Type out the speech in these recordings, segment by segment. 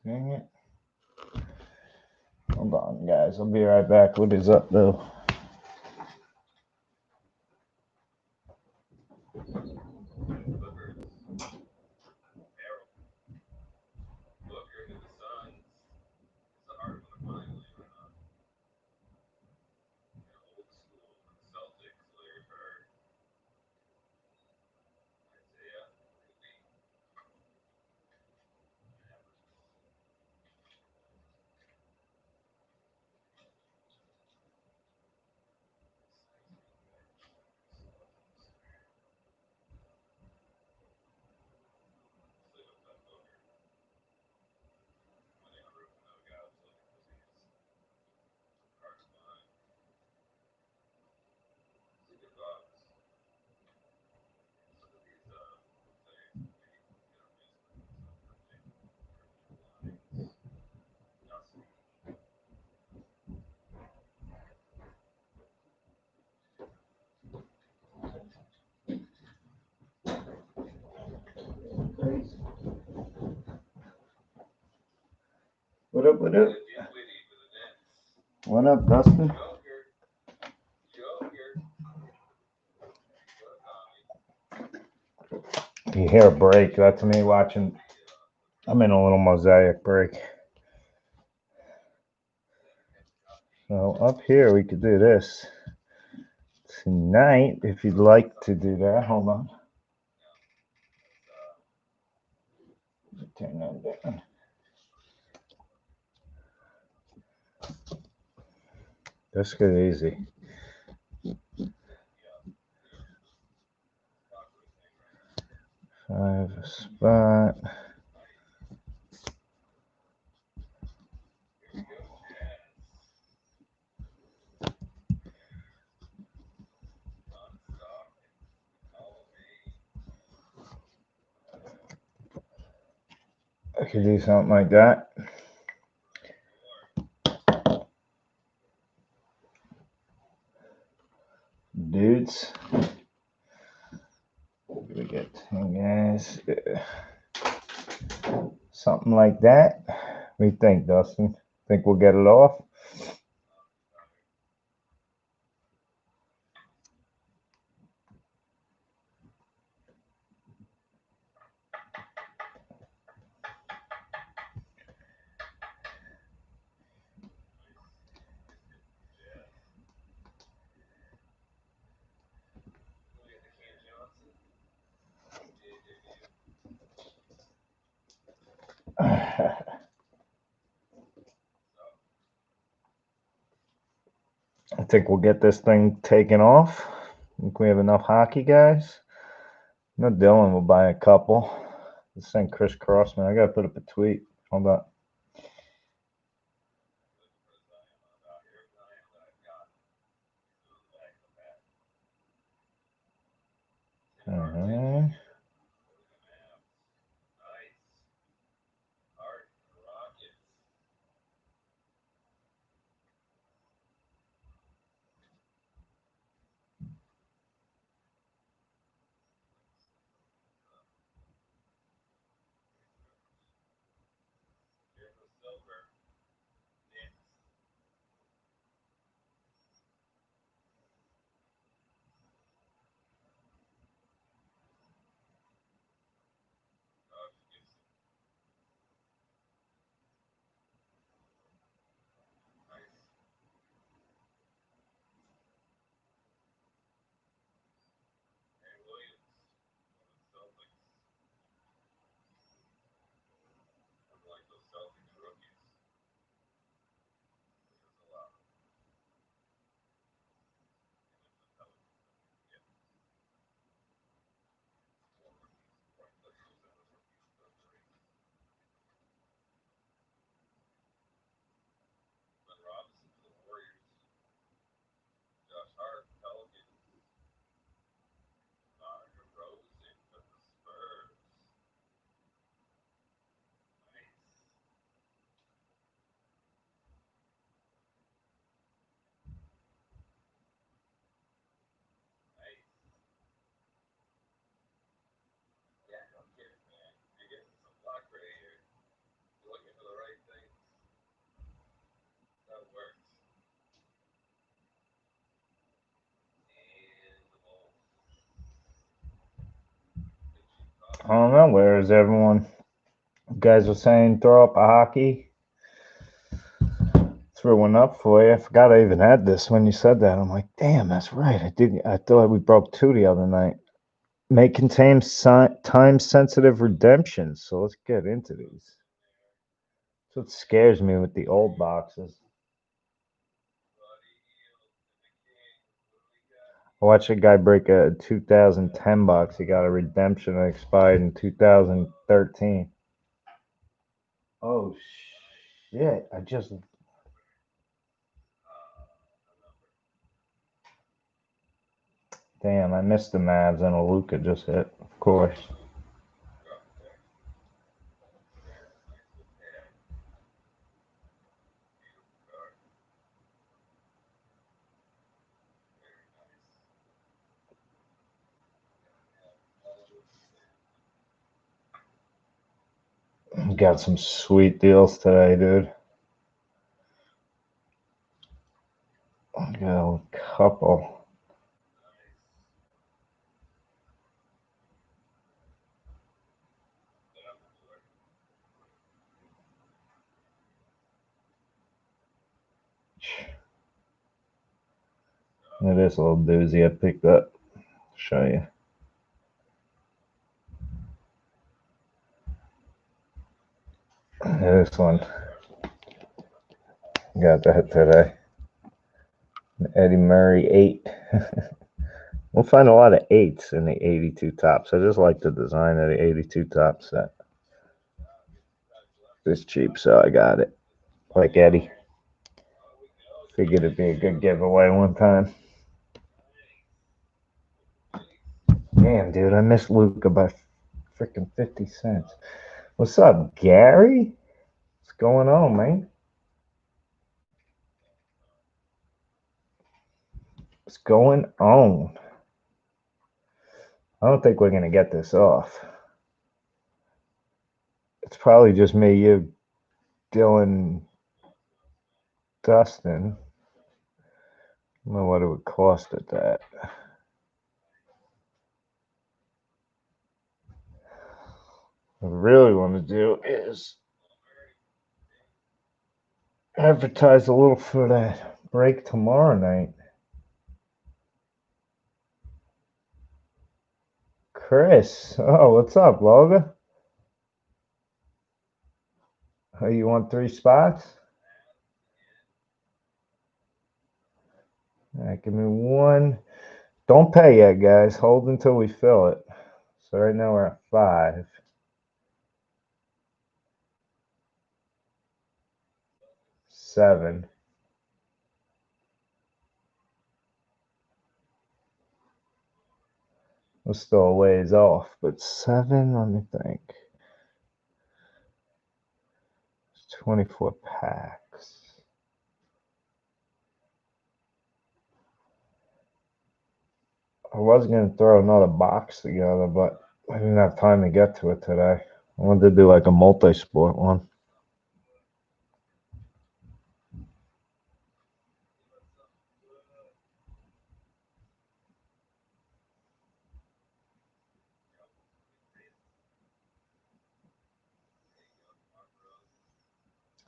Dang it. Hold on, guys. I'll be right back. What is up, though? What up, what up? What up, Dustin? You hear a break. That's me watching. I'm in a little mosaic break. So up here, we could do this tonight if you'd like to do that. Hold on. Turn that down. This get easy. 5 spot. I could do something like that. Dudes. We get 10 guys. Something like that. What do you think, Dustin? Think we'll get it off? I think we'll get this thing taken off. Think we have enough hockey guys? No, Dylan will buy a couple. Let's send Chris Crossman. I gotta put up a tweet. Hold on. I don't know. Where is everyone? You guys were saying throw up a hockey. Threw one up for you. I forgot I even had this when you said that. I'm like, damn, that's right. I did. I thought we broke two the other night. May contain time-sensitive redemptions. So let's get into these. That's what scares me with the old boxes. I watched a guy break a 2010 box. He got a redemption that expired in 2013. Oh shit! I just. Damn, I missed the Mavs and a Luka just hit. Of course. Got some sweet deals today, dude. Got a couple. It is a little doozy I picked up. Show you. This one. Got that today. Eddie Murray 8. We'll find a lot of 8s in the 82 tops. I just like the design of the 82 top set. It's cheap, so I got it. Like Eddie. Figured it'd be a good giveaway one time. Damn, dude, I missed Luka by freaking 50 cents. What's up, Gary? What's going on, man? What's going on? I don't think we're going to get this off. It's probably just me, you, Dylan, Dustin. I don't know what it would cost at that. What I really want to do is advertise a little for that break tomorrow night. Chris, oh, what's up, Loga? Oh, you want 3 spots? All right, give me one. Don't pay yet, guys. Hold until we fill it. So right now we're at 5. 7. We're still a ways off, but 7, let me think. It's 24 packs. I was going to throw another box together, but I didn't have time to get to it today. I wanted to do like a multi-sport one.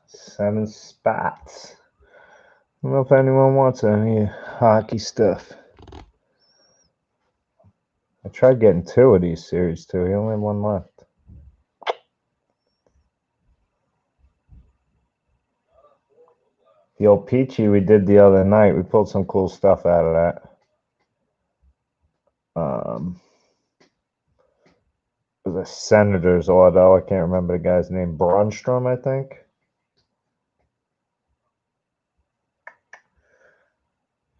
Seven spots. I don't know if anyone wants any hockey stuff. I tried getting 2 of these series too. He only had 1 left. The old Peachy we did the other night. We pulled some cool stuff out of that. It was a Senator's auto. I can't remember the guy's name. Brunstrom, I think.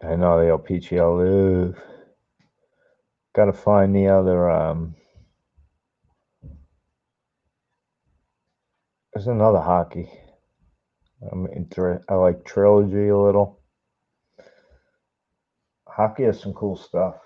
I know the old Peachy I live. Gotta find the other. There's another hockey. I like Trilogy a little. Hockey has some cool stuff.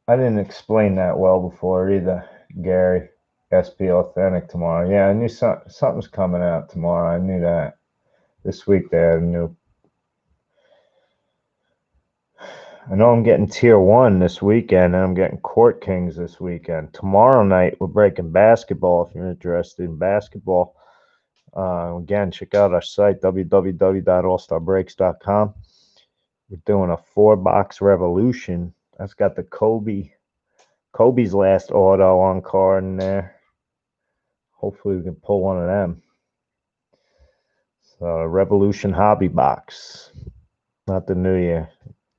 I didn't explain that well before either, Gary. SP Authentic tomorrow. Yeah, I knew something's coming out tomorrow. I knew that. This week they had a new. I know I'm getting Tier 1 this weekend, and I'm getting Court Kings this weekend. Tomorrow night, we're breaking basketball if you're interested in basketball. Again, check out our site, www.allstarbreaks.com. We're doing a 4-box revolution. That's got the Kobe's last auto on card in there. Hopefully we can pull one of them. So a Revolution Hobby Box. Not the new year.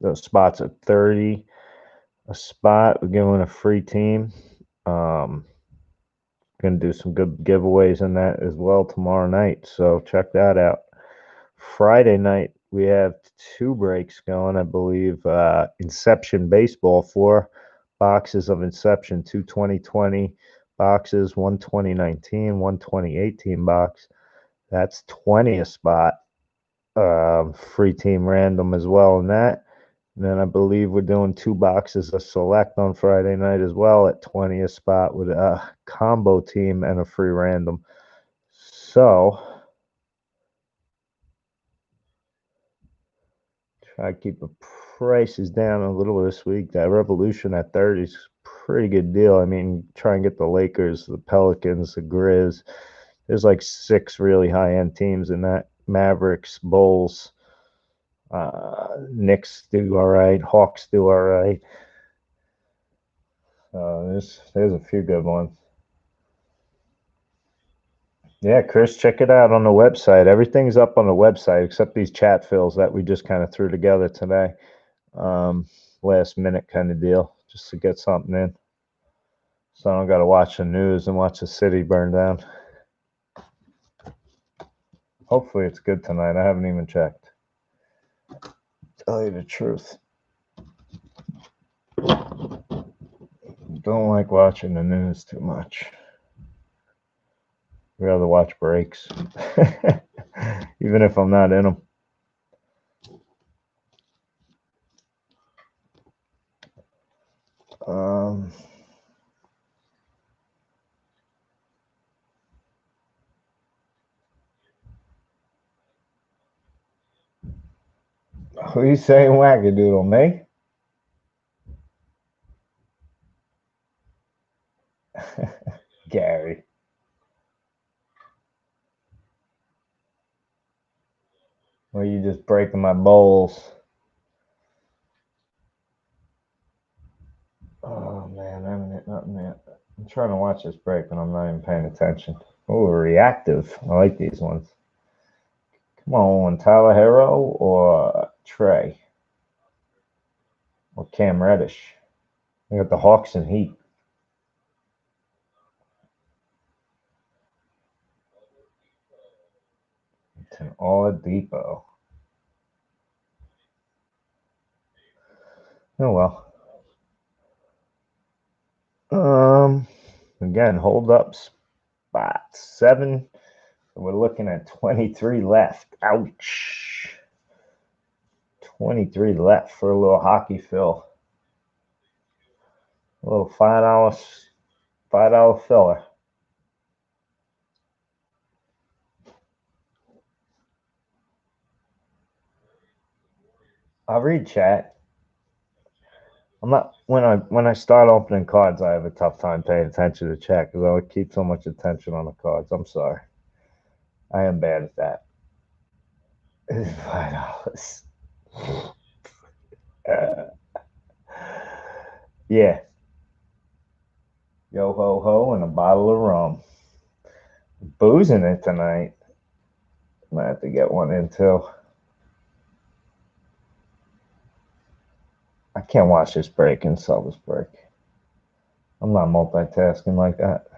Those spots are 30 a spot. We're giving a free team. Gonna do some good giveaways in that as well tomorrow night. So check that out. Friday night we have 2 breaks going, I believe. Inception Baseball, 4 boxes of Inception, 2 2020 boxes, 1 2019, 1 2018 box. That's 20 a spot. Free team random as well in that. And then I believe we're doing 2 boxes of Select on Friday night as well at 20 a spot with a combo team and a free random. So try to keep the prices down a little this week. That Revolution at 30 is a pretty good deal. I mean, try and get the Lakers, the Pelicans, the Grizz. There's like 6 really high-end teams in that. Mavericks, Bulls, Knicks do all right, Hawks do all right. There's a few good ones. Yeah, Chris, check it out on the website. Everything's up on the website except these chat fills that we just kind of threw together today. Last minute kind of deal, just to get something in. So I don't got to watch the news and watch the city burn down. Hopefully it's good tonight. I haven't even checked. Tell you the truth. Don't like watching the news too much. Rather watch breaks, even if I'm not in them. Who you saying wackadoodle, me? Gary. Or you just breaking my bowls? Oh man, I haven't hit nothing yet. I'm trying to watch this break, but I'm not even paying attention. Oh, reactive. I like these ones. Come on, Tyler Hero or Trey or Cam Reddish. I got the Hawks and Heat. It's an Oladipo. Oh well. Again, hold up spot 7. We're looking at 23 left. Ouch. 23 left for a little hockey fill. A little $5 filler. I'll read chat. I'm not when I start opening cards, I have a tough time paying attention to chat because I would keep so much attention on the cards. I'm sorry. I am bad at that. It's $5. Yeah. Yo ho ho and a bottle of rum. Boozing it tonight. Might have to get one in too. I can't watch this break and sell this break. I'm not multitasking like that.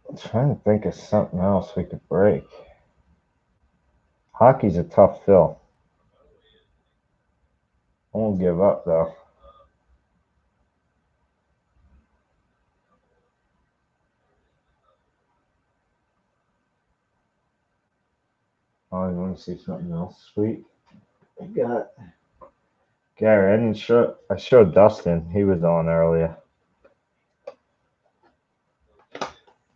I'm trying to think of something else we could break. Hockey's a tough fill. I won't give up though. Oh, I want to see something else. Sweet. I got Gary, I showed Dustin. He was on earlier.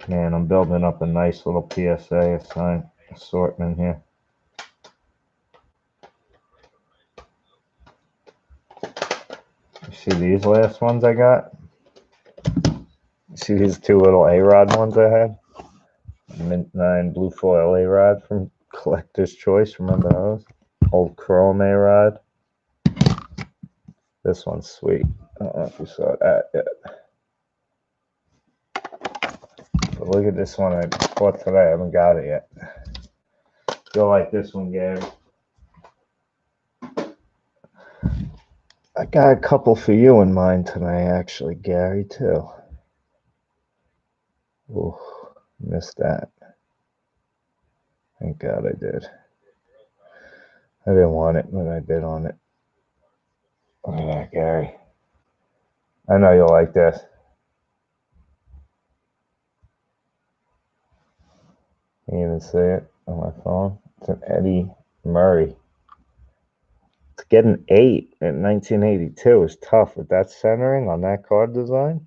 Man, I'm building up a nice little PSA assortment here. You see these last ones I got? You see these two little A-Rod ones I had? Mint 9 blue foil A-Rod from Collector's Choice. Remember those? Old chrome A-Rod. This one's sweet. I don't know if you saw that yet. But look at this one I bought today. I haven't got it yet. You'll like this one, Gary. I got a couple for you in mind today, actually, Gary, too. Ooh, missed that. Thank God I did. I didn't want it, but I did on it. Look at that, Gary. I know you'll like this. You can even see it on my phone. It's an Eddie Murray. To get an 8 in 1982 is tough with that centering on that card design.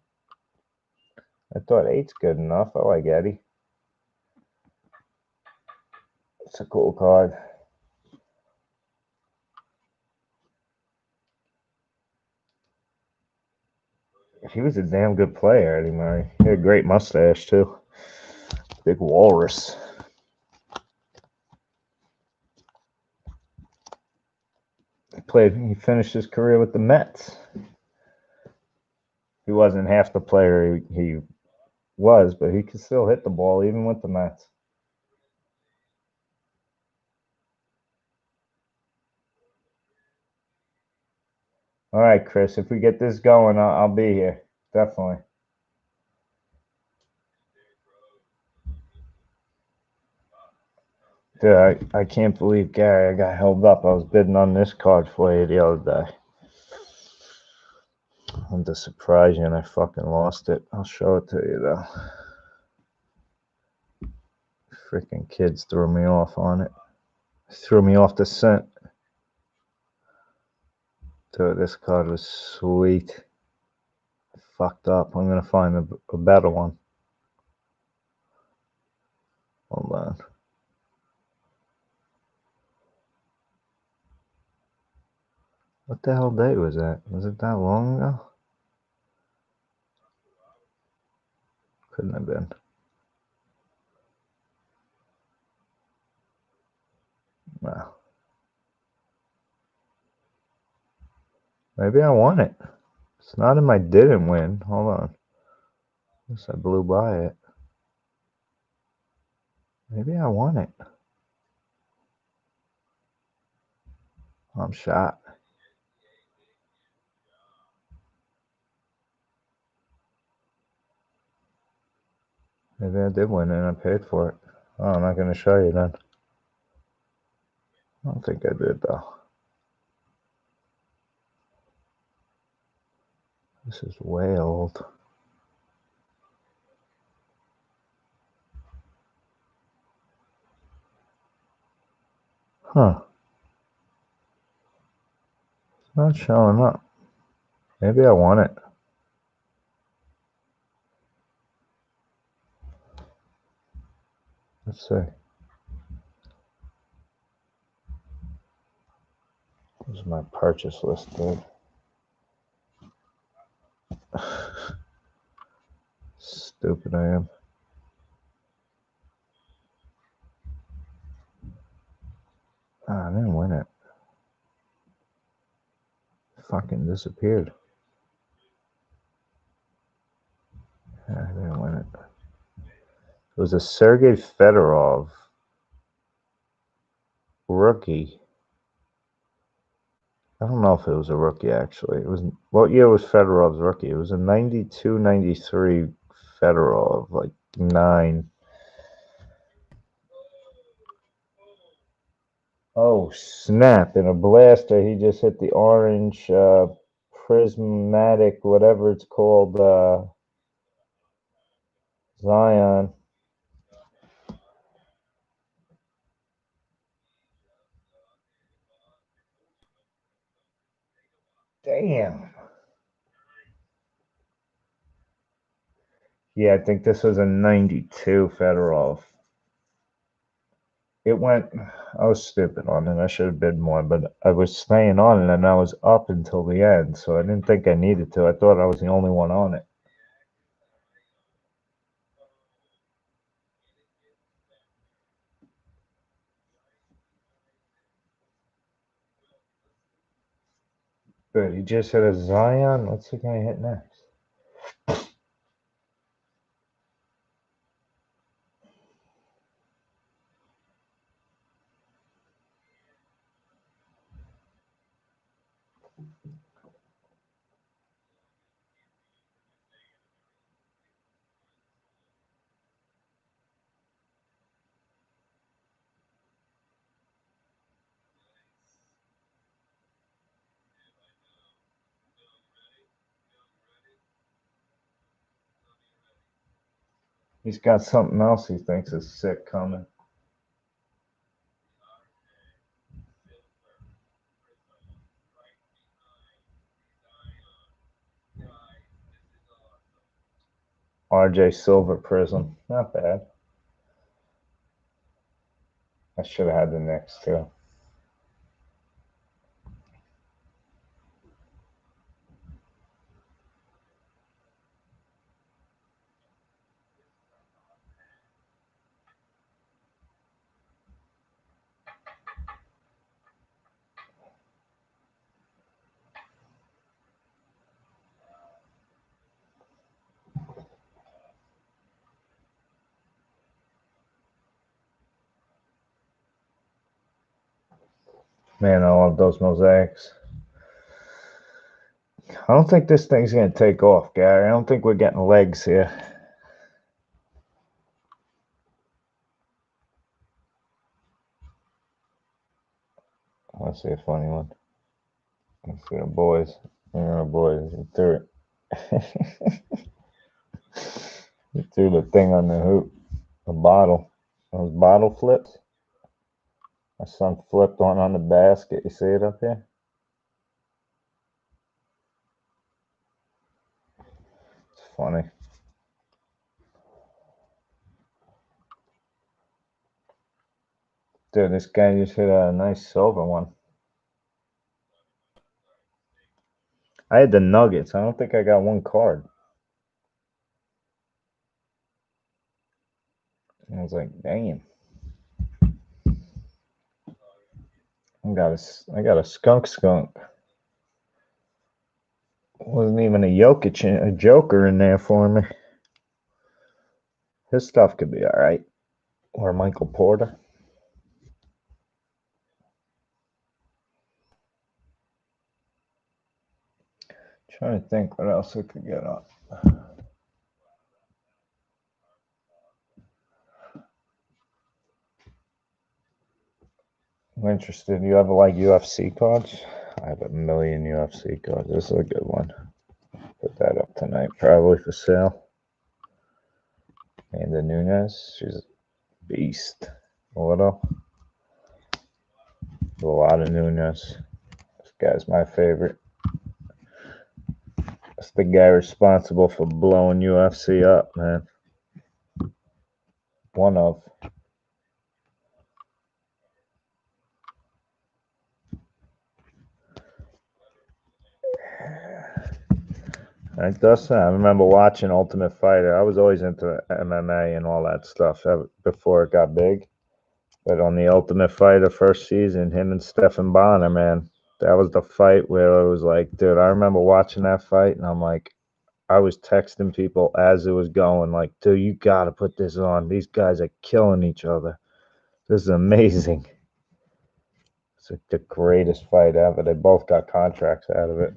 I thought 8's good enough. I like Eddie. It's a cool card. He was a damn good player, Eddie Murray. He had a great mustache, too. Big walrus. He finished his career with the Mets. He wasn't half the player he was, but he could still hit the ball even with the Mets. All right, Chris, if we get this going, I'll be here. Definitely. Dude, I can't believe, Gary, I got held up. I was bidding on this card for you the other day. I'm to surprise you, and I fucking lost it. I'll show it to you, though. Freaking kids threw me off on it. Threw me off the scent. Dude, this card was sweet. Fucked up. I'm gonna find a better one. Hold on. What the hell day was that? Was it that long ago? Couldn't have been. No. Maybe I won it. It's not in my didn't win. Hold on. Guess I blew by it. Maybe I won it. I'm shot. Maybe I did win it and I paid for it. Oh, I'm not going to show you then. I don't think I did, though. This is way old. Huh. It's not showing up. Maybe I won it. Let's see. This is my purchase list, dude. Stupid I am. I didn't win it. Fucking disappeared. Yeah, I didn't win it. It was a Sergei Fedorov rookie. I don't know if it was a rookie, actually. It was. What year was Fedorov's rookie? It was a 92, 93 Fedorov, like 9. Oh, snap. In a blaster, he just hit the orange prismatic, whatever it's called, Zion. Damn. Yeah, I think this was a 92 Fedorov. It went, I was stupid on it. I should have bid more, but I was staying on it and I was up until the end, so I didn't think I needed to. I thought I was the only one on it. But he just hit a Zion. What's the guy hit next? He's got something else he thinks is sick coming. RJ Silver Prism. Not bad. I should have had the Knicks too. Man, I love those mosaics. I don't think this thing's going to take off, Gary. I don't think we're getting legs here. Let's see a funny one. Let's see the boys. Yeah, boys. He threw it. He threw the thing on the hoop. The bottle. Those bottle flips. My son flipped one on the basket. You see it up here? It's funny. Dude, this guy just hit a nice silver one. I had the Nuggets. I don't think I got one card. I was like, damn. I got a skunk. Wasn't even a Jokic, a Joker in there for me. His stuff could be all right. Or Michael Porter. Trying to think what else we could get on. I'm interested. You have like UFC cards? I have a million UFC cards. This is a good one. Put that up tonight, probably for sale. Amanda Nunes, she's a beast. A little. A lot of Nunes. This guy's my favorite. That's the guy responsible for blowing UFC up, man. One of. Like Dustin, I remember watching Ultimate Fighter. I was always into MMA and all that stuff before it got big. But on the Ultimate Fighter first season, him and Stephan Bonner, man, that was the fight where it was like, dude, I remember watching that fight, and I'm like, I was texting people as it was going, like, dude, you got to put this on. These guys are killing each other. This is amazing. It's like the greatest fight ever. They both got contracts out of it.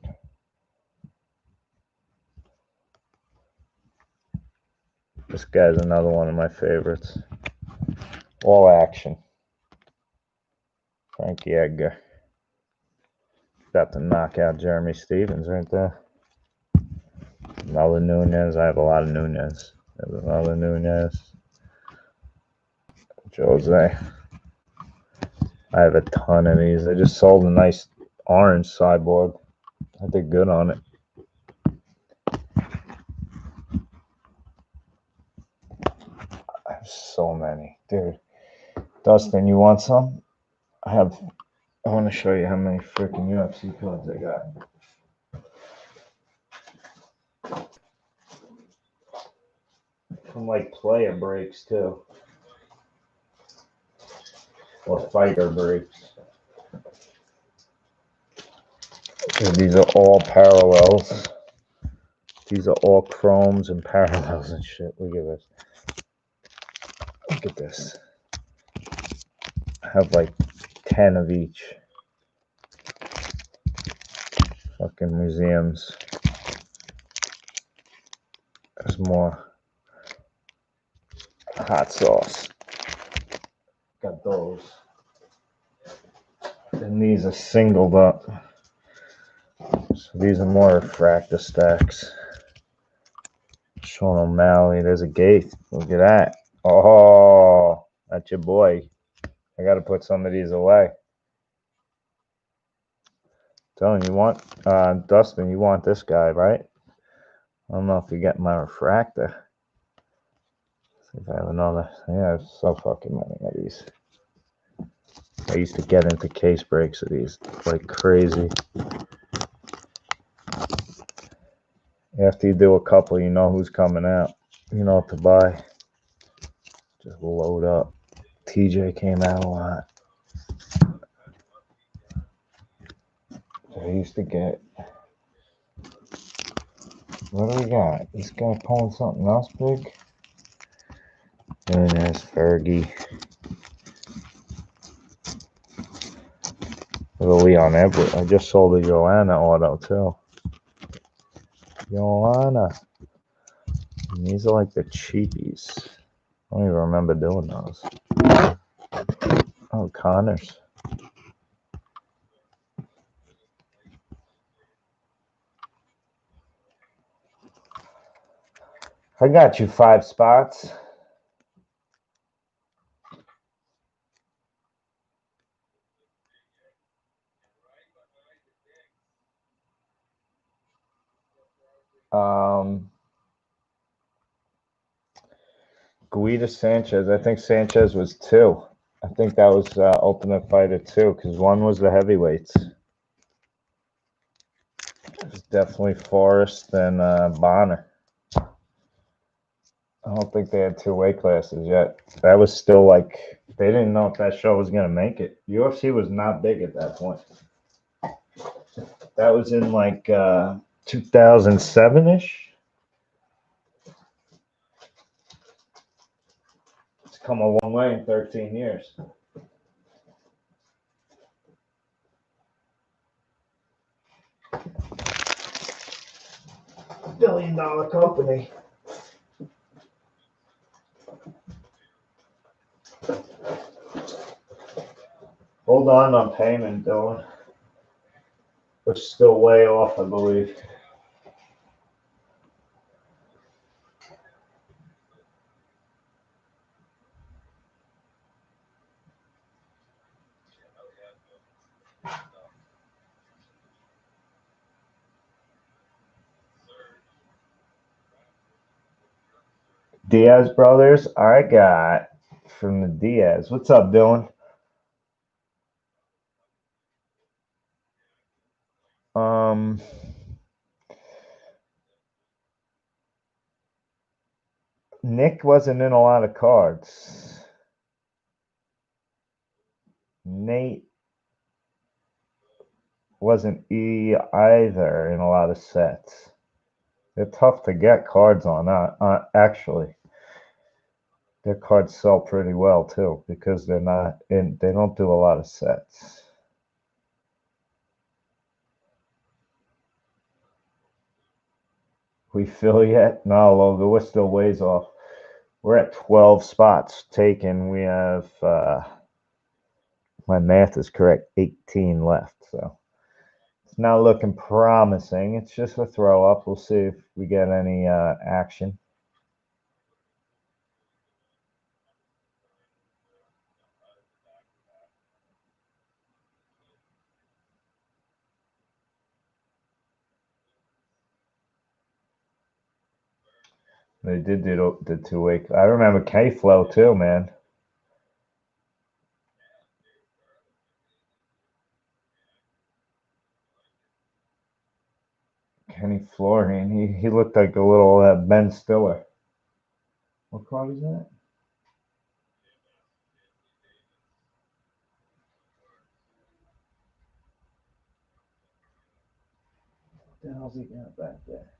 This guy's another one of my favorites. All action. Frankie Edgar. Got to knock out Jeremy Stevens right there. Another Nunes. I have a lot of Nunes. There's another Nunes. Jose. I have a ton of these. I just sold a nice orange cyborg. I did good on it. I have so many, dude. Dustin, you want some? I want to show you how many freaking UFC cards I got. From like player breaks too, or fighter breaks. Dude, these are all parallels. These are all chromes and parallels and shit. Look at this. Look at this. I have like 10 of each. Fucking museums. There's more. Hot sauce. Got those. And these are singled up. So these are more refractor stacks. Sean O'Malley. There's a gate. Look at that. Oh, that's your boy. I got to put some of these away. Telling you want, Dustin, you want this guy, right? I don't know if you get my refractor. See if I have another. Yeah, I have so fucking many of these. I used to get into case breaks of these like crazy. After you do a couple, you know who's coming out. You know what to buy. Just load up. TJ came out a lot. I used to get. What do we got? This guy pulling something else big? And there's Fergie. With a Leon Edwards. I just sold a Joanna auto too. Joanna. And these are like the cheapies. I don't even remember doing those. Oh, Connors. I got you 5 spots. Guida Sanchez. I think Sanchez was 2. I think that was Ultimate Fighter 2 because 1 was the heavyweights. It was definitely Forrest and Bonner. I don't think they had 2 weight classes yet. That was still like, they didn't know if that show was going to make it. UFC was not big at that point. That was in like 2007-ish. It's come a long way in 13 years. $1 billion company. Hold on payment, Dylan. We're still way off, I believe. Diaz brothers, I got from the Diaz. What's up, Dylan? Nick wasn't in a lot of cards. Nate wasn't either in a lot of sets. They're tough to get cards on, actually. Their cards sell pretty well too because they're not in. They don't do a lot of sets. We fill yet? No, Logan. We're still ways off. We're at 12 spots taken. We have, my math is correct, 18 left. So it's not looking promising. It's just a throw up. We'll see if we get any action. They did do the 2-week. I remember K-Flow too, man. Kenny Florian. He looked like a little Ben Stiller. What card is that? What the hell's he got back there?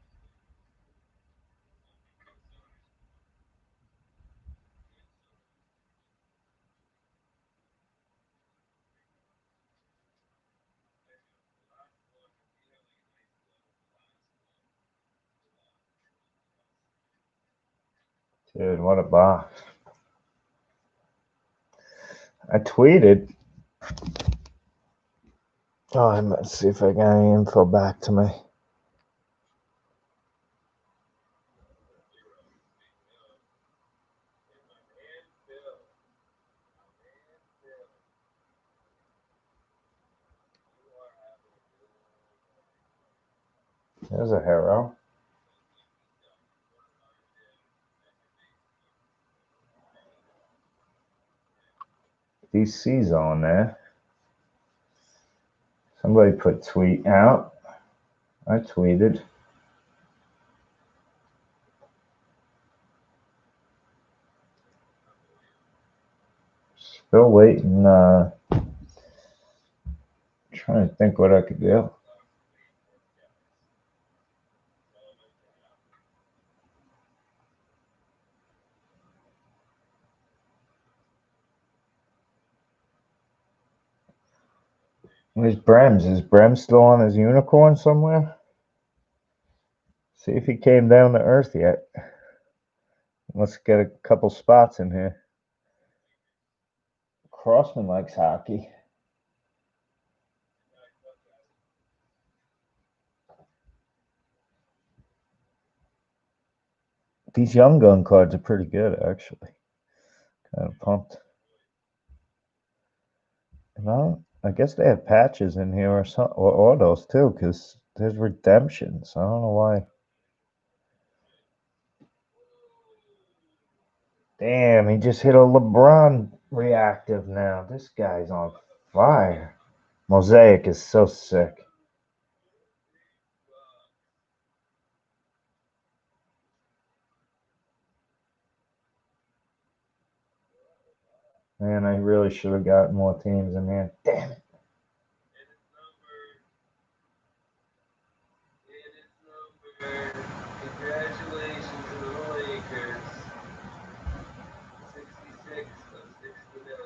Dude, what a box. I tweeted. Oh, let's see if I got any info back to me. There's a hero. DC's on there. Somebody put tweet out. I tweeted. Still waiting. Trying to think what I could do. Where's Brems? Is Brems still on his unicorn somewhere? See if he came down to earth yet. Let's get a couple spots in here. Crossman likes hockey. These Young Gun cards are pretty good, actually. Kind of pumped. Well, I guess they have patches in here or some, or autos too, because there's redemptions. I don't know why. Damn, he just hit a LeBron reactive now. This guy's on fire. Mosaic is so sick. Man, I really should have gotten more teams in here. Damn it. Congratulations to the Lakers. 66 of 69.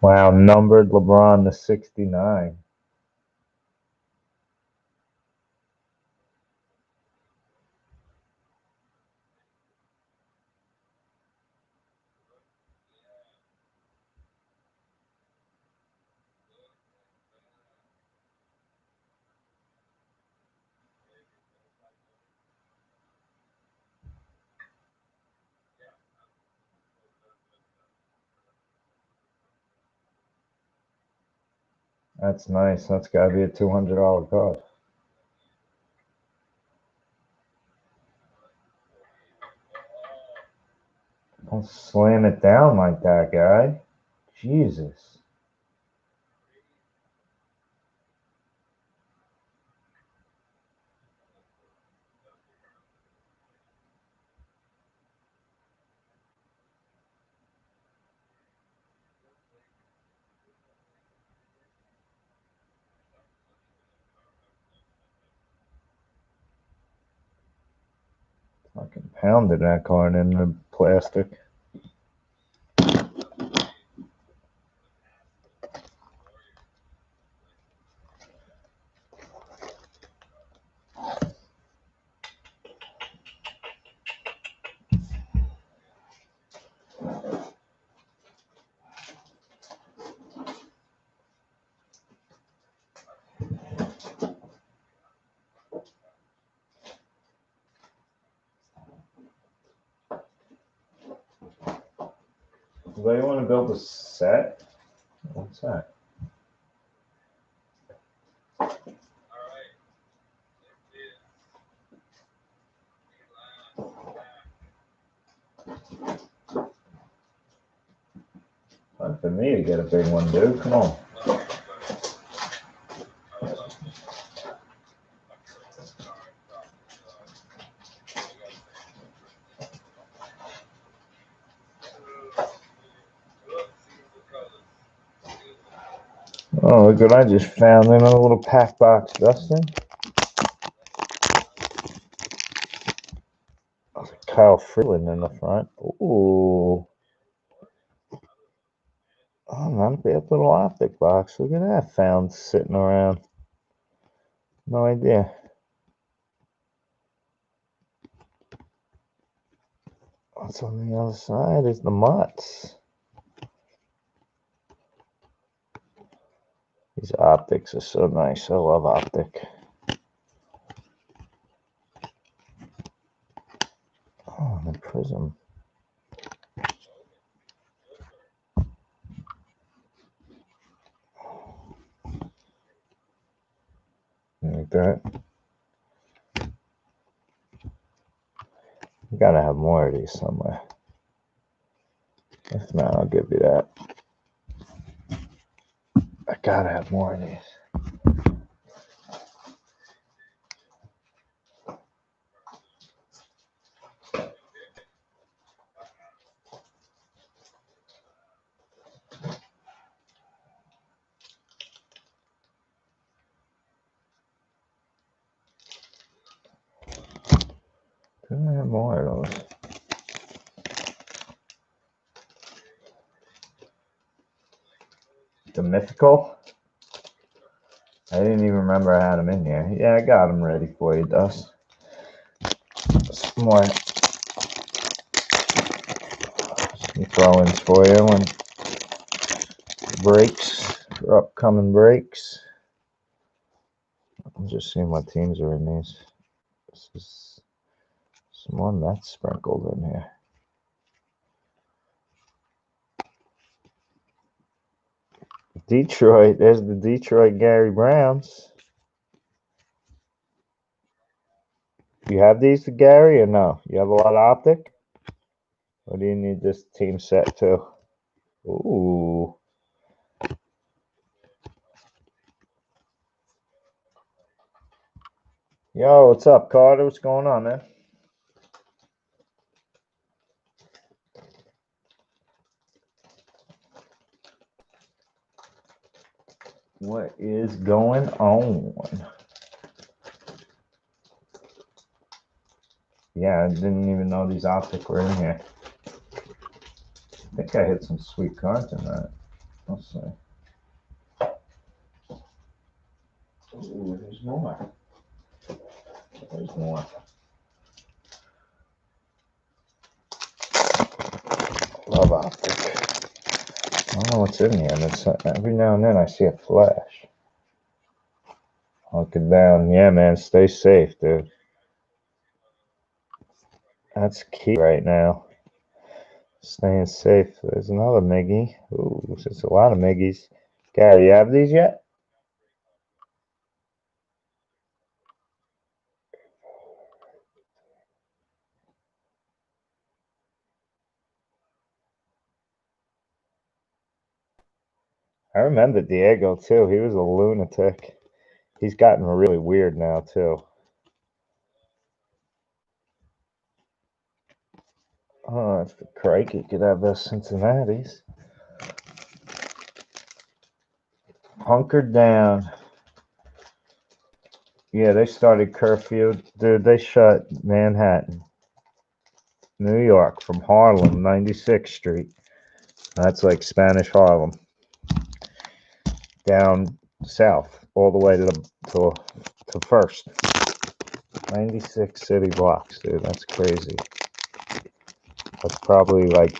Wow, numbered LeBron to 69. That's nice. That's got to be a $200 card. Don't slam it down like that, guy. Jesus. Fucking pounded that card in the plastic. Anybody want to build a set? What's that? Time for me to get a big one, dude. Come on. Oh, look what I just found in a little pack box, Dustin. Kyle Freeland in the front. Ooh. Oh, not a bad little optic box. Look at that found sitting around. No idea. What's on the other side is the Mutts. These optics are so nice. I love optic. Oh, the prism. Like that. You gotta have more of these somewhere. If not, I'll give you that. I gotta have more of these. Didn't I have more of those? The mythical? I didn't even remember I had them in here. Yeah, I got them ready for you, Dust. Some more throw-ins for you when breaks, for upcoming breaks. I'm just seeing what teams are in these. This is some more Mets sprinkled in here. Detroit, there's the Detroit Gary Browns. You have these to Gary or no? You have a lot of optic? Or do you need this team set too? Ooh. Yo, what's up, Carter? What's going on, man? What is going on? Yeah, I didn't even know these optic were in here. I think I hit some sweet cards in that. Let's see. Ooh, there's more. There's more. Love optic. I don't know what's in here. It's, every now and then I see a flash. Look it down. Yeah, man, stay safe, dude. That's key right now. Staying safe. There's another Miggy. Ooh, there's a lot of Miggies. Gary, you have these yet? I remember Diego too. He was a lunatic. He's gotten really weird now too. Oh, if the Crikey could have those Cincinnati's. Hunkered down. Yeah, they started curfew. Dude, they shut Manhattan, New York, from Harlem, 96th Street. That's like Spanish Harlem. Down south, all the way to First. 96 city blocks, dude. That's crazy. That's probably like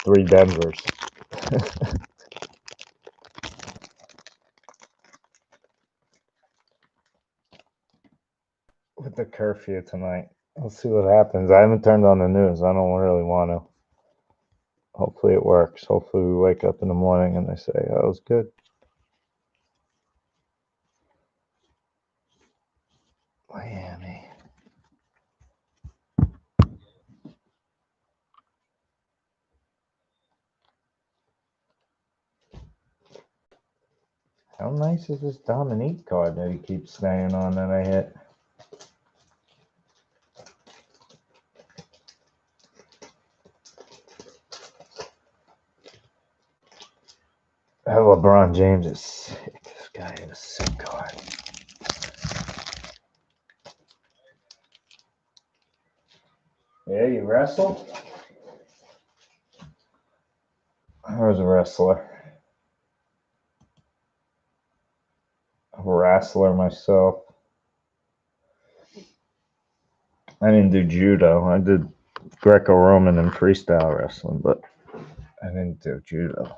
3 Denvers. With the curfew tonight. Let's see what happens. I haven't turned on the news. I don't really want to. Hopefully it works. Hopefully we wake up in the morning and they say, oh, it was good. Miami. How nice is this Dominique card that he keeps staying on that I hit? Oh, LeBron James is sick. This guy is a sick card. Yeah, you wrestle? I was a wrestler. A wrestler myself. I didn't do judo. I did Greco-Roman and freestyle wrestling, but I didn't do judo.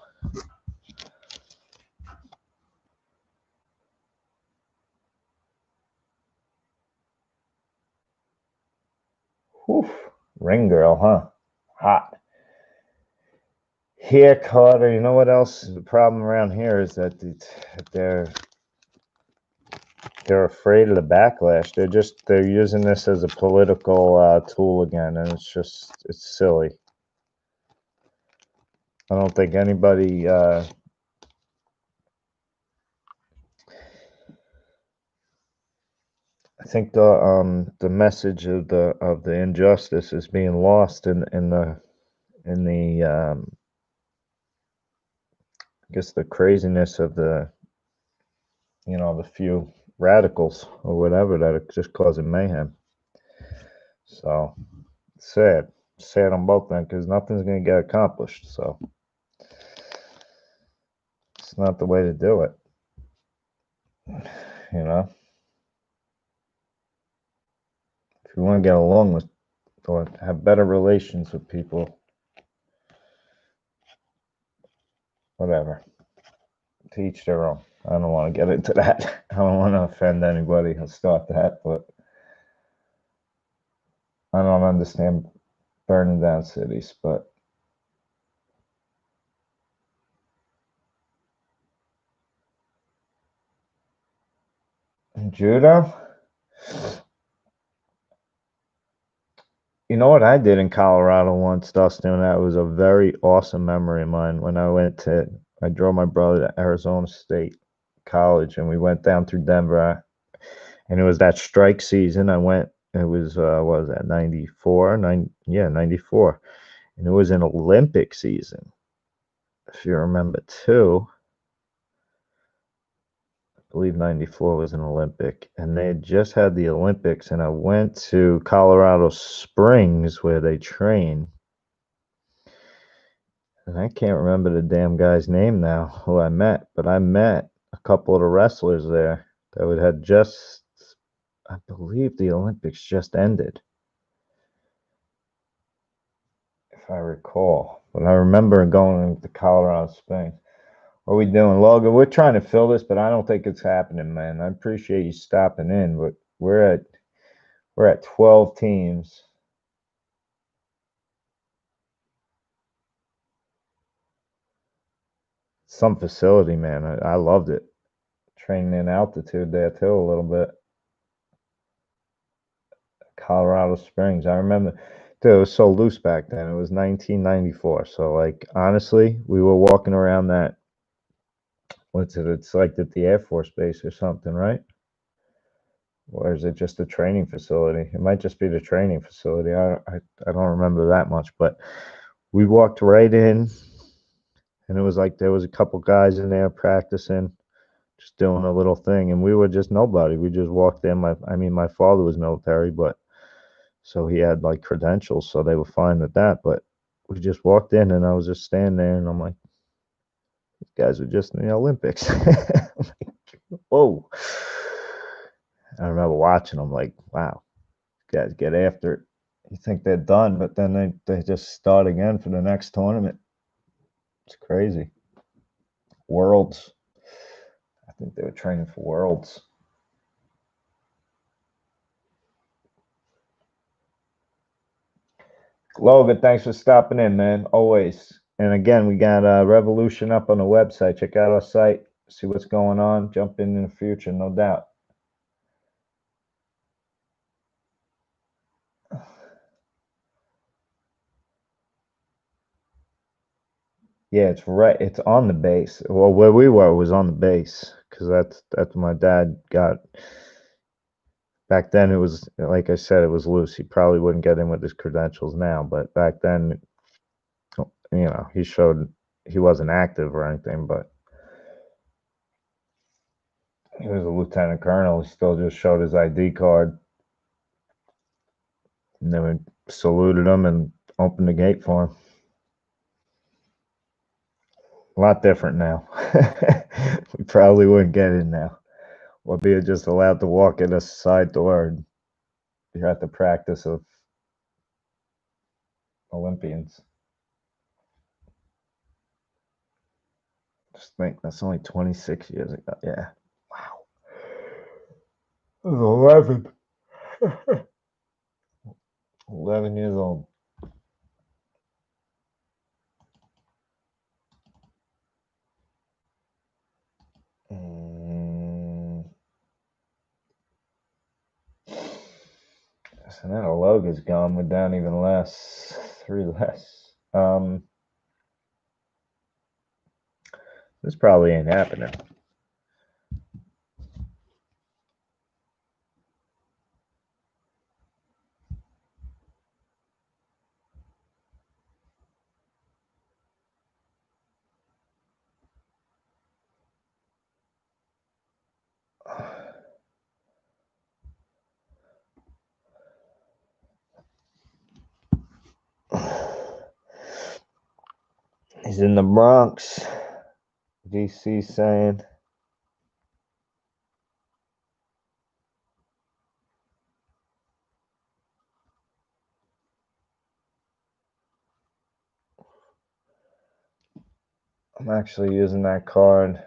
Whew. Ring girl, huh? Hot. Here, Carter. You know what else? The problem around here is that they're afraid of the backlash. They're using this as a political tool again, and it's silly. I don't think anybody. I think the message of the injustice is being lost in the I guess the craziness of the few radicals or whatever that are just causing mayhem. So sad on both ends because nothing's going to get accomplished. So it's not the way to do it. You know, if you want to get along with or have better relations with people, whatever, to each their own. I don't want to get into that. I don't want to offend anybody and start that, but I don't understand burning down cities, but judo. You know what I did in Colorado once, Dustin? That was a very awesome memory of mine. When I drove my brother to Arizona State College, and we went down through Denver, and it was that strike season. It was, what was that, 94? 94. And it was an Olympic season, if you remember, too. I believe 94 was an Olympic, and they had just had the Olympics, and I went to Colorado Springs where they train. And I can't remember the damn guy's name now who I met, but I met a couple of the wrestlers there that had just, I believe the Olympics just ended, if I recall. But I remember going to Colorado Springs. What are we doing, Logan? We're trying to fill this, but I don't think it's happening, man. I appreciate you stopping in, but we're at 12 teams. Some facility, man. I loved it. Training in altitude there too a little bit. Colorado Springs. I remember, dude, it was so loose back then. It was 1994. So, like, honestly, we were walking around that. What's it? It's like at the Air Force Base or something, right? Or is it just a training facility? It might just be the training facility. I don't remember that much, but we walked right in, and it was like there was a couple guys in there practicing, just doing a little thing, and we were just nobody. We just walked in. My father was military, but so he had like credentials, so they were fine with that. But we just walked in, and I was just standing there, and I'm like, these guys are just in the Olympics. Like, whoa. I remember watching them like, wow, these guys get after it. You think they're done, but then they just start again for the next tournament. It's crazy. Worlds. I think they were training for Worlds. Logan, thanks for stopping in, man. Always. And again, we got Revolution up on the website. Check out our site, see what's going on, jump in the future, no doubt. Yeah, it's right. It's on the base. Well, where we were was on the base because that's my dad got. Back then, it was like I said, it was loose. He probably wouldn't get in with his credentials now, but back then, he showed he wasn't active or anything, but he was a lieutenant colonel. He still just showed his ID card, and then we saluted him and opened the gate for him. A lot different now. We probably wouldn't get in now. Or be just allowed to walk in a side door, and you're at the practice of Olympians. Just think, that's only 26 years ago. Yeah. Wow. I was 11. 11 years old. So now the logo's gone. We're down even less. 3 less. This probably ain't happening. He's in the Bronx. DC saying. I'm actually using that card.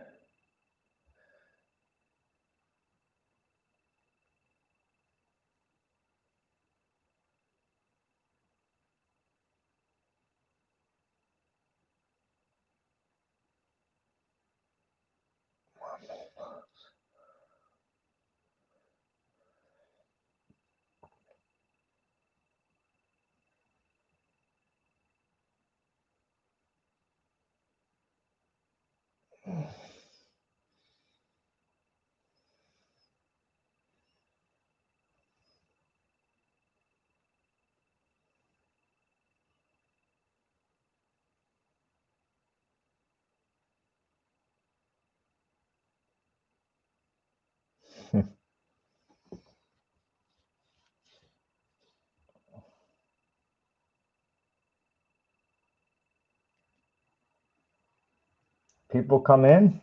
People come in?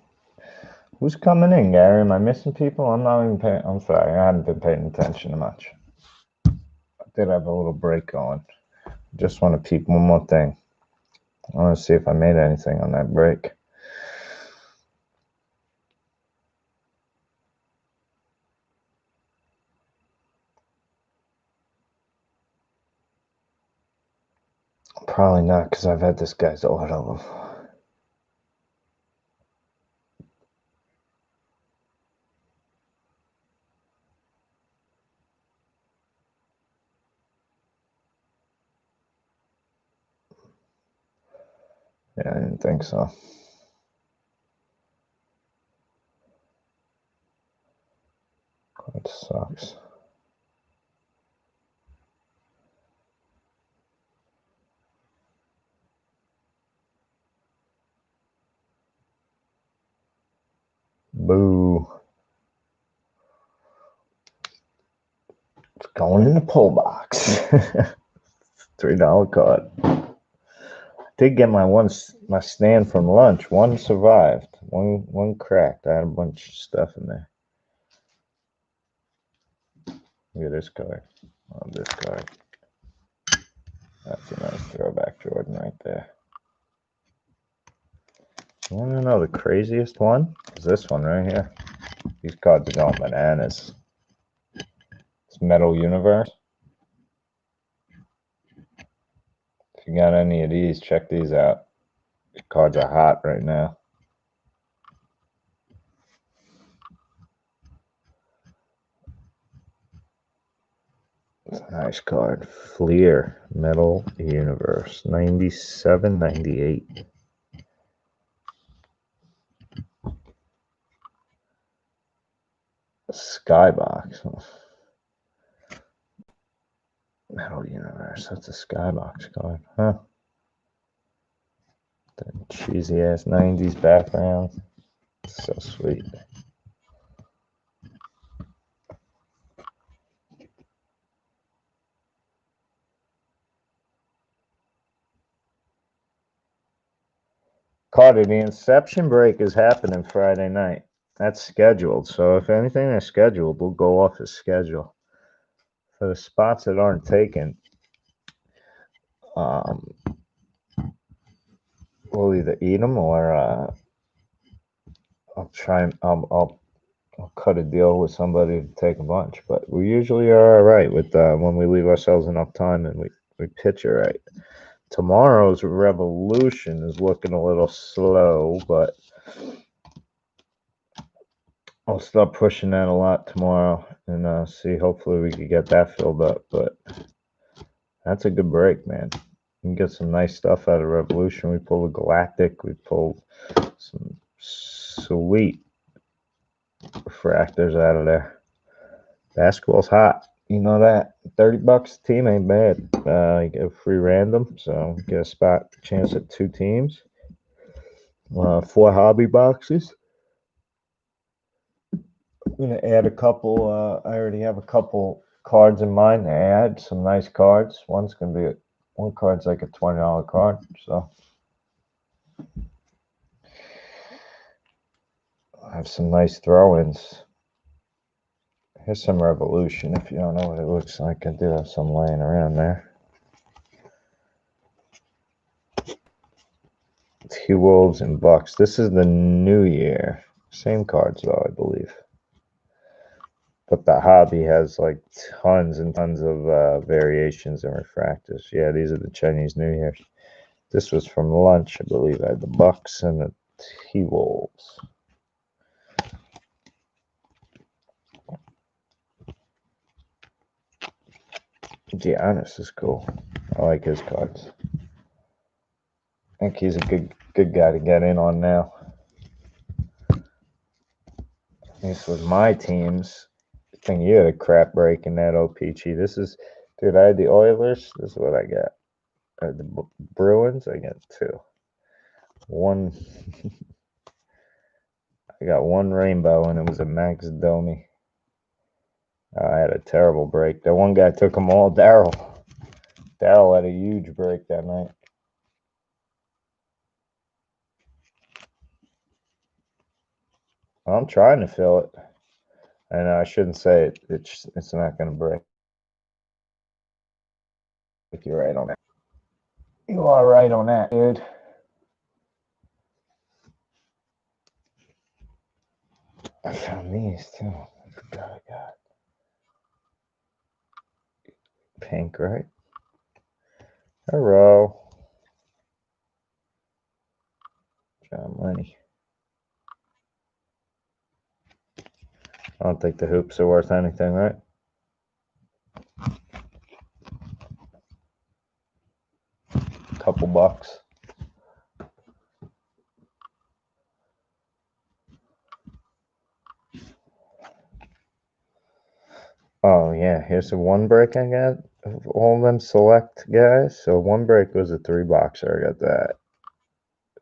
Who's coming in, Gary? Am I missing people? I'm not even paying. I'm sorry. I haven't been paying attention much. I did have a little break going. Just want to peek one more thing. I want to see if I made anything on that break. Probably not, because I've had this guy's auto. Yeah, I didn't think so. That sucks. Boo. It's going in the pull box. $3 card. Did get my stand from lunch. One survived. One cracked. I had a bunch of stuff in there. Look at this card. Oh, this card. That's a nice throwback Jordan right there. You want to know the craziest one? Is this one right here. These cards are going bananas. It's Metal Universe. If you got any of these, check these out. These cards are hot right now. It's a nice card. Fleer, Metal Universe, 97, 98. Skybox. Metal Universe. That's a Skybox card, huh? The cheesy ass 90s background. So sweet. Carter, the Inception break is happening Friday night. That's scheduled. So if anything is scheduled, we'll go off as schedule. For the spots that aren't taken, we'll either eat them or I'll try and I'll cut a deal with somebody to take a bunch. But we usually are all right with when we leave ourselves enough time and we pitch it right. Tomorrow's Revolution is looking a little slow, but I'll start pushing that a lot tomorrow and see. Hopefully, we can get that filled up. But that's a good break, man. We can get some nice stuff out of Revolution. We pulled a Galactic. We pulled some sweet refractors out of there. Basketball's hot. You know that. $30 a team ain't bad. You get a free random, so get a spot chance at 2 teams. 4 hobby boxes. I'm gonna add a couple. I already have a couple cards in mind to add. Some nice cards. One card's like a $20 card. So I have some nice throw-ins. Here's some Revolution. If you don't know what it looks like, I do have some laying around there. T-Wolves and Bucks. This is the new year. Same cards though, I believe. But the hobby has like tons and tons of variations and refractors. Yeah, these are the Chinese New Year's. This was from lunch, I believe. I had the Bucks and the T-Wolves. Giannis is cool. I like his cards. I think he's a good guy to get in on now. This was my team's thing. You had a crap break in that OPG. This is, dude, I had the Oilers. This is what I got. I had the Bruins. I got 2. One. I got 1 rainbow, and it was a Max Domi. I had a terrible break. That one guy took them all. Daryl had a huge break that night. I'm trying to fill it. And I shouldn't say it. It's not going to break. You're right on that. You are right on that, dude. I found these too. I forgot I got pink, right? Hello. John Lenny. I don't think the hoops are worth anything, right? Couple bucks. Oh yeah, here's the one break I got of all them select guys. So one break was a 3-boxer. I got that.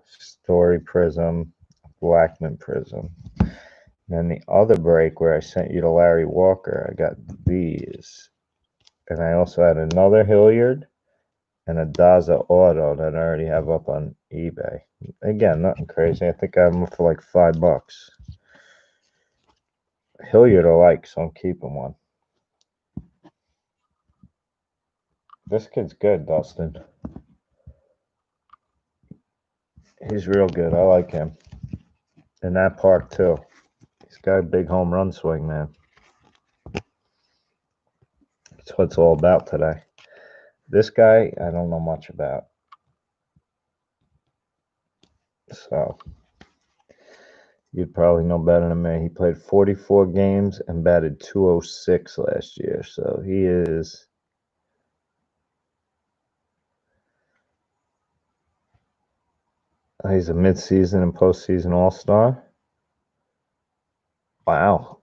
Story Prism, Blackman Prism. And then the other break where I sent you to Larry Walker, I got these. And I also had another Hilliard and a Daza Auto that I already have up on eBay. Again, nothing crazy. I think I have them for like $5. Hilliard I like, so I'm keeping one. This kid's good, Dustin. He's real good. I like him. In that park, too. He's got a big home run swing, man. That's what it's all about today. This guy, I don't know much about. So, you'd probably know better than me. He played 44 games and batted .206 last year. So, he is... He's a midseason and postseason all-star. Wow.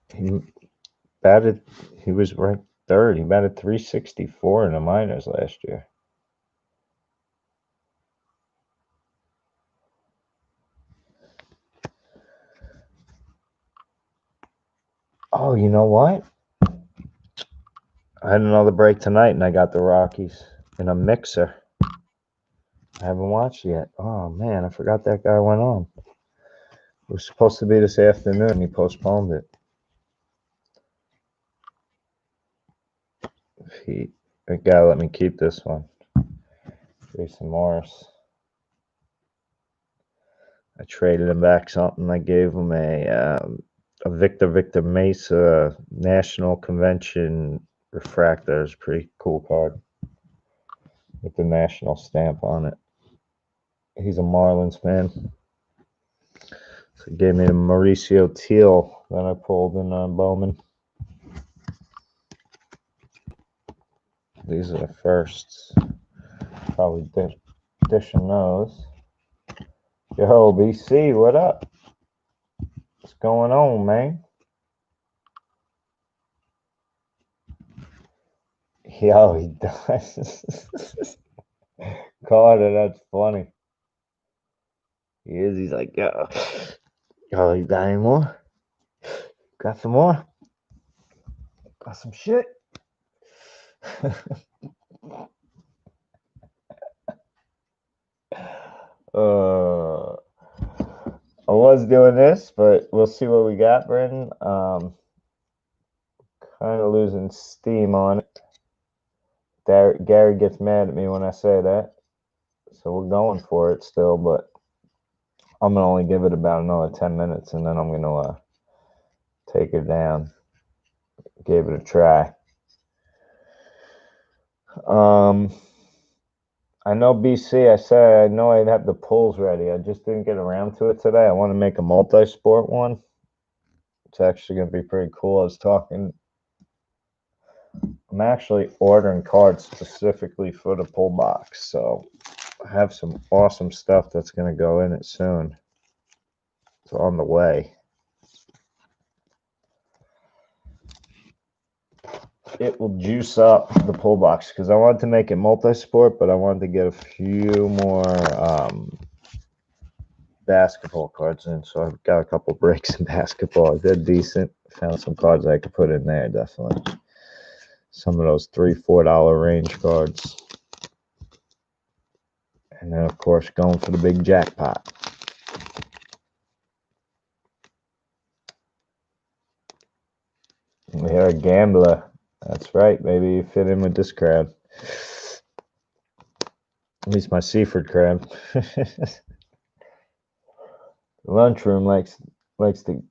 batted. He was ranked third. He batted .364 in the minors last year. Oh, you know what? I had another break tonight, and I got the Rockies in a mixer. I haven't watched yet. Oh man, I forgot that guy went on. It was supposed to be this afternoon. He postponed it. The guy let me keep this one. Jason Morris. I traded him back something. I gave him a Victor Mesa National Convention refractor. It's a pretty cool card with the national stamp on it. He's a Marlins fan. So he gave me the Mauricio Teal that I pulled in Bowman. These are the firsts. Probably dishing those. Yo, BC, what up? What's going on, man? Yo, he does. Carter, that's funny. He is. He's like, yo, you got any more? Got some more? Got some shit? I was doing this, but we'll see what we got, Brendan. Kind of losing steam on it. Gary gets mad at me when I say that. So we're going for it still, but I'm going to only give it about another 10 minutes, and then I'm going to take it down. Gave it a try. I know BC, I said I know I'd have the pulls ready. I just didn't get around to it today. I want to make a multi-sport one. It's actually going to be pretty cool. I'm actually ordering cards specifically for the pull box. So I have some awesome stuff that's going to go in it soon. It's on the way. It will juice up the pull box because I wanted to make it multi-sport, but I wanted to get a few more basketball cards in. So I've got a couple breaks in basketball. They're decent. Found some cards I could put in there, definitely. Some of those $3-4 range cards. And then, of course, going for the big jackpot. You're a gambler. That's right, baby. You fit in with this crowd. At least my Seaford crowd. The lunchroom likes to.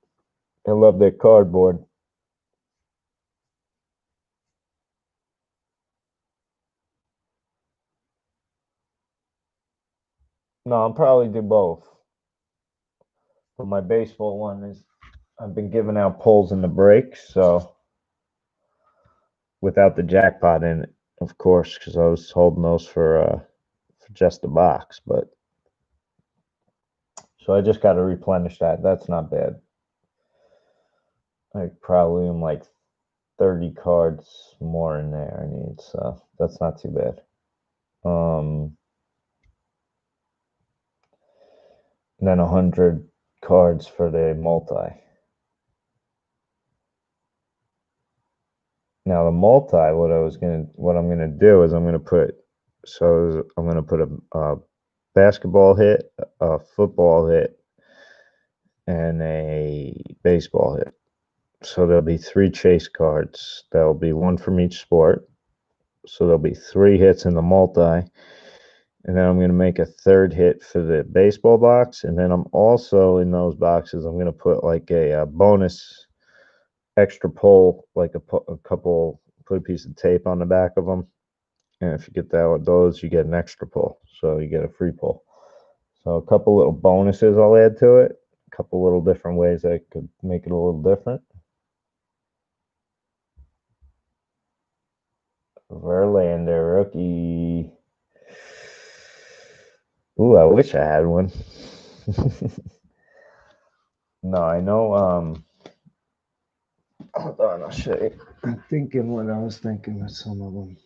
They love their cardboard. No, I'll probably do both. But my baseball one is I've been giving out pulls in the break, so without the jackpot in it, of course, because I was holding those for just the box. But so I just got to replenish that. That's not bad. I probably am like 30 cards more in there I need, so that's not too bad. And then 100 cards for the multi. Now the multi, what I'm gonna do is I'm gonna put a basketball hit, a football hit, and a baseball hit. So there'll be 3 chase cards. There'll be one from each sport. So there'll be 3 hits in the multi. And then I'm going to make a 3rd hit for the baseball box. And then I'm also in those boxes, I'm going to put like a bonus extra pull, like put a piece of tape on the back of them. And if you get that with those, you get an extra pull. So you get a free pull. So a couple little bonuses I'll add to it. A couple little different ways I could make it a little different. Verlander rookie. Ooh, I wish I had one. No, I know. Hold on, I'll show you. I'm thinking what I was thinking with some of them.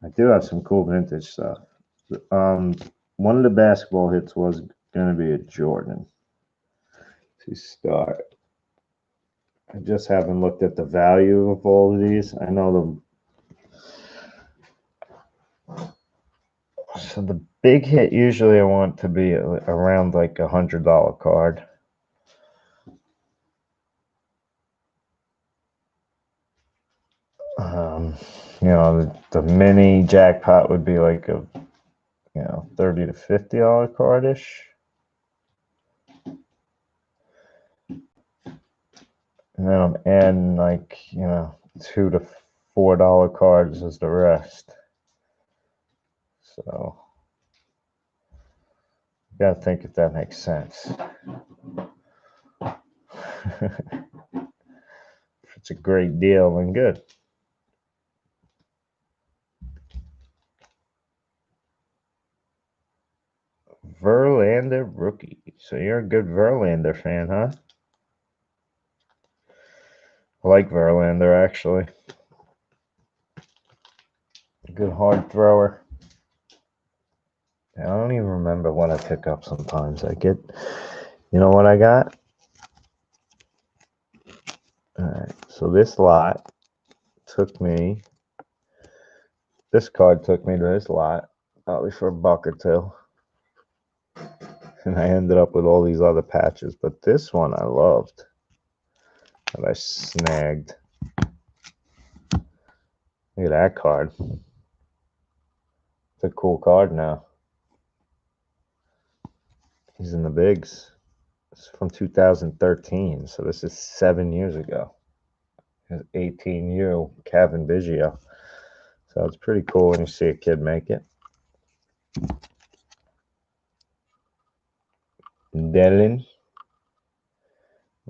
I do have some cool vintage stuff. One of the basketball hits was going to be a Jordan to start. I just haven't looked at the value of all of these. I know so the big hit usually I want to be around like $100 card. The mini jackpot would be like a $30 to $50 card-ish. And then I'm adding like, $2 to $4 cards as the rest. So you gotta think if that makes sense. If it's a great deal, then good. Verlander rookie. So you're a good Verlander fan, huh? I like Verlander, actually. A good hard thrower. I don't even remember what I pick up sometimes. I get, you know what I got? All right, so this lot took me, this card took me to this lot, probably for $1 or $2. And I ended up with all these other patches, but this one I loved that I snagged. Look at that card. It's a cool card now. He's in the bigs. It's from 2013, so this is 7 years ago. His 18U Kevin Biggio. So it's pretty cool when you see a kid make it. Delin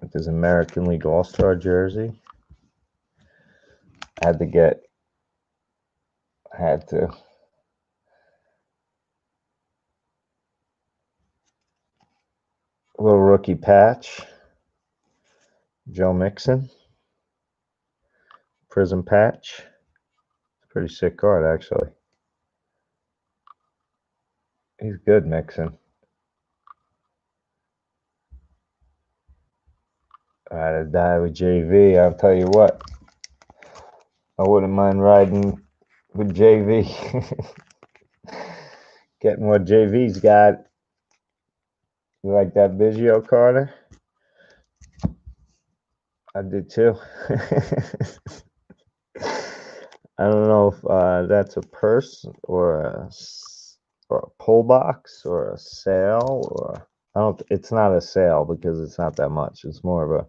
with his American League All-Star jersey. Had to. A little rookie patch. Joe Mixon. Prism patch. It's a pretty sick card, actually. He's good, Mixon. Ride or die with JV. I'll tell you what. I wouldn't mind riding with JV. Getting what JV's got. You like that Biggio, Carter? I do too. I don't know if that's a purse or a pull box or a sale, or I don't. It's not a sale because it's not that much. It's more of a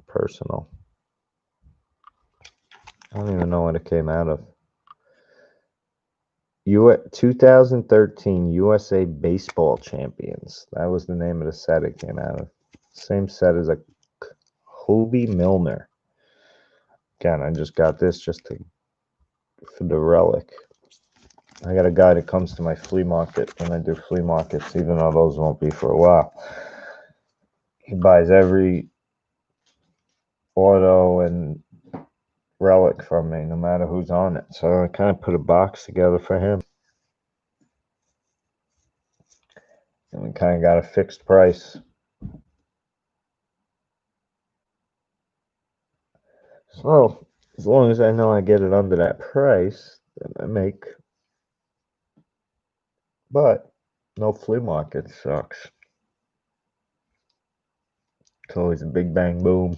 personal. I don't even know what it came out of. 2013 USA Baseball Champions. That was the name of the set it came out of. Same set as a Hobie Milner. Again, I just got this for the relic. I got a guy that comes to my flea market when I do flea markets, even though those won't be for a while. He buys every auto and relic from me, no matter who's on it. So I kind of put a box together for him. And we kind of got a fixed price. So as long as I know I get it under that price, then I make. But no flea market sucks. It's always a big bang boom.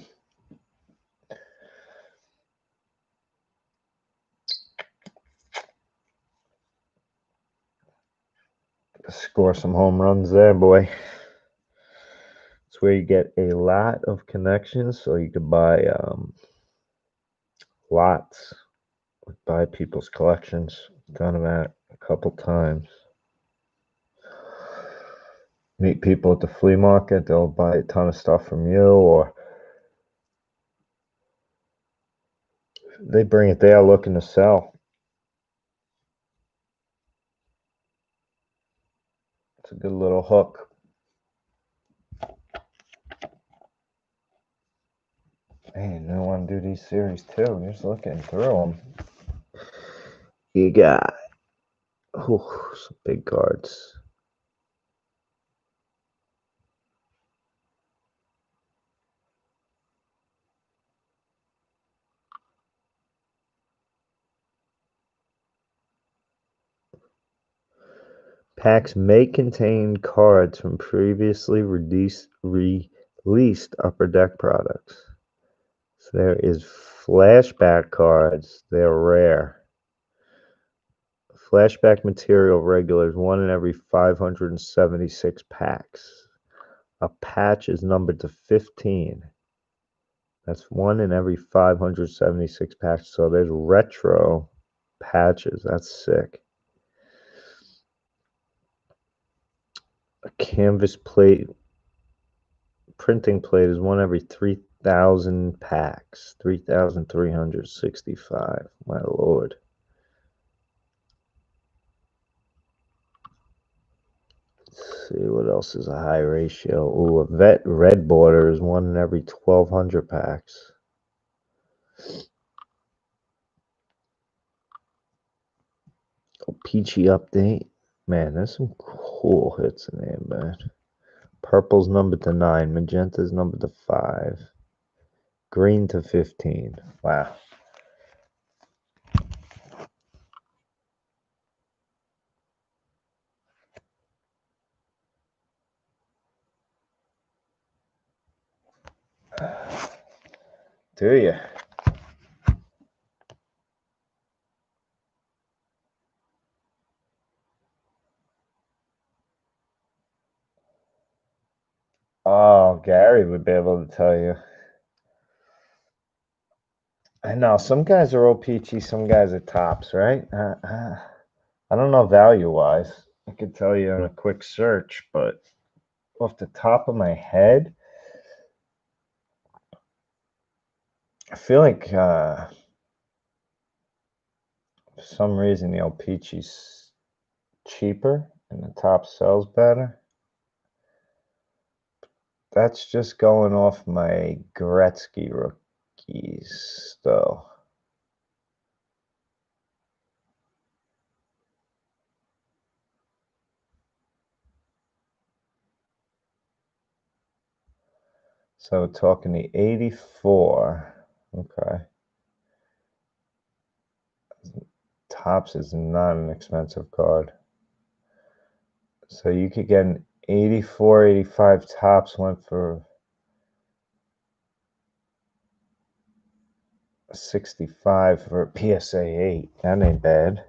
Score some home runs there, boy. It's where you get a lot of connections, so you could buy lots, buy people's collections. Done that a couple times. Meet people at the flea market, they'll buy a ton of stuff from you, or they bring it there looking to sell. It's a good little hook. Man, I want to do these series too. Just looking through them. You got some big cards. Packs may contain cards from previously released Upper Deck products. So there is flashback cards. They're rare. Flashback material regulars, 1 in every 576 packs. A patch is numbered to 15. That's 1 in every 576 packs. So there's retro patches. That's sick. A canvas plate, printing plate is 1 every 3,000 packs. 3,365. My lord. Let's see what else is a high ratio. Ooh, a vet red border is 1 in every 1,200 packs. Oh, peachy update. Man, there's some cool hits in there, man. Purple's numbered to 9. Magenta's numbered to 5. Green to 15. Wow. Do you? Oh, Gary would be able to tell you. I know some guys are peachy, some guys are tops, right? I don't know value-wise. I could tell you in a quick search, but off the top of my head, I feel like for some reason the El Peachy's cheaper and the top sells better. That's just going off my Gretzky rookies, though. So talking the 84. Okay. Tops is not an expensive card. So you could get an 84, 85 tops went for 65 for a PSA 8. That ain't bad.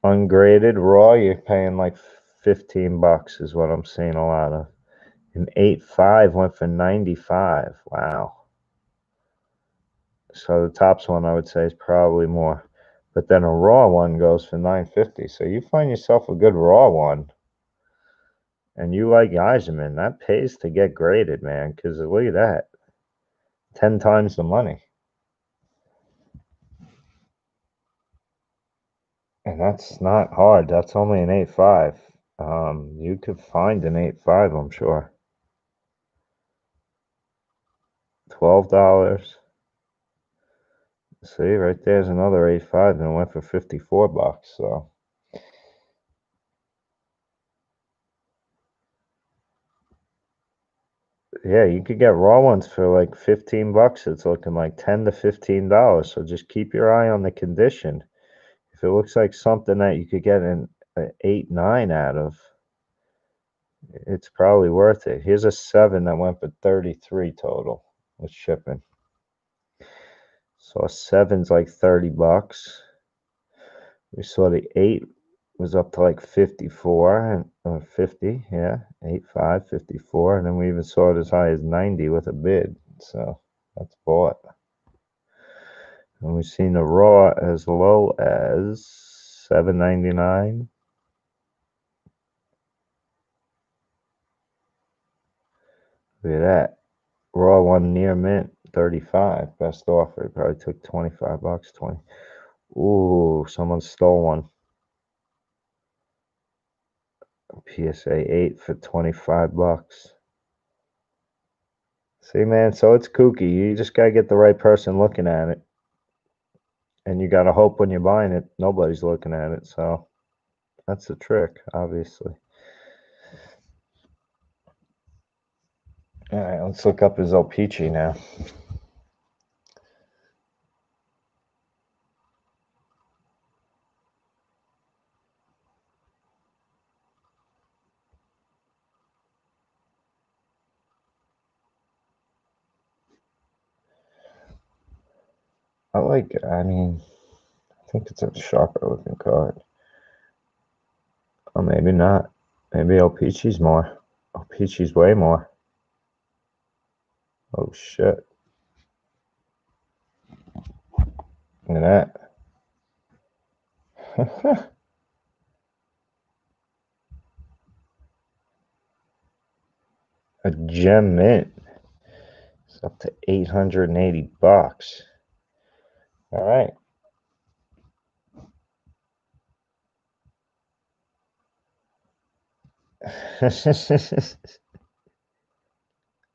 Ungraded raw, you're paying like $15 is what I'm seeing a lot of. An 8.5 went for 95. Wow. So the tops one I would say is probably more. But then a raw one goes for 950. So you find yourself a good raw one. And you like Yzerman, that pays to get graded, man, because look at that. 10 times the money. And that's not hard. That's only an 8.5. You could find an 8.5, I'm sure. $12. See, right there's another 8.5 and it went for $54. So yeah, you could get raw ones for like $15. It's looking like $10 to $15. So just keep your eye on the condition. If it looks like something that you could get an 8, 9 out of, it's probably worth it. Here's a 7 that went for 33 total with shipping. So a 7's like $30. We saw the 8 was up to like 54 and 50, yeah, 8.5, 54, and then we even saw it as high as 90 with a bid. So that's bought. And we've seen the raw as low as $7.99. Look at that. Raw one near mint, 35. Best offer. Probably took $25, 20. Ooh, someone stole one. PSA 8 for $25. See, man, so it's kooky. You just gotta get the right person looking at it. And you gotta hope when you're buying it, nobody's looking at it. So that's the trick, obviously. All right, let's look up his O-Pee-Chee now. I like it. I mean, I think it's a sharper looking card. Or maybe not. Maybe O-Pee-Chee's more. O-Pee-Chee's way more. Oh, shit. Look at that. A gem mint. It's up to $880. All right.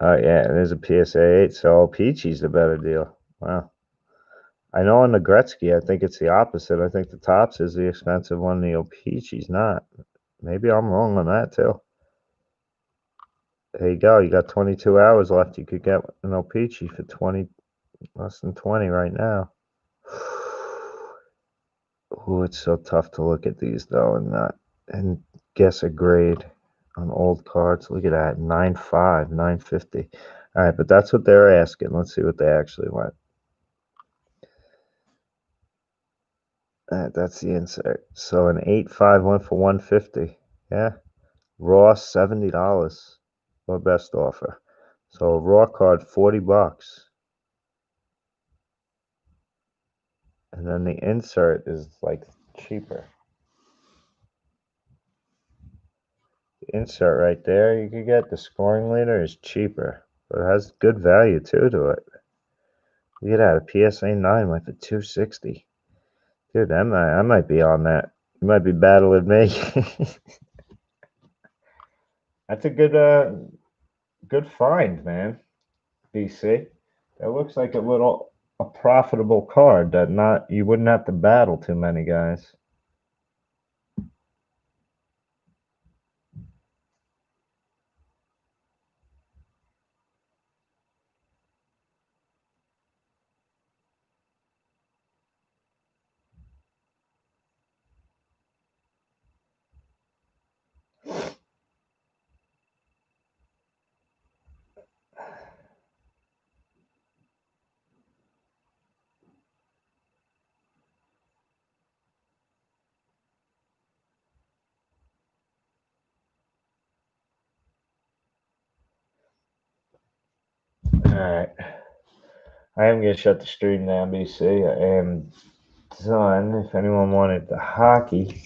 Oh yeah, there's a PSA 8, so Peachy's the better deal. Wow. I know on the Gretzky, I think it's the opposite. I think the Tops is the expensive one, the Peachy's not. Maybe I'm wrong on that too. There you go. You got 22 hours left. You could get an O-Pee-Chee for 20, less than 20 right now. Ooh, it's so tough to look at these though and guess a grade on old cards. Look at that, 9.5, 950. All right, but that's what they're asking. Let's see what they actually went. That's the insert. So an 8.5 went for 150. Yeah, raw $70 or best offer. So a raw card $40, and then the insert is like cheaper. Insert right there you could get the scoring leader is cheaper, but it has good value too to it. Look at that, a PSA 9 went for 260. Dude, I might be on that. You might be battling me. That's a good find, man. BC. That looks like a profitable card that not you wouldn't have to battle too many guys. Alright. I am gonna shut the stream down, BC. I am done. If anyone wanted the hockey,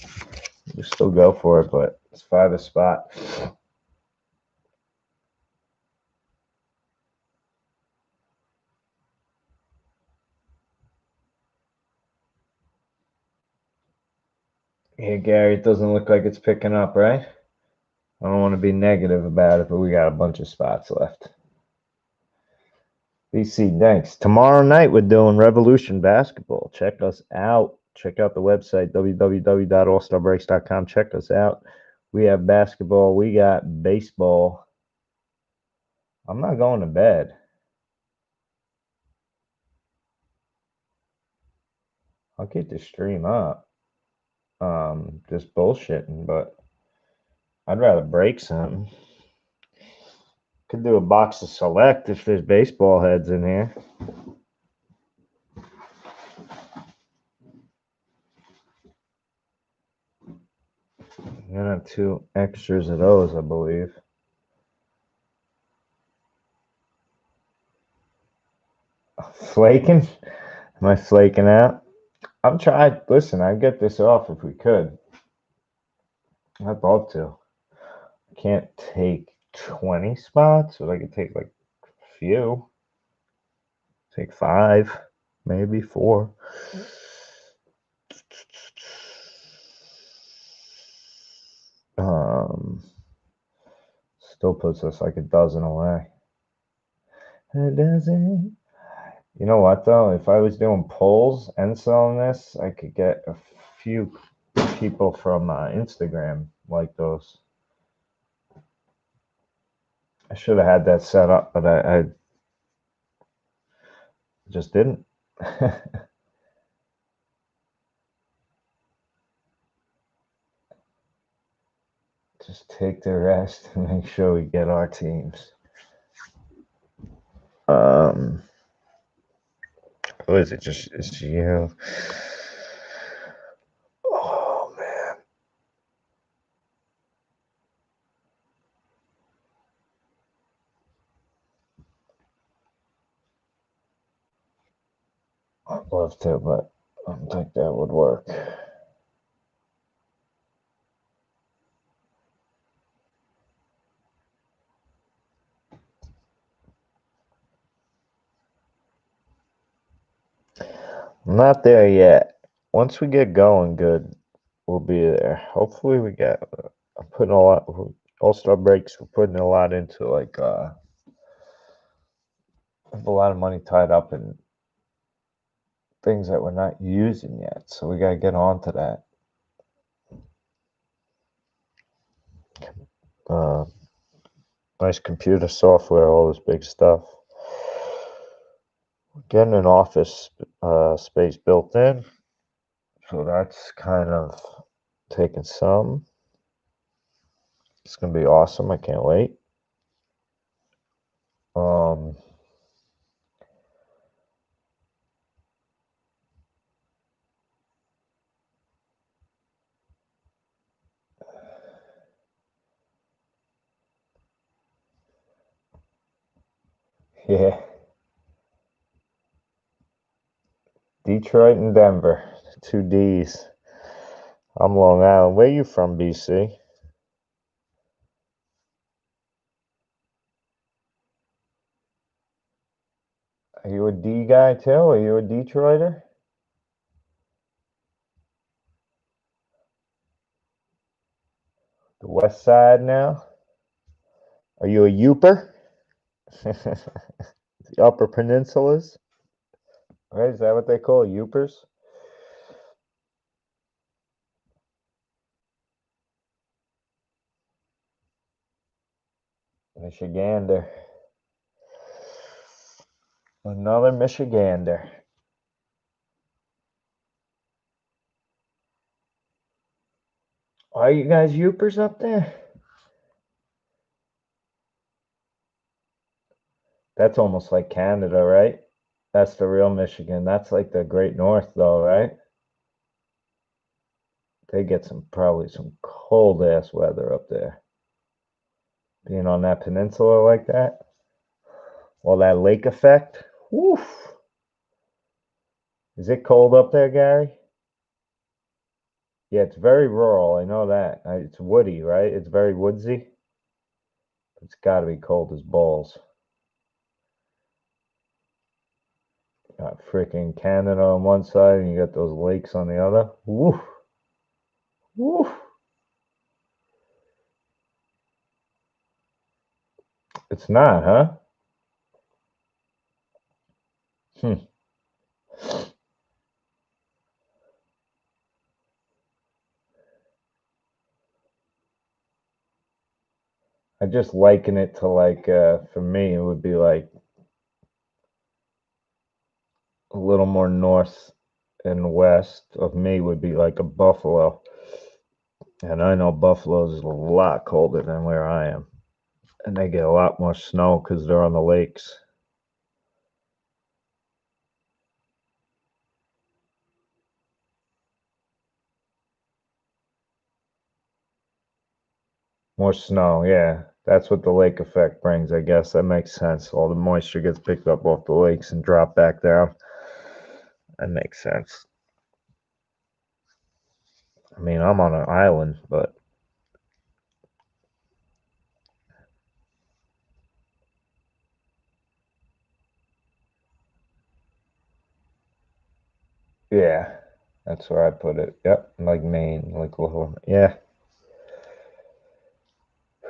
you still go for it, but it's 5 a spot. Yeah, Gary, it doesn't look like it's picking up, right? I don't want to be negative about it, but we got a bunch of spots left. BC, thanks. Tomorrow night we're doing Revolution Basketball. Check us out. Check out the website, www.allstarbreaks.com. Check us out. We have basketball. We got baseball. I'm not going to bed. I'll keep the stream up. Just bullshitting, but I'd rather break something. Could do a box of select if there's baseball heads in here. I'm gonna have 2 extras of those, I believe. Flaking? Am I flaking out? I'm trying. Listen, I'd get this off if we could. I'd love to. I can't take 20 spots, but I could take like a few. Take 5, maybe 4. Still puts us like a dozen away. It doesn't. You know what though? If I was doing polls and selling this, I could get a few people from Instagram like those. I should have had that set up, but I just didn't. Just take the rest and make sure we get our teams. Who is it? Just it's you. Oh man. I'd love to, but I don't think that would work. I'm not there yet. Once we get going good, we'll be there. Hopefully we get I'm putting a lot All-Star breaks, we're putting a lot into like I have a lot of money tied up in things that we're not using yet. So we gotta get on to that. Nice computer software, all this big stuff. We're getting an office space built in. So that's kind of taking some. It's gonna be awesome. I can't wait. Yeah. Detroit and Denver, 2 Ds. I'm Long Island. Where you from, BC? Are you a D guy too? Are you a Detroiter? The West Side now? Are you a Youper? The Upper Peninsulas? Right? Is that what they call Youpers? Michigander. Another Michigander. Are you guys Youpers up there? That's almost like Canada, right? That's the real Michigan. That's like the Great North, though, right? They get probably some cold ass weather up there. Being on that peninsula like that. All that lake effect. Woof. Is it cold up there, Gary? Yeah, it's very rural. I know that. It's woody, right? It's very woodsy. It's got to be cold as balls. Got freaking Canada on one side, and you got those lakes on the other. Woof. Woof. It's not, huh? Hmm. I just liken it to like, for me, it would be like a little more north and west of me would be like a Buffalo. And I know Buffalo's a lot colder than where I am. And they get a lot more snow because they're on the lakes. More snow, yeah. That's what the lake effect brings, I guess. That makes sense. All the moisture gets picked up off the lakes and dropped back down. That makes sense. I mean, I'm on an island, but yeah, that's where I put it. Yep, like Maine, like little, yeah,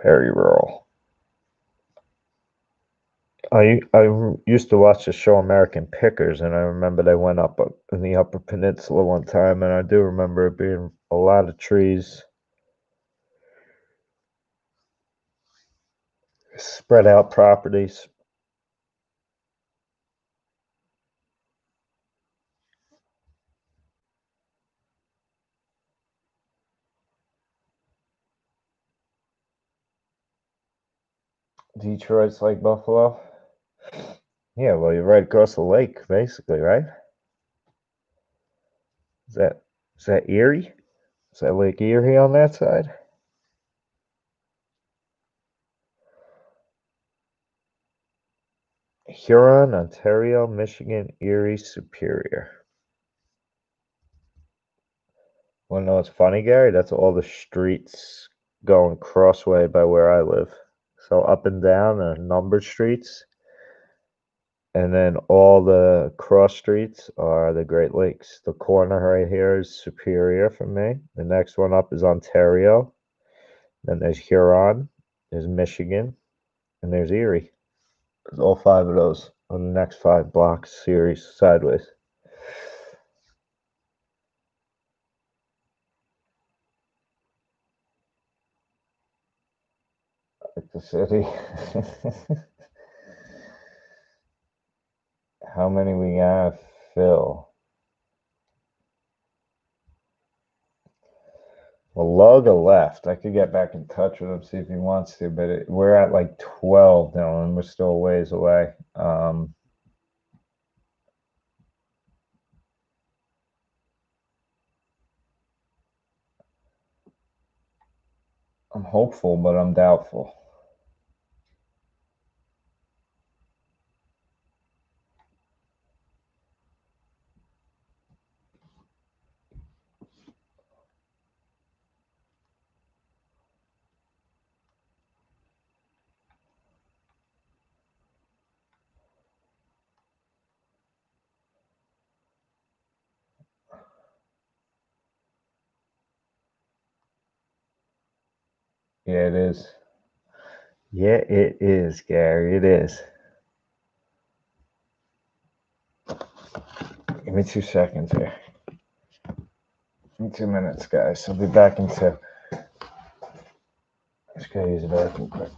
very rural. used to watch the show American Pickers, and I remember they went up in the Upper Peninsula one time, and I do remember it being a lot of trees, spread out properties. Detroit's like Buffalo. Yeah, well, you're right across the lake, basically, right? Is that is that Erie? Is that Lake Erie on that side? Huron, Ontario, Michigan, Erie, Superior. Wanna know what's funny, Gary? That's all the streets going crossway by where I live. So up and down are numbered streets, and then all the cross streets are the Great Lakes. The corner right here is Superior for me. The next one up is Ontario. Then there's Huron, there's Michigan, and there's Erie. There's all five of those on the next 5 blocks series sideways. Like the city. How many we got? Phil. Well, Loga left. I could get back in touch with him, see if he wants to, but we're at like 12 now, and we're still a ways away. I'm hopeful, but I'm doubtful. Yeah, it is. Yeah, it is, Gary. It is. Give me 2 seconds here. Give me 2 minutes, guys. I'll be back in 2. Just gotta use the bathroom quick.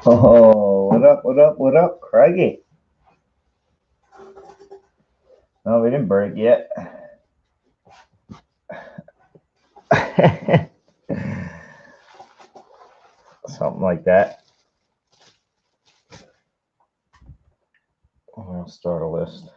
Oh, what up, what up, what up, Craigie? No, we didn't break yet. Something like that. I'll start a list.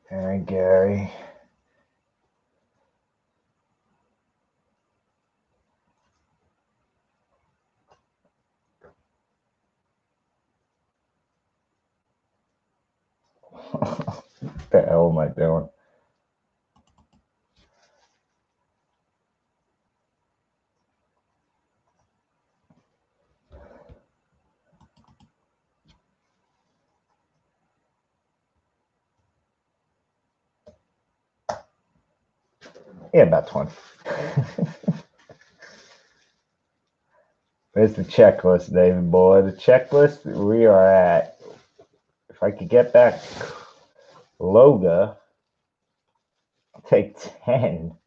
All right, Gary. What the hell am I doing? Yeah, about 20. Where's the checklist, David boy? The checklist we are at. If I could get back Loga, I'll take 10.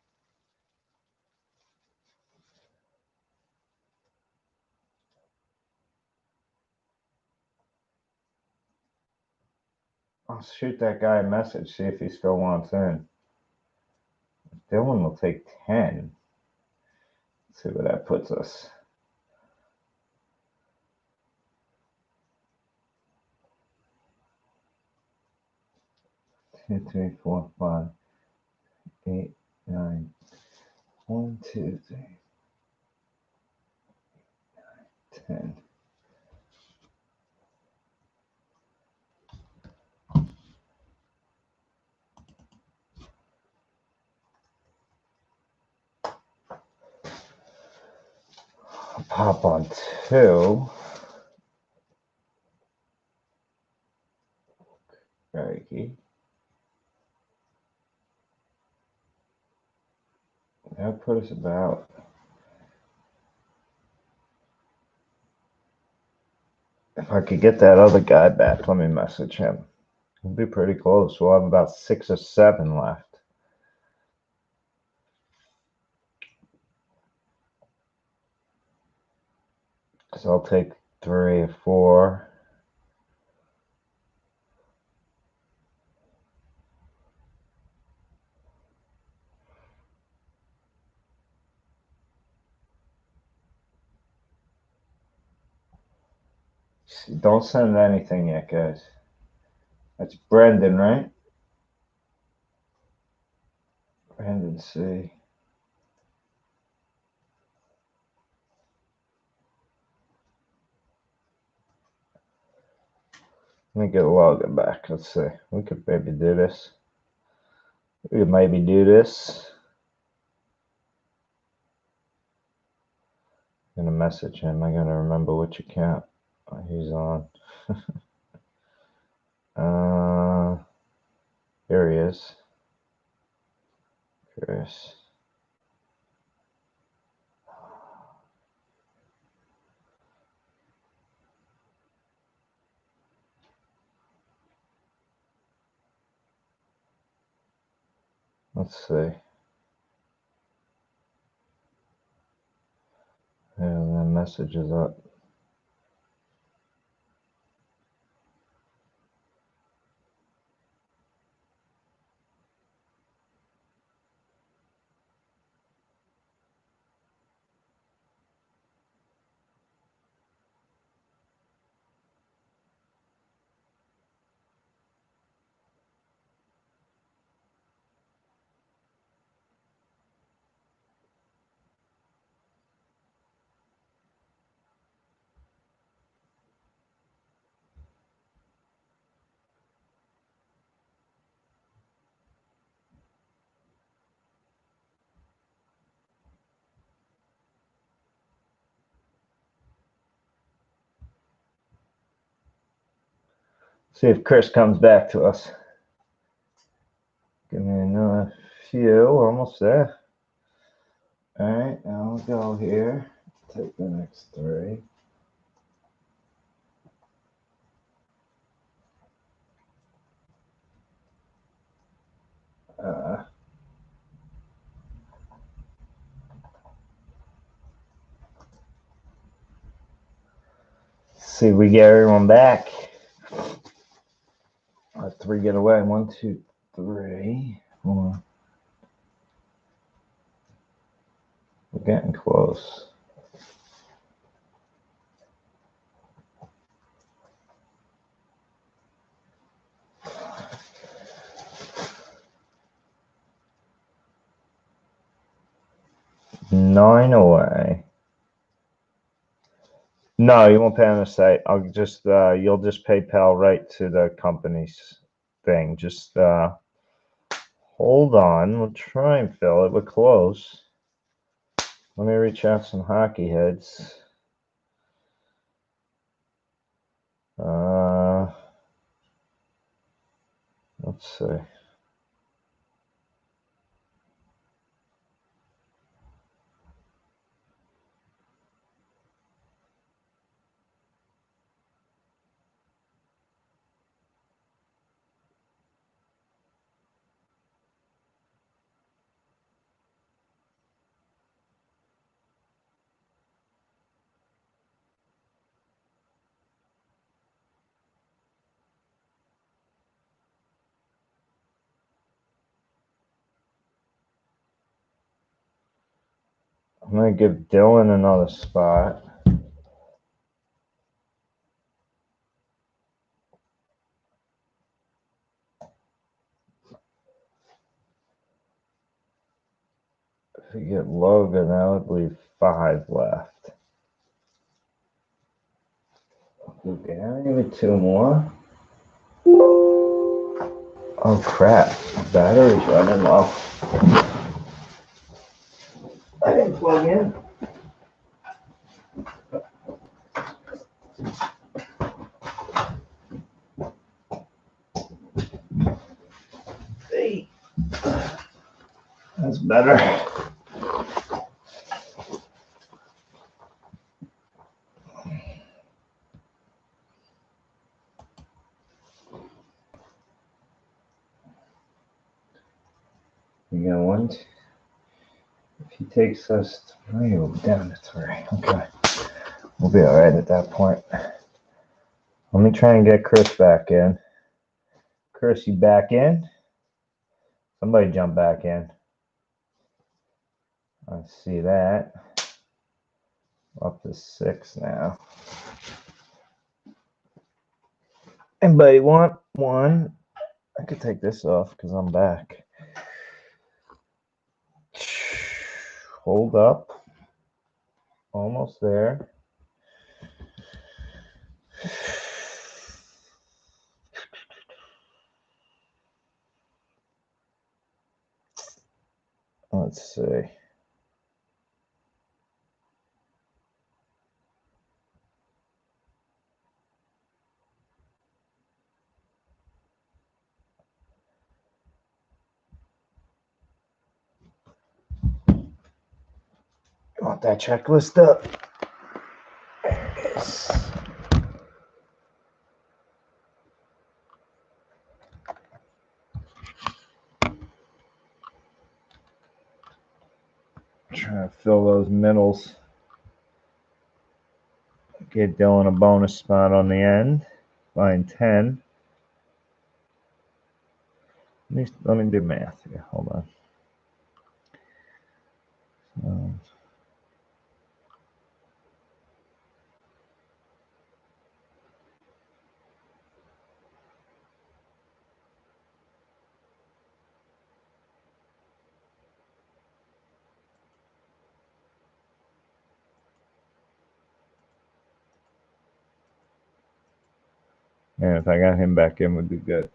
I'll shoot that guy a message, see if he still wants in. Dylan will take 10. Let's see where that puts us. Two, three, four, 5, 8, 9. 1, 2, 3, 10. I'll pop on 2. Very key. That'll put us about. If I could get that other guy back, let me message him. We'll be pretty close. We'll have about 6 or 7 left. So I'll take 3 or 4. Don't send anything yet, guys. That's Brendan, right? Brendan C. Let me get Logan back. Let's see. We could maybe do this. We could maybe do this. I'm gonna message him. I gotta remember which account he's on. Here he is. Chris. Let's see. And the message is up. See if Chris comes back to us. Give me another few, almost there. All right, now we'll go here. Take the next 3. See, we get everyone back. 3 get away. 1, 2, 3, 4. We're getting close. Nine away. No, you won't pay on the site. I'll just you'll just PayPal right to the company's thing. Just hold on. We'll try and fill it. We're close. Let me reach out some hockey heads. Let's see. I'm gonna give Dylan another spot. If we get Logan, that would leave 5 left. Okay, maybe 2 more. Oh crap, battery's running low. I didn't plug in. Hey, that's better. We got 1. If he takes us 3, we'll be down to 3. Okay, we'll be all right at that point. Let me try and get Chris back in. Chris, you back in? Somebody jump back in. I see that. Up to 6 now. Anybody want 1? I could take this off because I'm back. Hold up. Almost there. Let's see. You want that checklist up? There it is. Trying to fill those middles. Get Dylan a bonus spot on the end. Line 10. Let me do math here. Hold on. And if I got him back in, would be good.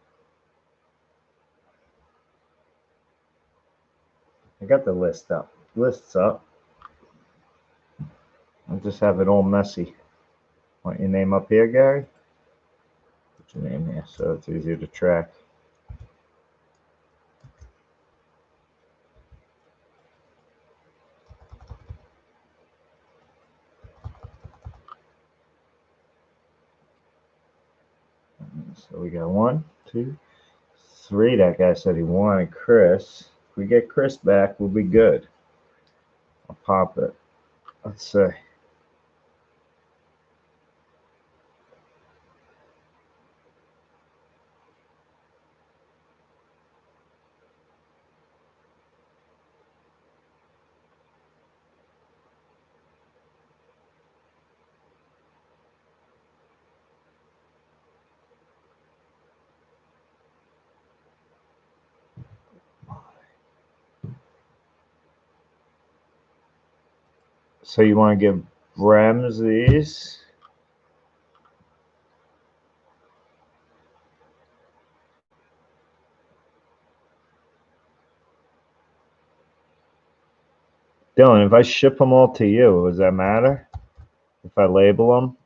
I got the list up. List's up. I'll just have it all messy. Want your name up here, Gary? Put your name here so it's easier to track. So we got 1, 2, 3. That guy said he wanted Chris. If we get Chris back, we'll be good. I'll pop it. Let's see. So you want to give Brems these? Dylan, if I ship them all to you, does that matter? If I label them?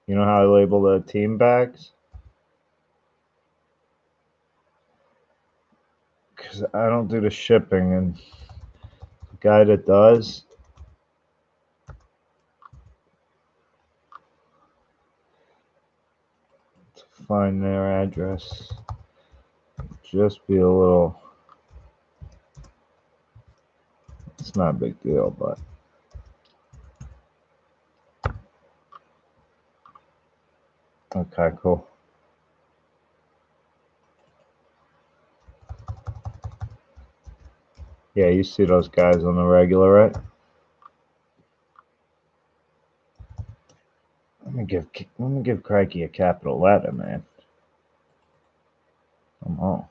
You know how I label the team bags? Because I don't do the shipping, and the guy that does, to find their address, just be a little, it's not a big deal, but okay, cool. Yeah, you see those guys on the regular, right? Let me give Crikey a capital letter, man. Come on.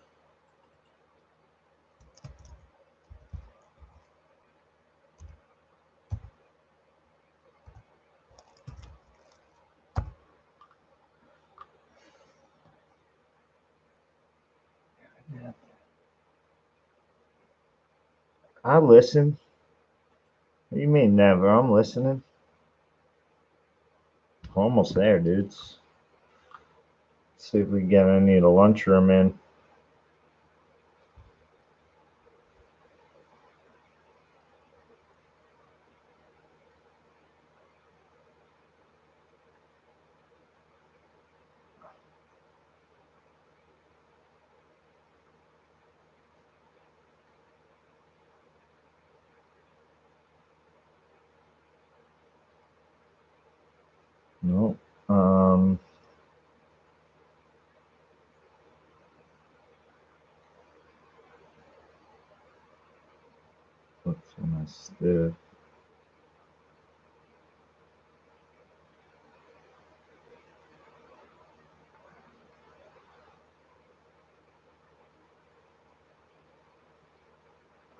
I listen. What do you mean never? I'm listening. Almost there, dudes. Let's see if we can get any of the lunchroom in. No. What's my stiff?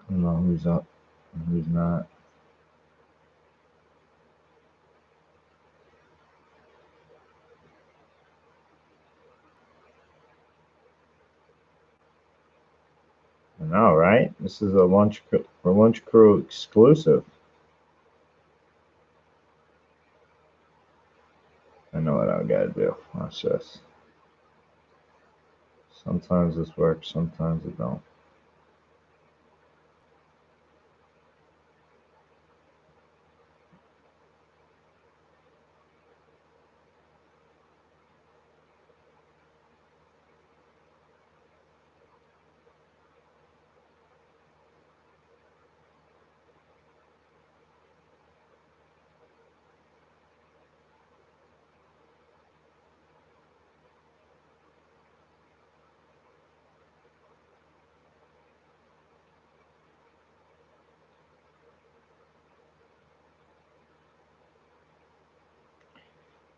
I don't know who's up and who's not. I know, right? This is a lunch crew exclusive. I know what I gotta do. Watch this. Sometimes this works, sometimes it don't.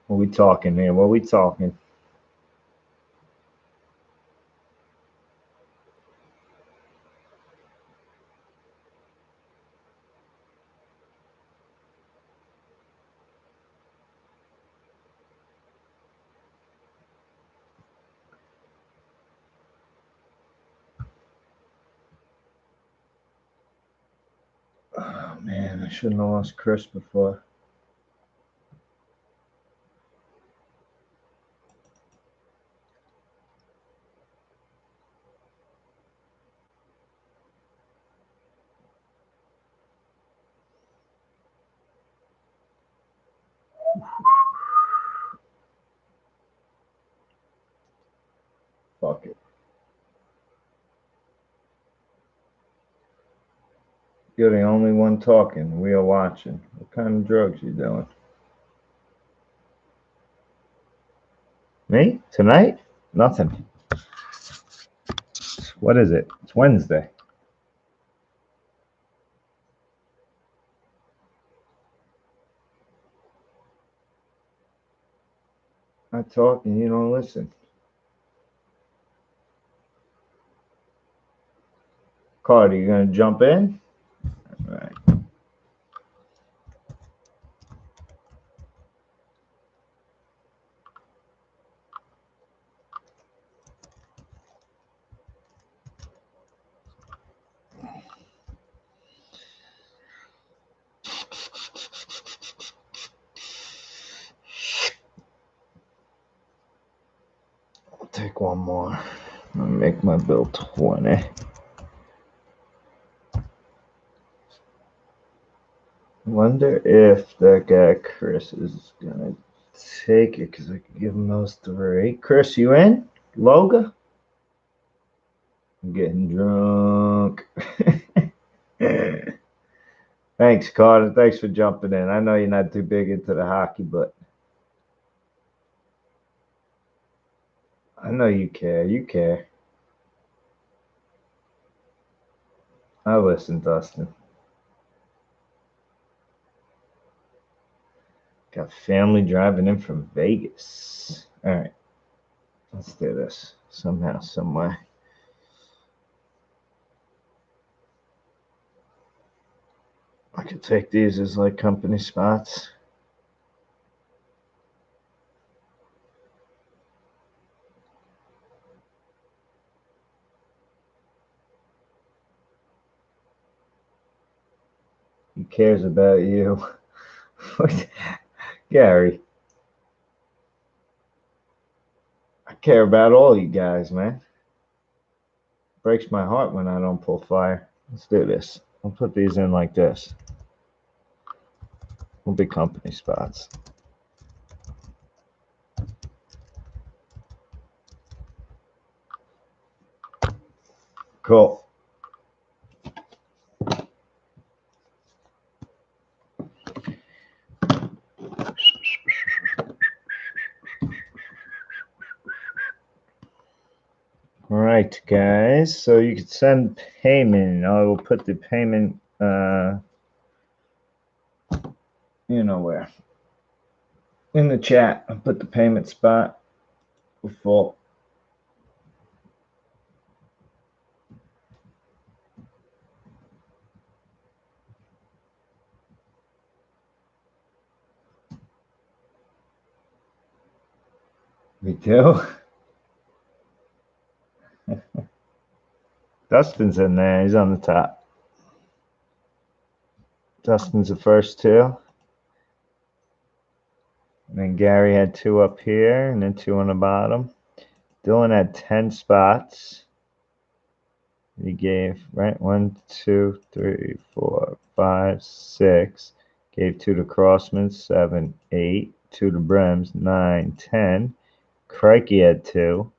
What we talking here? What we talking? Oh man, I shouldn't have lost Chris before. Fuck it. You're the only one talking. We are watching. What kind of drugs you doing? Me? Tonight? Nothing. What is it? It's Wednesday. I talk and you don't listen. Carter, you gonna jump in? All right. I'll take one more. I'll make my bill 20. Wonder if that guy Chris is gonna take it because I could give him those 3. Chris, you in? Loga? I'm getting drunk. Thanks, Carter. Thanks for jumping in. I know you're not too big into the hockey, but I know you care. You care. I listen, Dustin. Got family driving in from Vegas. All right. Let's do this somehow, somewhere. I could take these as like company spots. He cares about you. Gary. I care about all you guys, man. Breaks my heart when I don't pull fire. Let's do this. I'll put these in like this. Will be company spots. Cool. All right, guys. So you can send payment. I will put the payment, you know where. In the chat, I'll put the payment spot before. We do. Dustin's in there. He's on the top. Dustin's the first 2. And then Gary had 2 up here and then 2 on the bottom. Dylan had 10 spots. He gave, right? 1, 2, 3, 4, 5, 6. Gave 2 to Crossman, 7, 8. 2 to Brems, 9, 10. Crikey had 2.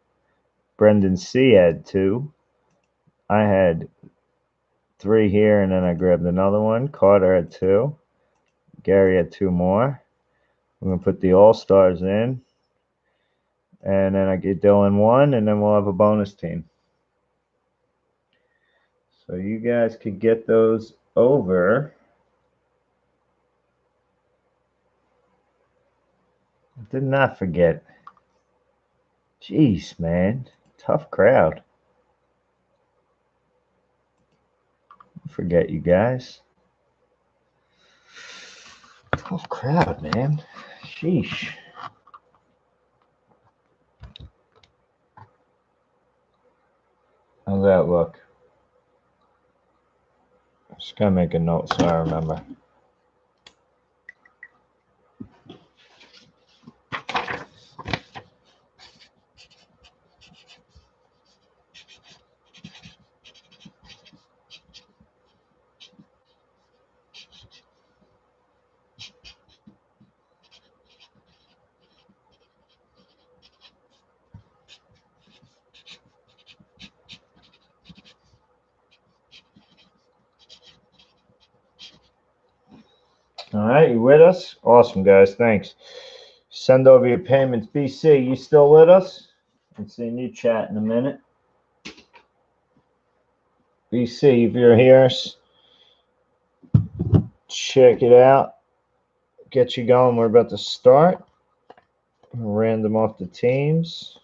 Brendan C had 2. I had 3 here, and then I grabbed another one. Carter had 2. Gary had 2 more. I'm going to put the All-Stars in. And then I get Dylan 1, and then we'll have a bonus team. So you guys could get those over. I did not forget. Jeez, man. Tough crowd. Forget you guys. Tough crowd, man. Sheesh. How's that look? Just gotta make a note so I remember. All right, you with us? Awesome, guys. Thanks. Send over your payments. BC, you still with us? I'm seeing you chat in a minute. BC, if you're here, check it out. Get you going. We're about to start. Random off the teams.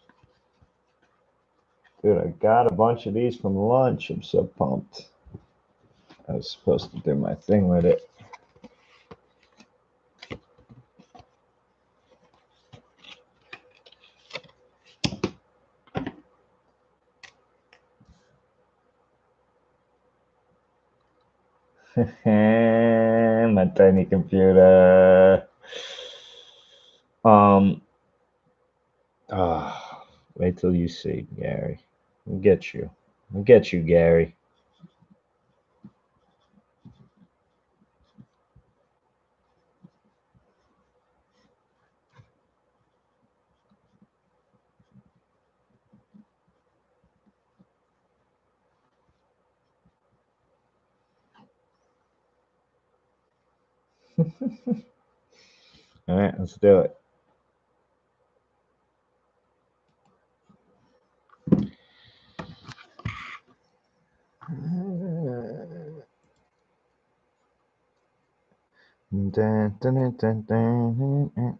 Dude, I got a bunch of these from lunch. I'm so pumped. I was supposed to do my thing with it. My tiny computer. Wait till you see, Gary. I'll get you. I'll get you, Gary. All right, let's do it. Dun, dun, dun, dun, dun.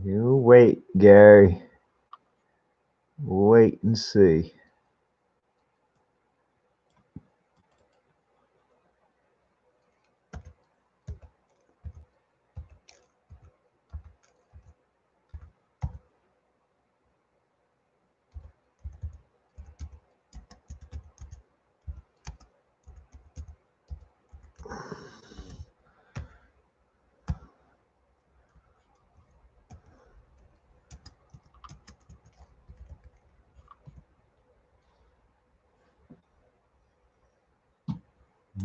You wait, Gary. Wait and see.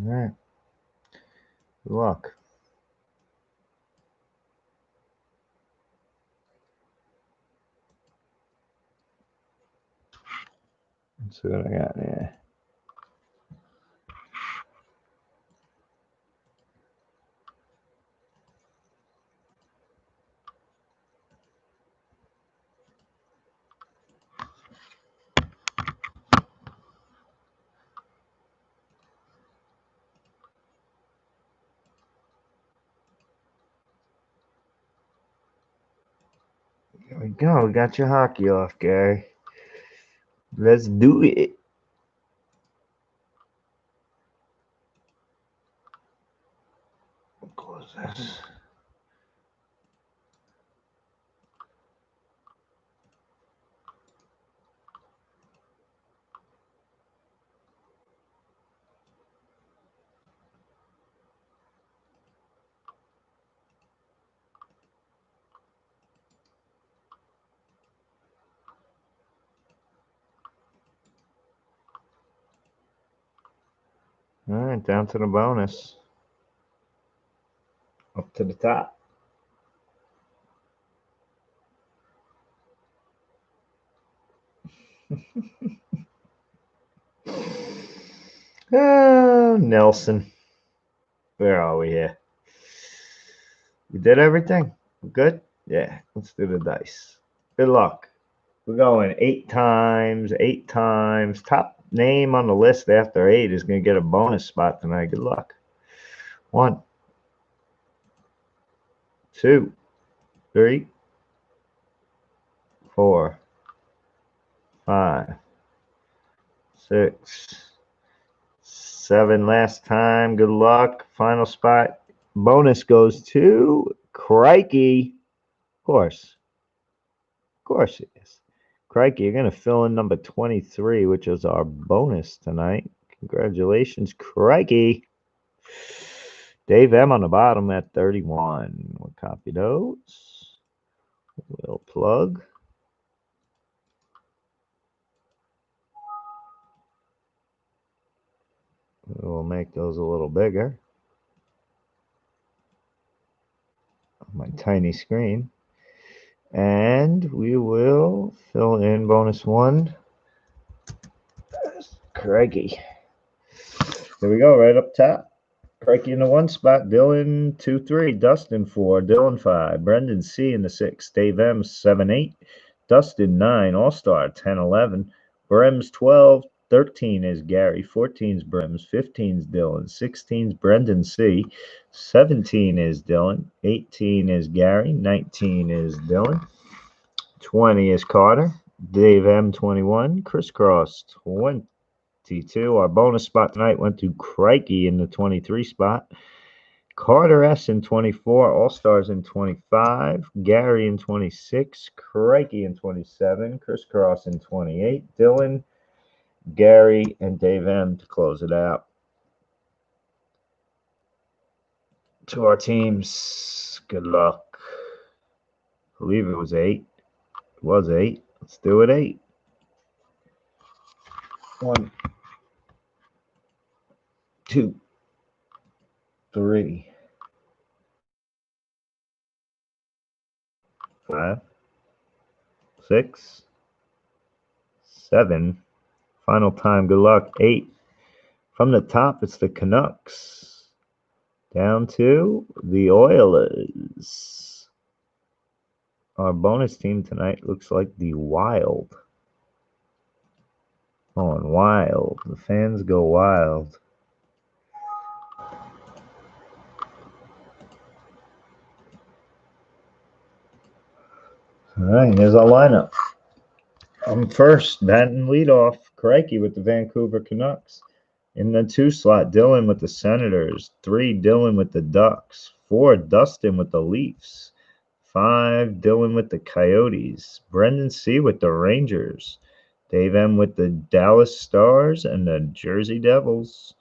All right. Good luck. Let's see what I got here. There we go. We got your hockey off, Gary. Let's do it. Close this. All right, down to the bonus. Up to the top. Nelson. Where are we here? We did everything? We're good? Yeah, let's do the dice. Good luck. We're going 8 times. Top name on the list after 8 is going to get a bonus spot tonight. Good luck. 1, 2, 3, 4, 5, 6, 7. Last time. Good luck. Final spot. Bonus goes to Crikey. Of course. Of course it is. Crikey, you're going to fill in number 23, which is our bonus tonight. Congratulations, Crikey. Dave M on the bottom at 31. We'll copy those. We'll plug. We'll make those a little bigger. my tiny screen. And we will fill in bonus one. Craigie. There we go, right up top. Craigie in the 1 spot. Dylan 2-3. Dustin 4. Dylan 5. Brendan C in the 6. Dave M 7-8. Dustin 9. All Star 10-11. Brems 12. 13 is Gary. 14 is Brems. 15 is Dylan. 16 is Brendan C. 17 is Dylan. 18 is Gary. 19 is Dylan. 20 is Carter. Dave M 21. Crisscross 22. Our bonus spot tonight went to Crikey in the 23 spot. Carter S in 24. All Stars in 25. Gary in 26. Crikey in 27. Crisscross in 28. Dylan, Gary, and Dave M to close it out. To our teams, good luck. I believe it was 8. It was 8. Let's do it 8. 1, 2, 3, 5, 6, 7. Final time. Good luck. 8. From the top, it's the Canucks. Down to the Oilers. Our bonus team tonight looks like the Wild. Going wild. The fans go wild. All right, here's our lineup. First, batting leadoff, Crikey with the Vancouver Canucks. In the 2 slot, Dylan with the Senators. 3, Dylan with the Ducks. 4, Dustin with the Leafs. 5, Dylan with the Coyotes. Brendan C with the Rangers. Dave M with the Dallas Stars and the Jersey Devils.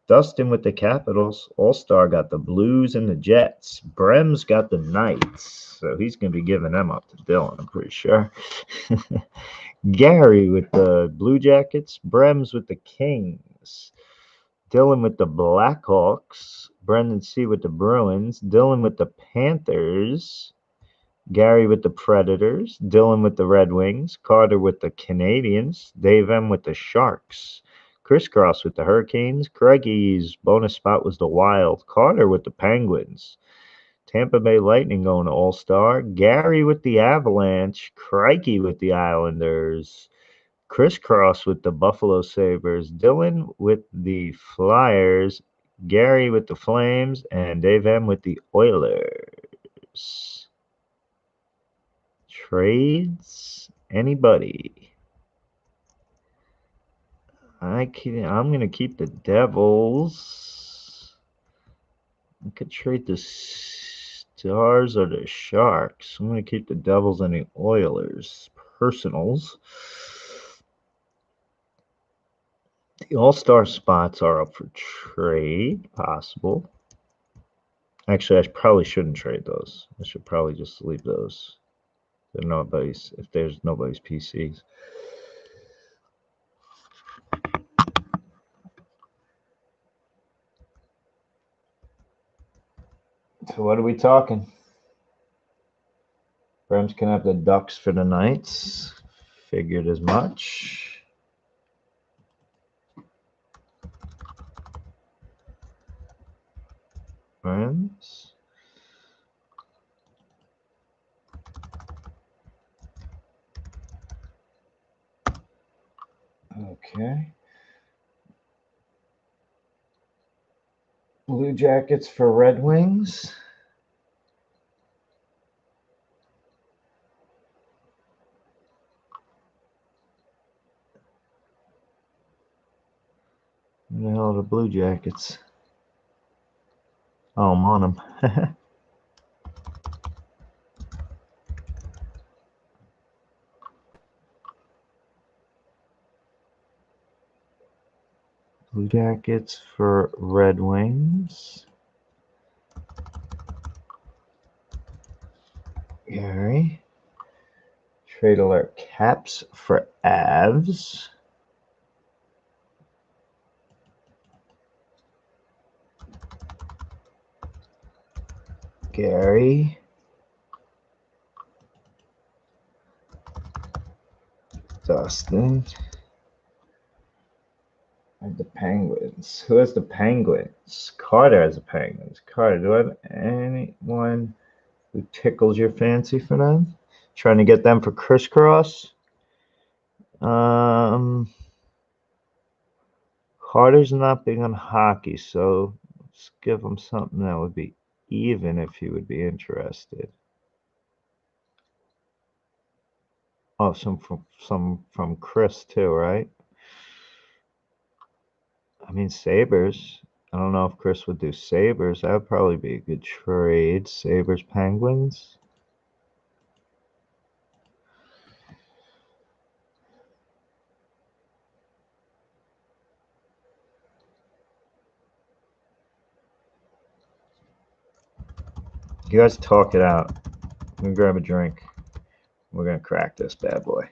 Dustin with the Capitals. All-Star got the Blues and the Jets. Brems got the Knights. So he's going to be giving them up to Dylan, I'm pretty sure. Gary with the Blue Jackets. Brems with the Kings. Dylan with the Blackhawks. Brendan C with the Bruins. Dylan with the Panthers. Gary with the Predators. Dylan with the Red Wings. Carter with the Canadiens. Dave M with the Sharks. Crisscross with the Hurricanes. Craigie's bonus spot was the Wild. Carter with the Penguins. Tampa Bay Lightning going to All-Star. Gary with the Avalanche. Crikey with the Islanders. Crisscross with the Buffalo Sabres. Dylan with the Flyers. Gary with the Flames. And Dave M with the Oilers. Trades? Anybody? I'm going to keep the Devils. I could trade the Stars or the Sharks. I'm going to keep the Devils and the Oilers. Personals. The All-Star spots are up for trade. Possible. Actually, I probably shouldn't trade those. I should probably just leave those. If there's nobody's PCs. So what are we talking? Brems can have the Ducks for the Knights. Figured as much. Brems. Okay. Blue Jackets for Red Wings. Who the hell are the Blue Jackets? Oh, I'm on them. Blue Jackets for Red Wings. Gary. Trade alert. Caps for Avs. Gary. Dustin. I have the Penguins. Who has the Penguins? Carter has the Penguins. Carter, do I have anyone who tickles your fancy for them? Trying to get them for crisscross? Carter's not big on hockey, so let's give him something that would be even if he would be interested. Oh, some from Chris too, right? I mean, Sabres. I don't know if Chris would do Sabres. That would probably be a good trade. Sabres, Penguins. You guys talk it out. I'm gonna grab a drink. We're gonna crack this bad boy.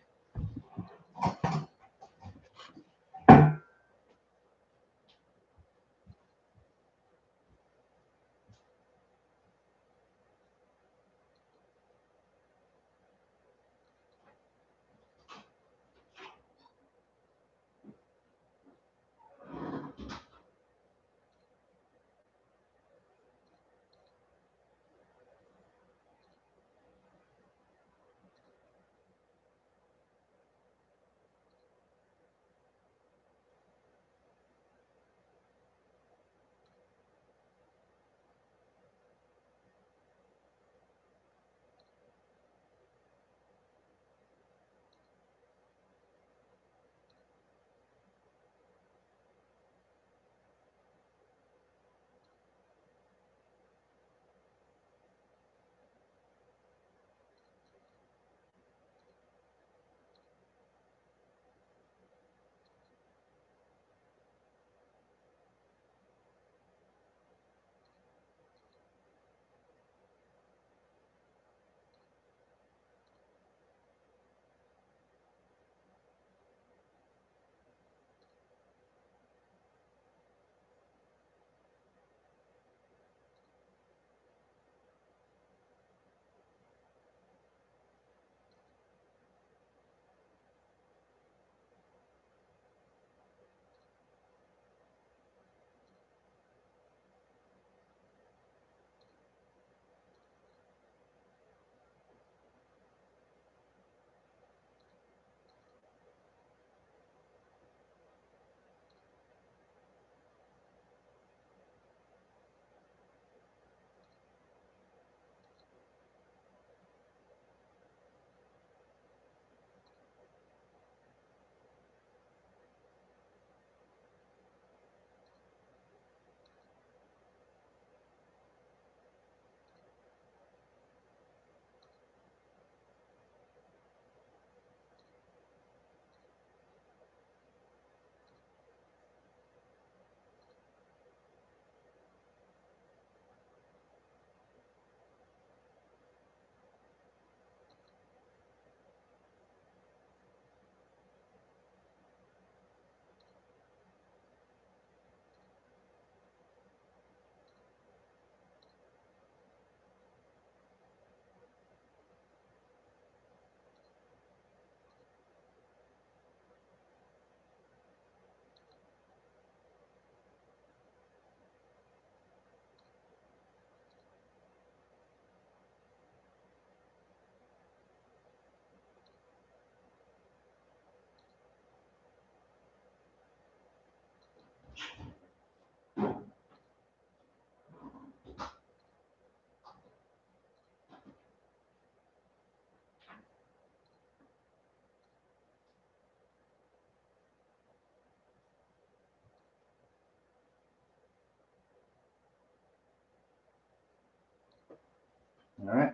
All right.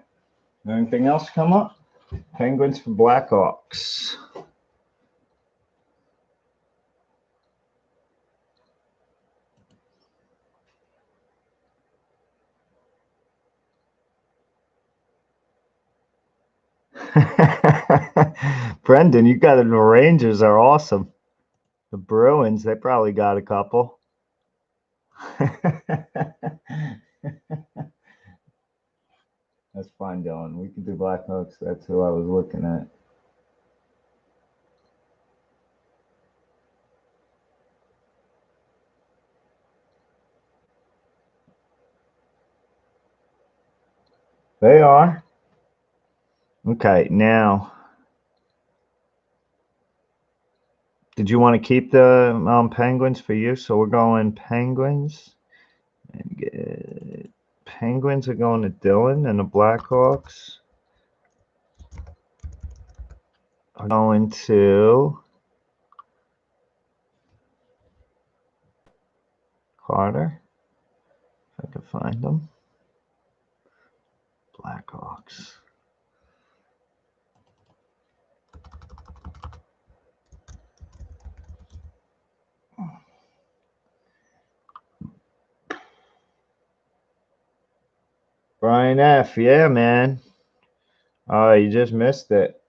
Anything else come up? Penguins for Blackhawks. Brendan, you got it. The Rangers are awesome. The Bruins, they probably got a couple. That's fine, Dylan. We can do Blackhawks. That's who I was looking at. They are. Okay, now, did you want to keep the Penguins for you? So we're going Penguins. And Penguins are going to Dylan, and the Blackhawks are going to Carter. If I can find them. Blackhawks. Brian F. Yeah, man. Oh, you just missed it.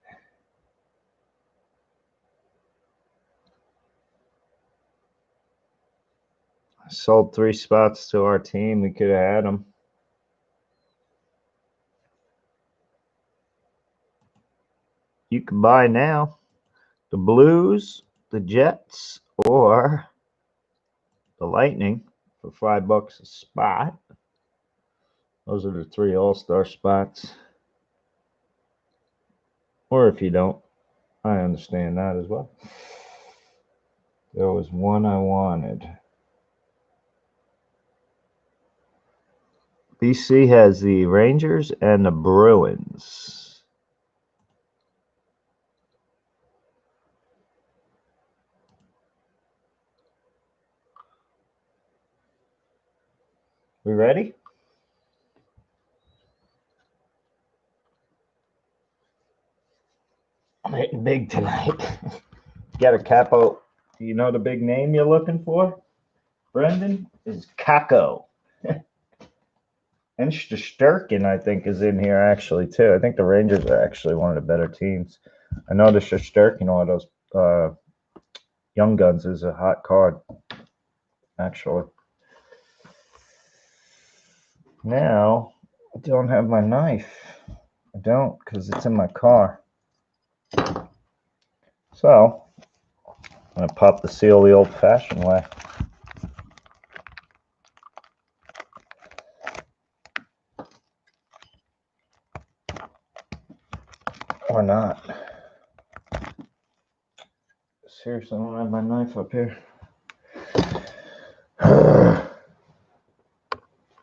I sold 3 spots to our team. We could have had them. You can buy now the Blues, the Jets, or the Lightning for $5 a spot. Those are the 3 all-star spots. Or if you don't, I understand that as well. There was one I wanted. BC has the Rangers and the Bruins. We ready? I'm hitting big tonight. Got a capo. Do you know the big name you're looking for? Brendan is Kako. And Shesterkin, I think, is in here actually too. I think the Rangers are actually one of the better teams. I know the Shesterkin, all those Young Guns is a hot card, actually. Now, I don't have my knife. I don't, because it's in my car. So, I'm going to pop the seal the old-fashioned way. Or not. Seriously, I don't have my knife up here.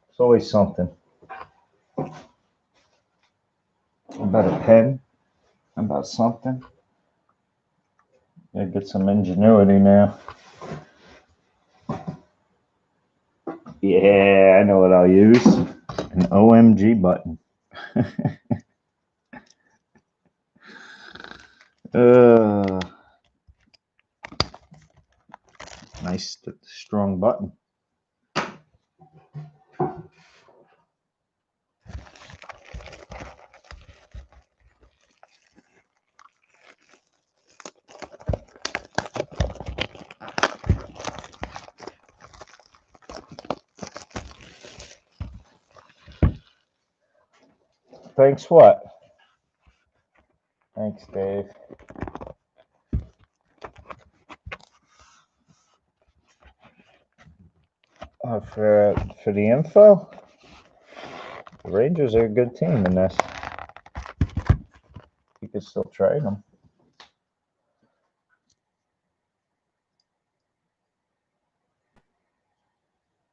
It's always something. How about a pen? How about something? Gotta get some ingenuity now. Yeah, I know what I'll use. An OMG button. Nice, strong button. Thanks what? Thanks, Dave. For the info, the Rangers are a good team in this. You could still trade them.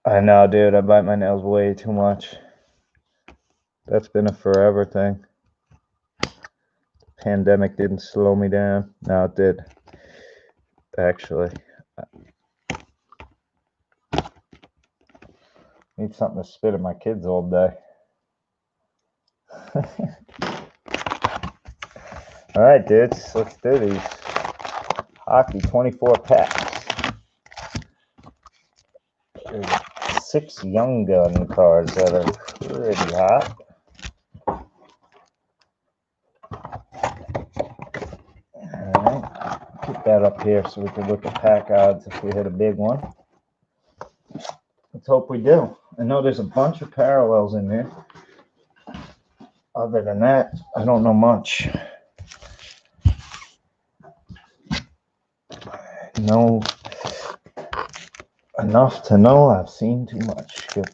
I know, dude. I bite my nails way too much. That's been a forever thing. Pandemic didn't slow me down. No, it did. Actually. Need something to spit at my kids all day. All right, dudes. Let's do these. Hockey 24 packs. There's 6 Young Gun cards that are pretty hot. Alright, keep that up here so we can look at pack odds if we hit a big one. Let's hope we do. I know there's a bunch of parallels in there. Other than that, I don't know much. No, enough to know I've seen too much. Good.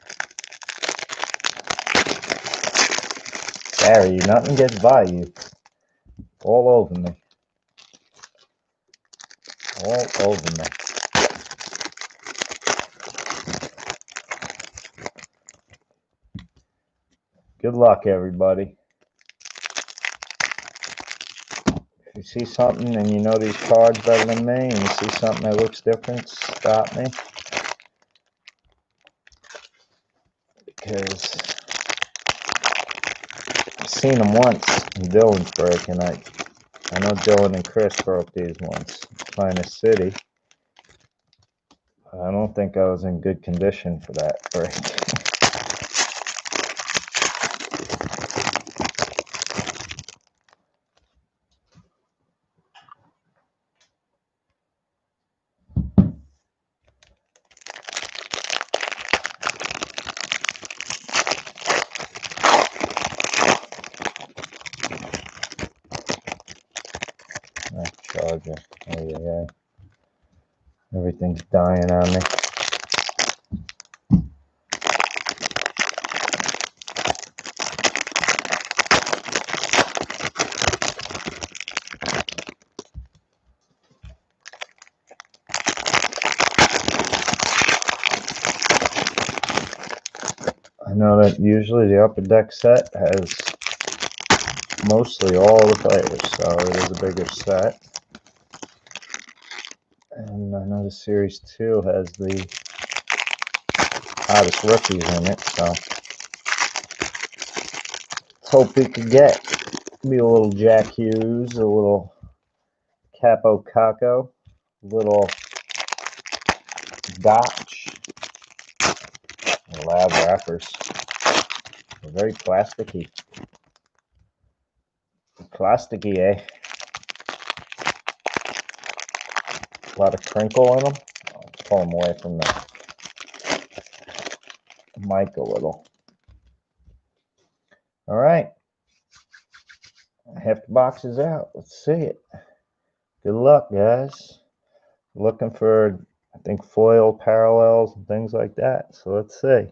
Gary, nothing gets by you. All over me. All over me. Good luck, everybody. If you see something and you know these cards better than me, and you see something that looks different, stop me. Because I've seen them once in Dillonsburg, and I know Dylan and Chris broke these once. Finest City. I don't think I was in good condition for that break. Charger. Oh, yeah. Everything's dying on me. I know that usually the upper deck set has mostly all the players, so it is a bigger set. And I know the Series 2 has the hottest rookies in it, so let's hope we could get be a little Jack Hughes, a little Capo Caco, a little Dotch, and lab wrappers. They're very plasticky. Plasticky, eh? A lot of crinkle in them. I'll pull them away from the mic a little. All right. Half the box is out. Let's see it. Good luck, guys. Looking for, I think, foil parallels and things like that. So let's see.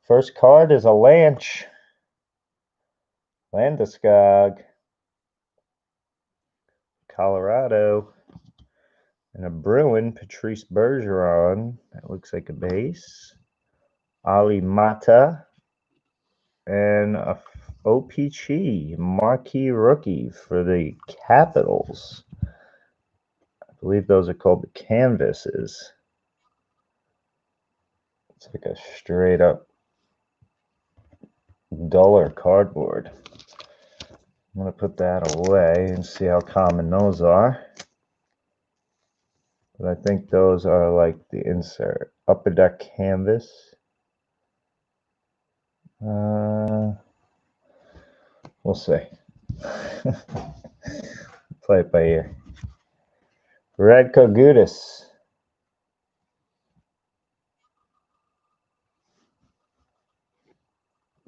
First card is a Lanch. Landeskog. Colorado. And a Bruin, Patrice Bergeron. That looks like a base. Ali Mata. And a OPG, marquee rookie for the Capitals. I believe those are called the canvases. It's like a straight up duller cardboard. I'm going to put that away and see how common those are. But I think those are like the insert. Upper deck canvas. We'll see. Play it by ear. Radko Gudas.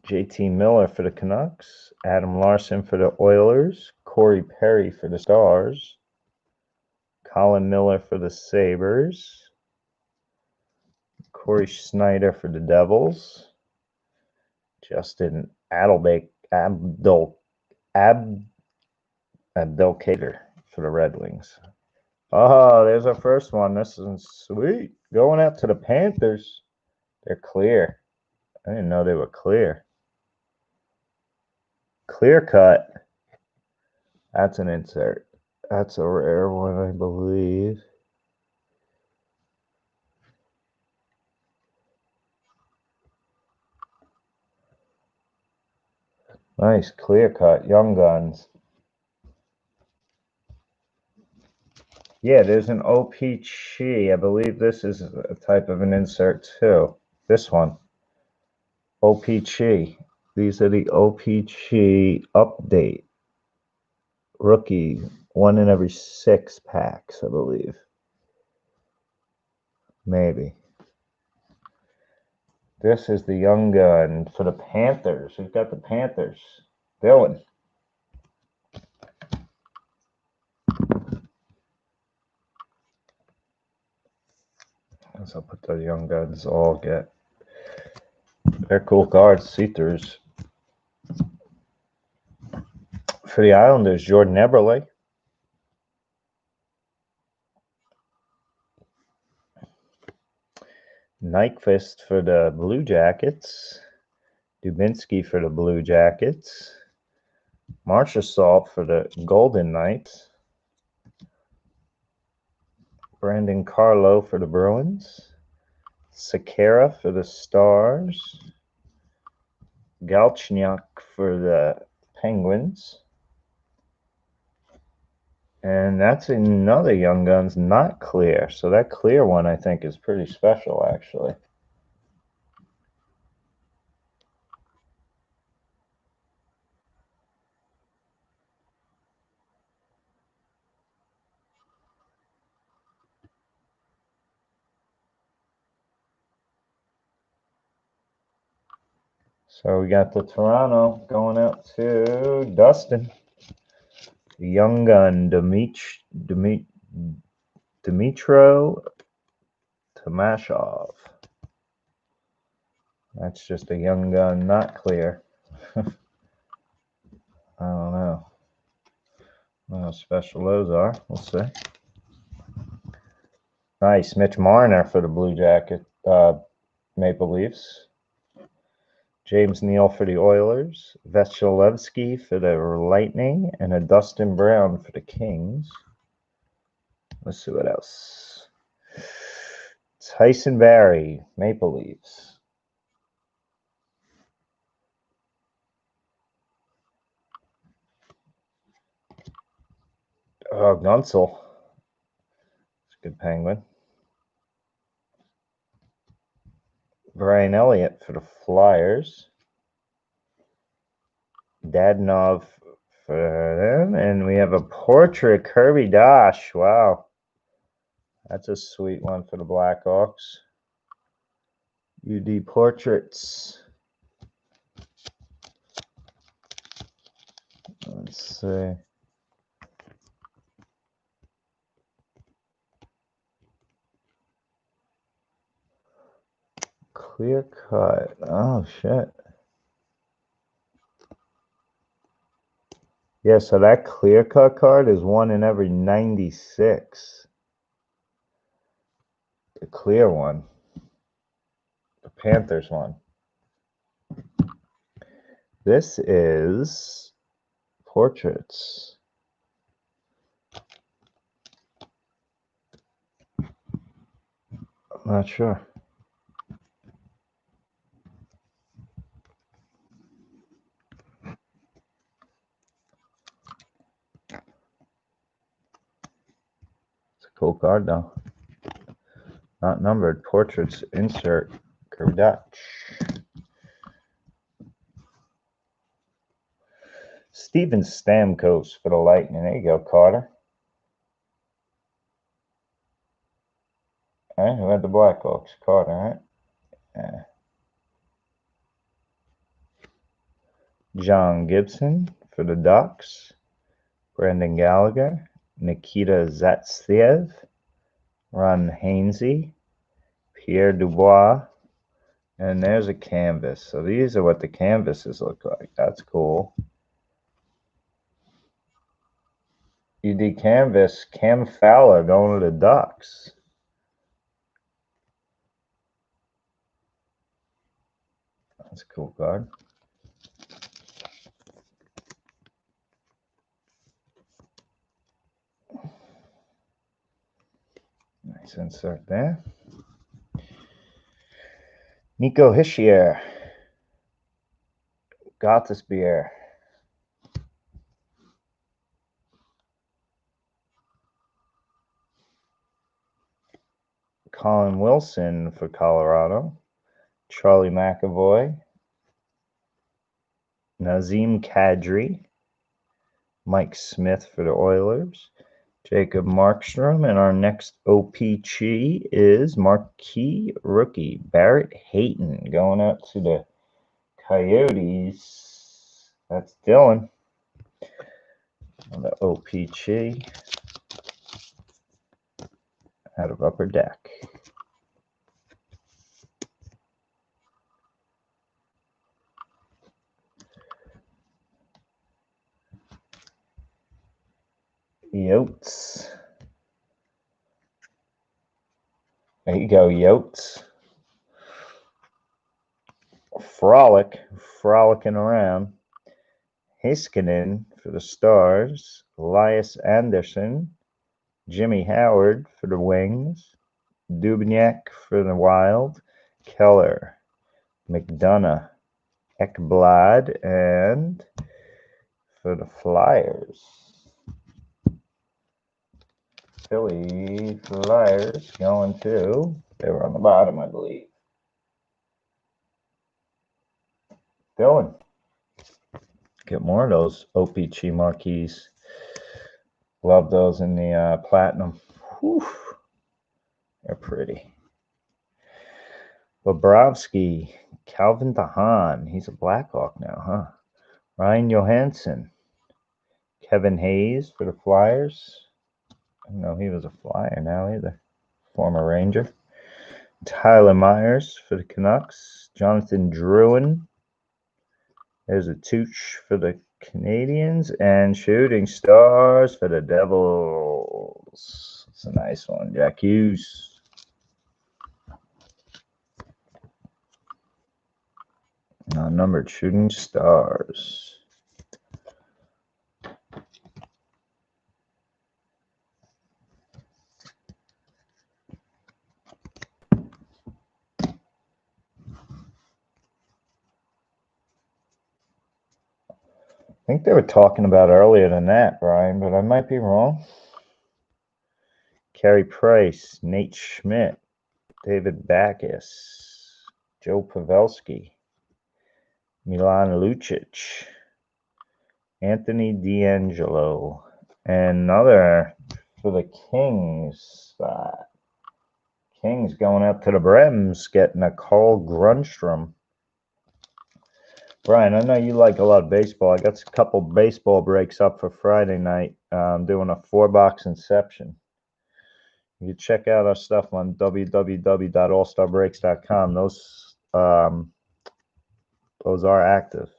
JT Miller for the Canucks. Adam Larson for the Oilers. Corey Perry for the Stars. Colin Miller for the Sabres. Corey Schneider for the Devils. Justin Abdelkader for the Red Wings. Oh, there's our first one. This is sweet. Going out to the Panthers. They're clear. I didn't know they were clear. Clear cut. That's an insert. That's a rare one, I believe. Nice clear cut. Young Guns. Yeah, there's an OPG. I believe this is a type of an insert too. This one. OPG. These are the OPG update. Rookie. 1 in every 6 packs, I believe. Maybe. This is the Young Gun for the Panthers. Who's got the Panthers? Dylan. As I'll put the Young Guns all get. They're cool cards, see-throughs. for the Islanders, Jordan Eberle. Nyquist for the Blue Jackets. Dubinsky for the Blue Jackets. Marchessault for the Golden Knights. Brandon Carlo for the Bruins. Sekera for the Stars. Galchenyuk for the Penguins. And that's another Young Guns not clear. So that clear one, I think, is pretty special, actually. So we got the Toronto going out to Dustin. The Young Gun, Dmitro Tomashov. That's just a Young Gun, not clear. I don't know. I don't know how special those are. We'll see. Nice. Mitch Marner for the Blue Jacket, Maple Leafs. James Neal for the Oilers. Vasilevsky for the Lightning. And a Dustin Brown for the Kings. Let's see what else. Tyson Barrie, Maple Leafs. Oh, Gunsel. It's a good Penguin. Brian Elliott for the Flyers. Dadonov for them. And we have a portrait, Kirby Dosh. Wow. That's a sweet one for the Blackhawks. UD Portraits. Let's see. Clear cut. Oh, shit. Yeah, so that clear cut card is 1 in every 96. The clear one. The Panthers one. This is Portraits. I'm not sure. It's a cool card though. Not numbered. Portraits insert. Kirby Dutch. Steven Stamkos for the Lightning. There you go, Carter. All right, who had the Blackhawks? Carter, right? Yeah. John Gibson for the Ducks. Brendan Gallagher. Nikita Zaitsev. Ron Hainsey. Pierre Dubois. And there's a canvas. So these are what the canvases look like. That's cool. UD canvas, Cam Fowler going to the Ducks. That's a cool card. Nice insert there. Nico Hischier. Gothisbeer. Colin Wilson for Colorado. Charlie McAvoy. Nazem Kadri. Mike Smith for the Oilers. Jacob Markstrom. And our next OPG is marquee rookie Barrett Hayton going out to the Coyotes. That's Dylan on the OPG out of Upper Deck. Yotes. There you go, Yotes. Frolic, frolicking around. Heiskanen for the Stars. Elias Anderson. Jimmy Howard for the Wings. Dubnyk for the Wild. Keller. McDonough. Ekblad. And for the Flyers. Philly Flyers going to, they were on the bottom, I believe. Dylan. Get more of those OPC marquees. Love those in the platinum. Whew. They're pretty. Bobrovsky, Calvin DeHaan. He's a Blackhawk now, huh? Ryan Johansson. Kevin Hayes for the Flyers. I didn't know he was a Flyer now either. Former Ranger. Tyler Myers for the Canucks. Jonathan Drouin. There's a Tooch for the Canadians. And Shooting Stars for the Devils. It's a nice one. Jack Hughes. Numbered Shooting Stars. I think they were talking about earlier than that, Brian, but I might be wrong. Carey Price, Nate Schmidt, David Backus, Joe Pavelski, Milan Lucic, Anthony D'Angelo, and another for the Kings spot. Kings going up to the Brems, getting a Carl Grundstrom. Brian, I know you like a lot of baseball. I got a couple baseball breaks up for Friday night. I'm doing a 4-box Inception. You can check out our stuff on www.allstarbreaks.com. Those are active.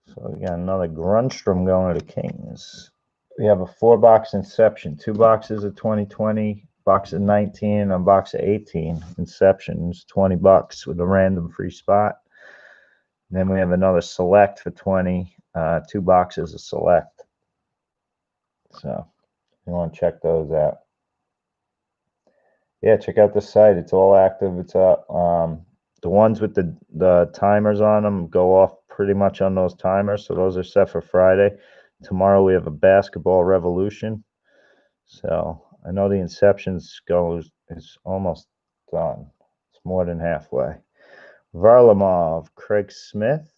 So we got another Grundstrom going to the Kings. We have a 4-box Inception. 2 boxes of 2020, box of 19, and a box of 18. Inception is $20 with a random free spot. And then we have another Select for 20, 2 boxes of Select. So you want to check those out. Yeah, check out the site. It's all active. It's up. The ones with the timers on them go off pretty much on those timers. So those are set for Friday. Tomorrow we have a basketball revolution. So I know the Inceptions is almost done. It's more than halfway. Varlamov, Craig Smith,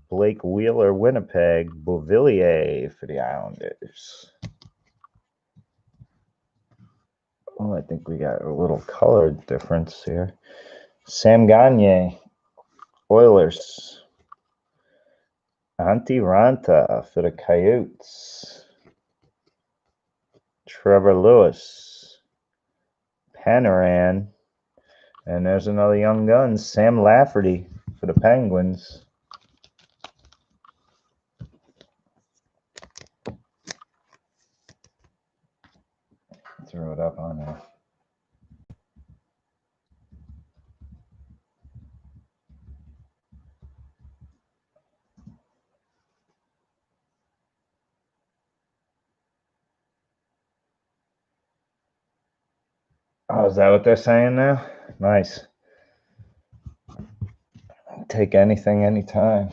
Blake Wheeler, Winnipeg, Beauvillier for the Islanders. Oh, I think we got a little color difference here. Sam Gagne, Oilers. Antti Ranta for the Coyotes. Trevor Lewis. Panaran. And there's another young gun, Sam Lafferty for the Penguins. Throw it up on there. Oh, is that what they're saying now? Nice. Take anything, anytime.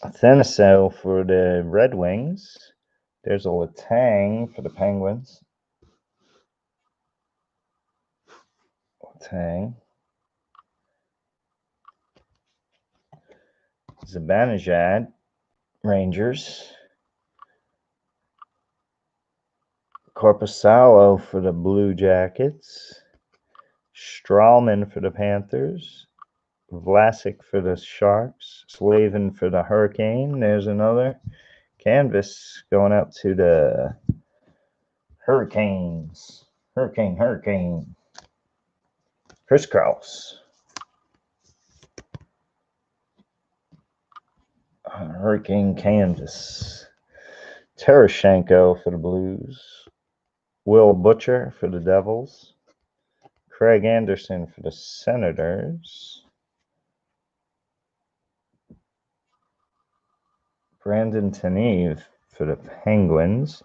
Athenaseau for the Red Wings. There's a Letang for the Penguins. Letang. Zibanejad, Rangers. Korpisalo for the Blue Jackets. Strawman for the Panthers. Vlasic for the Sharks. Slavin for the Hurricane. There's another canvas going out to the Hurricanes. Hurricane. Chris Kraus. Hurricane Kansas. Tarasenko for the Blues. Will Butcher for the Devils. Craig Anderson for the Senators. Brandon Tanev for the Penguins.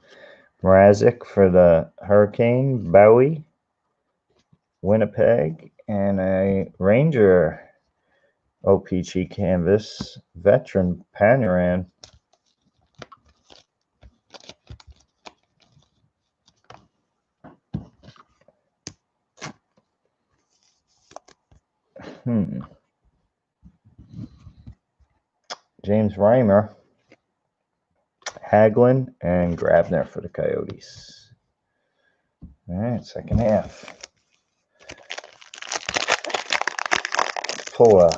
Mrazek for the Hurricane. Bowie, Winnipeg. And a Ranger OPG canvas, veteran Panarin. James Reimer, Hagelin, and Grabner for the Coyotes. All right, second half. Pull a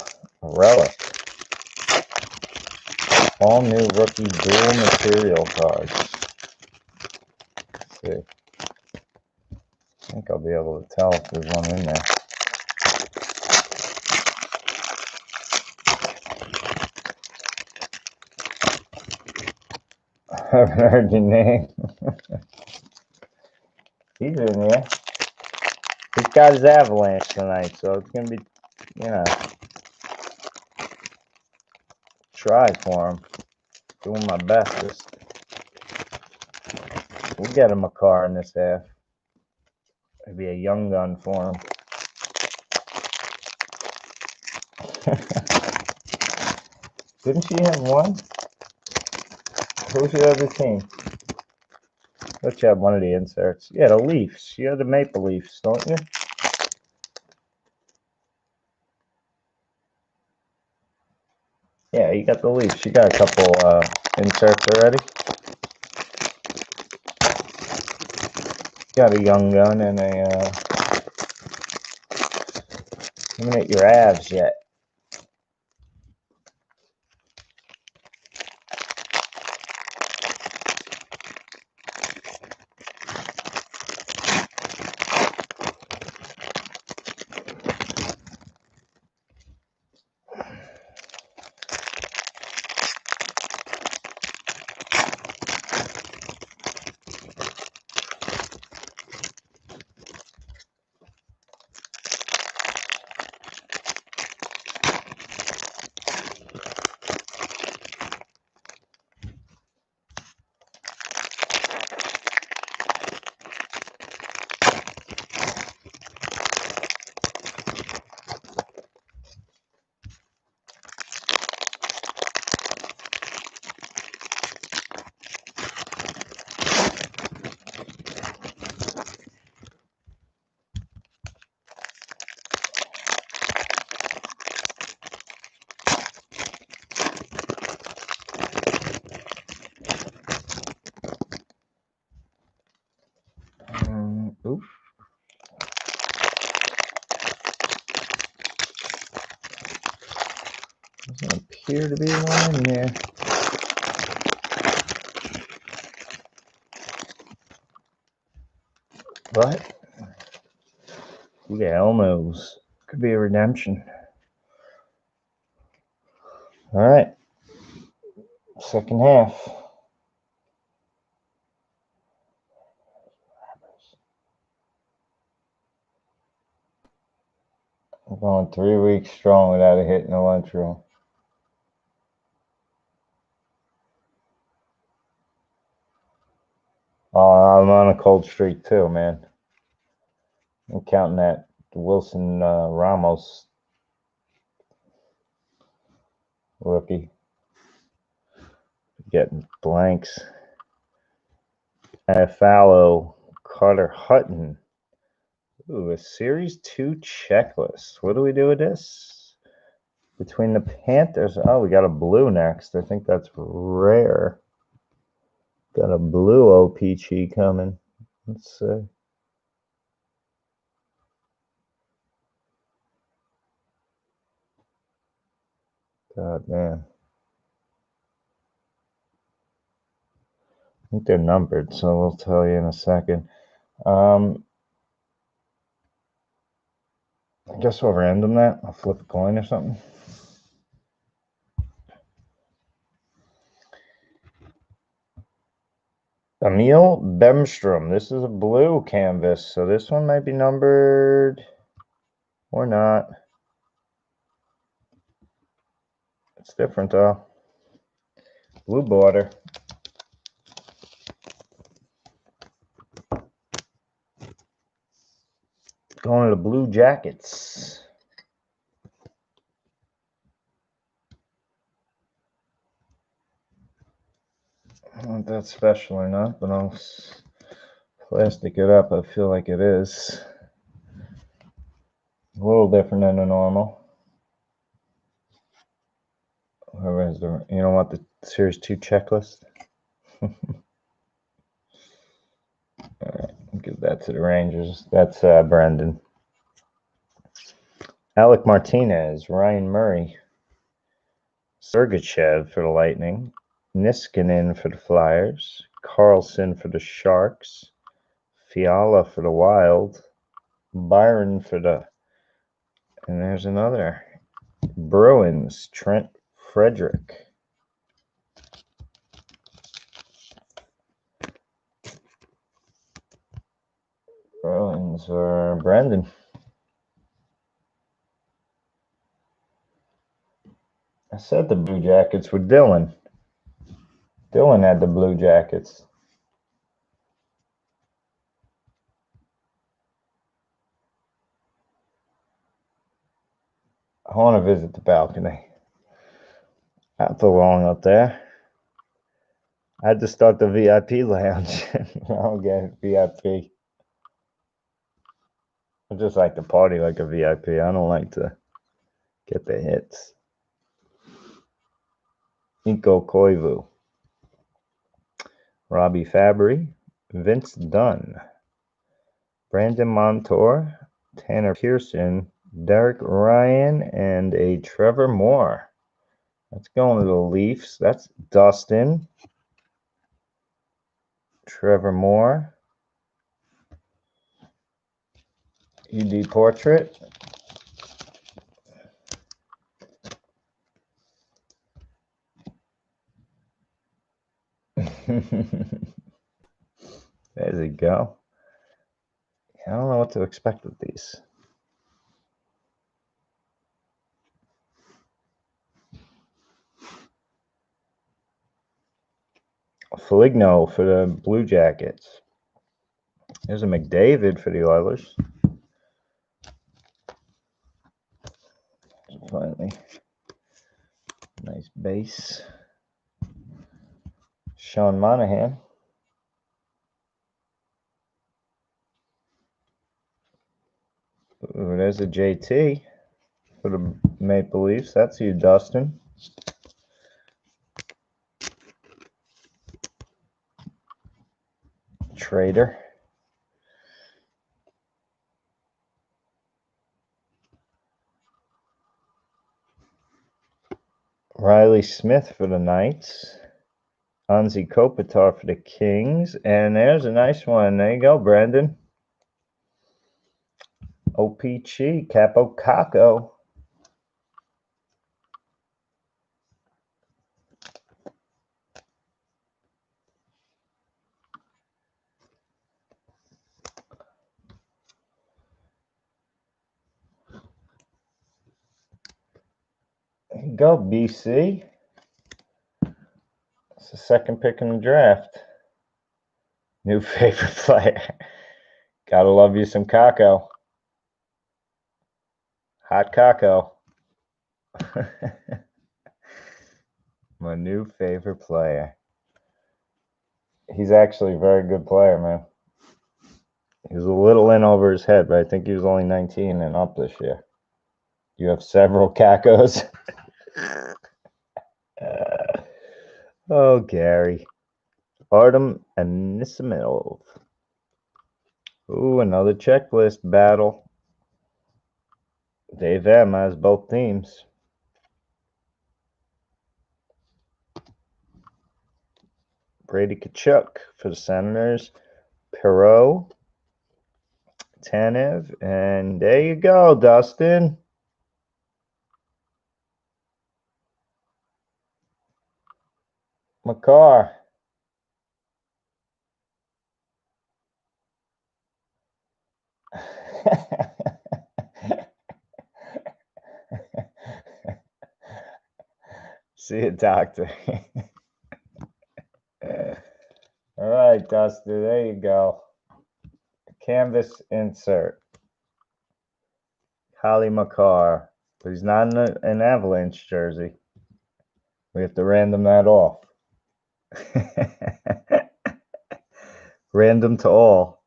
relic. All new rookie dual material cards. Let's see. I think I'll be able to tell if there's one in there. I haven't heard your name. He's in there. He's got his Avalanche tonight, so it's going to be, you know, try for him. Doing my bestest. We'll get him a car in this half. Maybe a young gun for him. Didn't she have one? Who's your other team? Let you have one of the inserts. Yeah, the Leafs. You have the Maple Leafs, don't you? Yeah, you got the Leafs. You got a couple inserts already. Got a young gun and a haven't hit your Avs yet. Oof. Doesn't appear to be one in there. But yeah, almost. Could be a redemption. All right. Second half. We're going 3 weeks strong without a hit in the lunchroom. I'm on a cold streak too, man. I'm counting that Wilson Ramos rookie. Getting blanks. Fallow, Carter Hutton. Ooh, a Series 2 checklist. What do we do with this? Between the Panthers. Oh, we got a blue next. I think that's rare. Got a blue OPG coming. Let's see. God damn. I think they're numbered, so we'll tell you in a second. I guess we'll random that. I'll flip a coin or something. Emil Bemstrom. This is a blue canvas, so this one might be numbered or not. It's different though. Blue border. Going to the Blue Jackets. I don't know if that's special or not, but I'll plastic it up. I feel like it is. A little different than the normal. Whoever has the, you don't want the Series 2 checklist? Alright, I'll give that to the Rangers. That's Brendan. Alec Martinez, Ryan Murray, Sergachev for the Lightning, Niskanen for the Flyers, Carlson for the Sharks, Fiala for the Wild, Byron for the, and there's another, Bruins, Trent Frederick. Bruins or Brendan. I said the Blue Jackets with Dylan. Dylan had the Blue Jackets. I want to visit the balcony. Not for long up there. I had to start the VIP lounge. I don't get VIP. I just like to party like a VIP. I don't like to get the hits. Inko Koivu. Robbie Fabry. Vince Dunn. Brandon Montour. Tanner Pearson. Derek Ryan. And a Trevor Moore. That's going to the Leafs. That's Dustin. Trevor Moore. UD Portrait. There you go. I don't know what to expect with these. Foligno for the Blue Jackets. There's a McDavid for the Oilers. Finally, nice base. Sean Monahan. Ooh, there's a JT for the Maple Leafs. That's you, Dustin. Trader. Riley Smith for the Knights. Anze Kopitar for the Kings. And there's a nice one. There you go, Brandon. OPC, Capo Caco. There you go, BC. It's the second pick in the draft. New favorite player. Gotta love you some Caco. Hot Caco. My new favorite player. He's actually a very good player, man. He was a little in over his head, but I think he was only 19 and up this year. You have several Cacos. Oh, Gary. Artem Anisimov. Ooh, another checklist battle. Dave M has both teams. Brady Tkachuk for the Senators. Perreault. Tanev. And there you go, Dustin. Makar. See you, doctor. All right, Duster, there you go. Canvas insert. Holly McCarr, but he's not in an Avalanche jersey. We have to random that off. Random to all.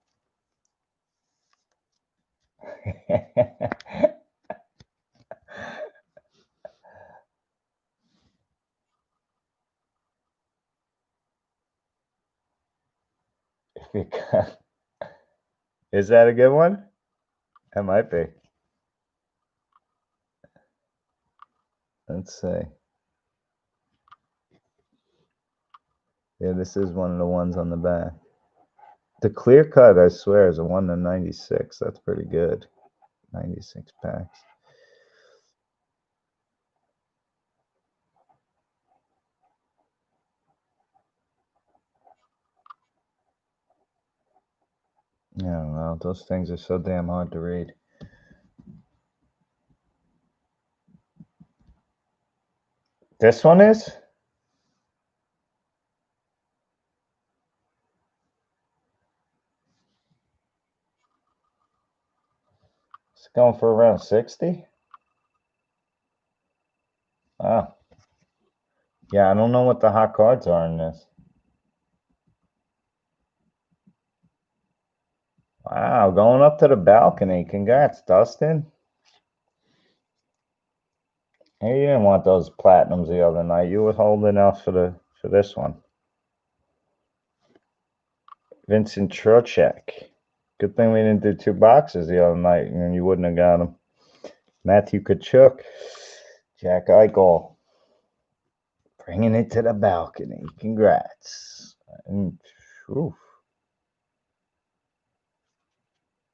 Is that a good one? That might be. Let's see. Yeah, this is one of the ones on the back. The clear cut, I swear, is a 1/96. That's pretty good. 96 packs. I don't know. Those things are so damn hard to read. This one is? It's going for around 60? Wow. Yeah, I don't know what the hot cards are in this. Wow, going up to the balcony. Congrats, Dustin. Hey, you didn't want those platinums the other night. You were holding out for this one. Vincent Trocheck. Good thing we didn't do 2 boxes the other night, and you wouldn't have got them. Matthew Tkachuk. Jack Eichel. Bringing it to the balcony. Congrats. And, oof.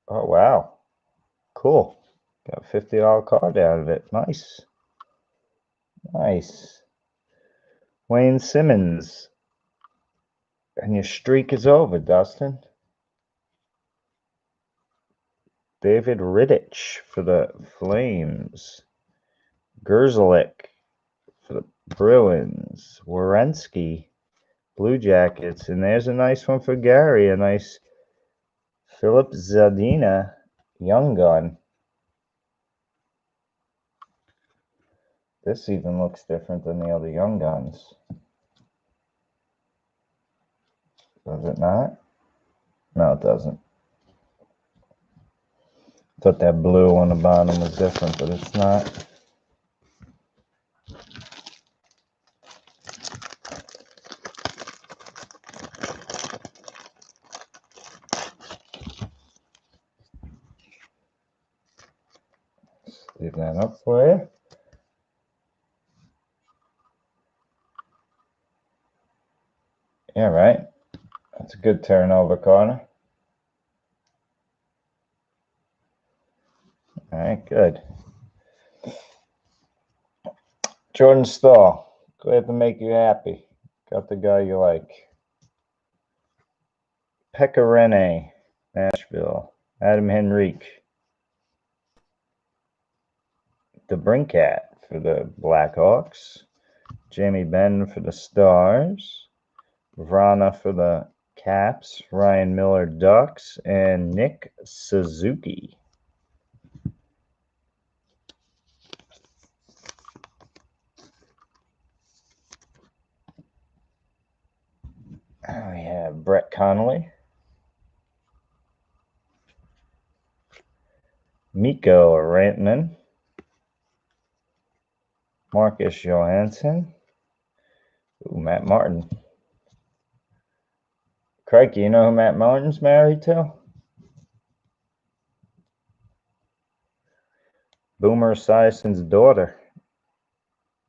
Oh, wow. Cool. Got a $50 card out of it. Nice. Nice. Wayne Simmons. And your streak is over, Dustin. David Rittich for the Flames. Gerzlik for the Bruins. Werenski, Blue Jackets. And there's a nice one for Gary. A nice Philip Zadina Young Gun. This even looks different than the other Young Guns. Does it not? No, it doesn't. Thought that blue on the bottom was different, but it's not. Leave that up for you. Yeah, right. That's a good turnover corner. All right, good. Jordan Stahl, glad to make you happy. Got the guy you like. Pekka Rinne, Nashville. Adam Henrique. DeBrincat for the Blackhawks. Jamie Benn for the Stars. Vrana for the Caps. Ryan Miller Ducks. And Nick Suzuki. We have Brett Connolly. Mikko Rantanen. Marcus Johansson. Ooh, Matt Martin. Crikey, you know who Matt Martin's married to? Boomer Esiason's daughter.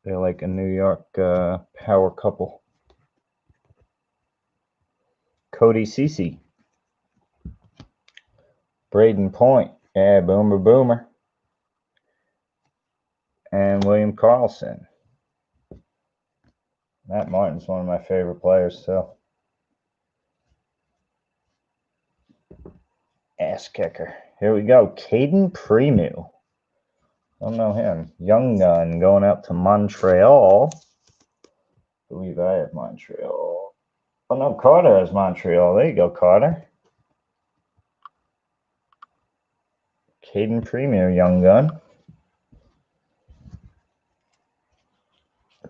They're like a New York power couple. Cody Ceci. Braden Point. Yeah, Boomer. And William Karlsson. Matt Martin's one of my favorite players, too. Ass kicker. Here we go. Caden Premu. Don't know him. Young Gun going out to Montreal. believe I have Montreal. Oh no, Carter has Montreal. There you go, Carter. Caden Premier, young gun.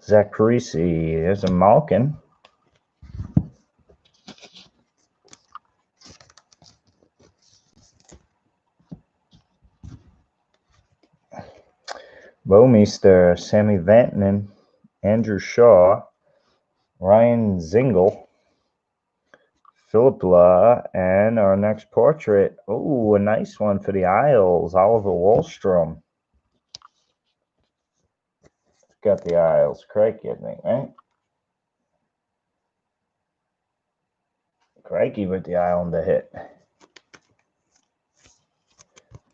Zach Parisi, there's a Malkin. Bowmeister, Sammy Vatanen, Andrew Shaw, Ryan Zingle, Philip La, and our next portrait. Oh, a nice one for the Isles, Oliver Wahlstrom. Got the Isles. Crikey, I think, right? Crikey with the Islander hit.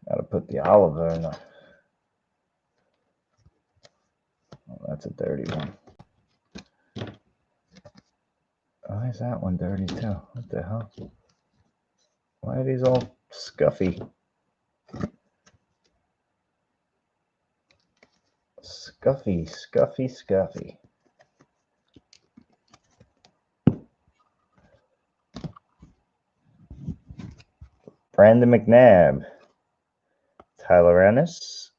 Gotta put the Oliver in the... Oh, that's a dirty one. Why is that one dirty too? What the hell? Why are these all scuffy? Scuffy, scuffy, scuffy. Brandon McNabb, Tyler Ennis,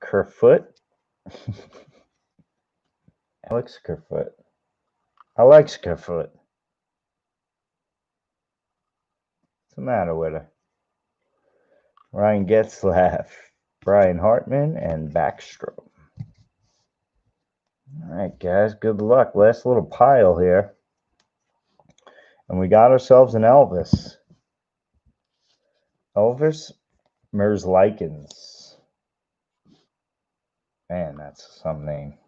Kerfoot, Alex Kerfoot. Alex Kerfoot. What's the matter with her? Ryan Getzlaff, Brian Hartman, and Backstrom. All right, guys, good luck. Last little pile here. And we got ourselves an Elvis. Elvis Merzlikens. Man, that's some name.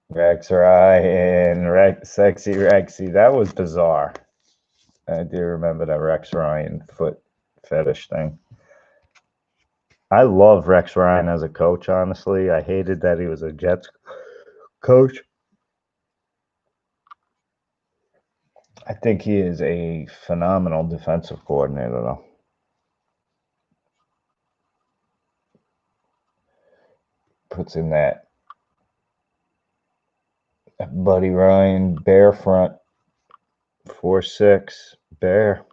Rex Ryan, Sexy Rexy. That was bizarre. I do remember that Rex Ryan foot fetish thing. I love Rex Ryan as a coach, honestly. I hated that he was a Jets coach. I think he is a phenomenal defensive coordinator, though. Puts in that Buddy Ryan bear front, 4-6 bear.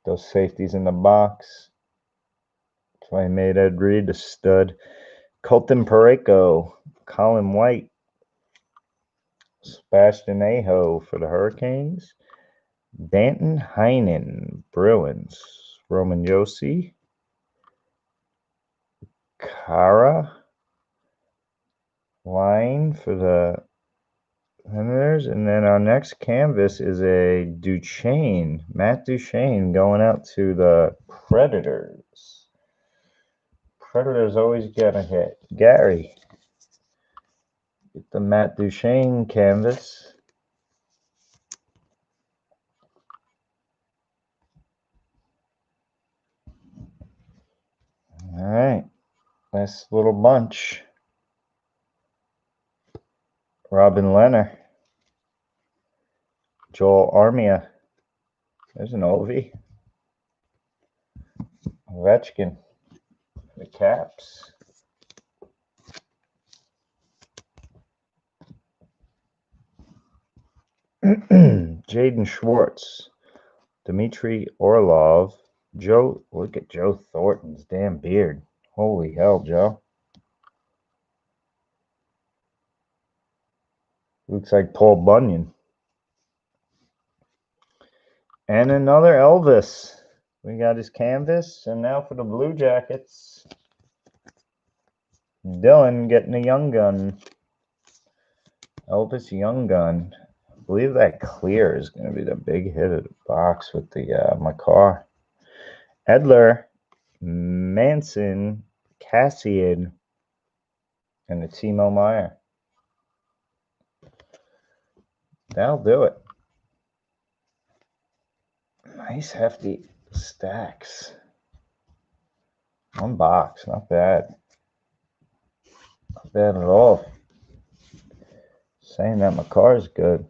Those safeties in the box. That's why he made Ed Reed a stud. Colton Parayko, Colin White, Sebastian Aho for the Hurricanes. Danton Heinen, Bruins. Roman Josi. Kara Line for the Senators. And then our next canvas is a Duchesne, Matt Duchesne, going out to the Predators. Predators always get a hit. Gary, get the Matt Duchesne canvas. All right, last little bunch. Robin Leonard, Joel Armia. There's an Ovi. Ovechkin, the Caps. Jaden Schwartz, Dmitry Orlov, Joe. Look at Joe Thornton's damn beard. Holy hell, Joe. Looks like Paul Bunyan. And another Elvis. We got his canvas. And now for the Blue Jackets. Dylan getting a young gun. Elvis Young Gun. I believe that clear is going to be the big hit of the box with the Makar. Edler, Manson, Cassian, and the Timo Meyer. That'll do it. Nice hefty stacks. One box, not bad. Not bad at all. Saying that Makar is good.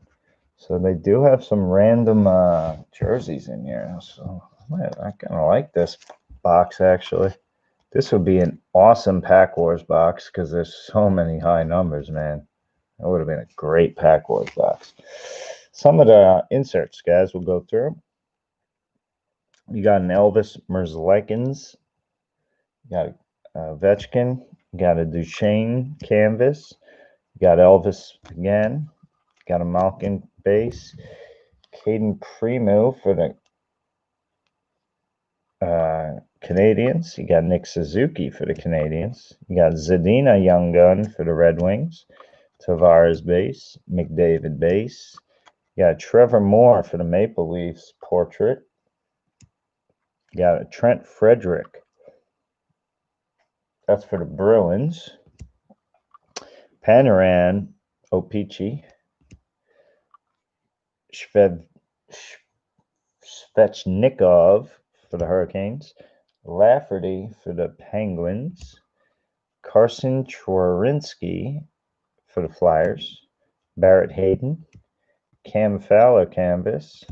So they do have some random jerseys in here. So I kind of like this box, actually. This would be an awesome Pack Wars box because there's so many high numbers, man. That would have been a great Pack Wars box. Some of the inserts, guys, we'll go through them. You got an Elvis Merzlikins. You got a Ovechkin. You got a Duchesne canvas. You got Elvis again. You got a Malkin base. Caden Primo for the Canadians. You got Nick Suzuki for the Canadians. You got Zadina Young Gun for the Red Wings. Tavares base. McDavid base. You got Trevor Moore for the Maple Leafs portrait. You got a Trent Frederick. That's for the Bruins. Panarin Opeachy. Svechnikov for the Hurricanes. Lafferty for the Penguins. Carson Twarynski for the Flyers. Barrett Hayden. Cam Fowler canvas.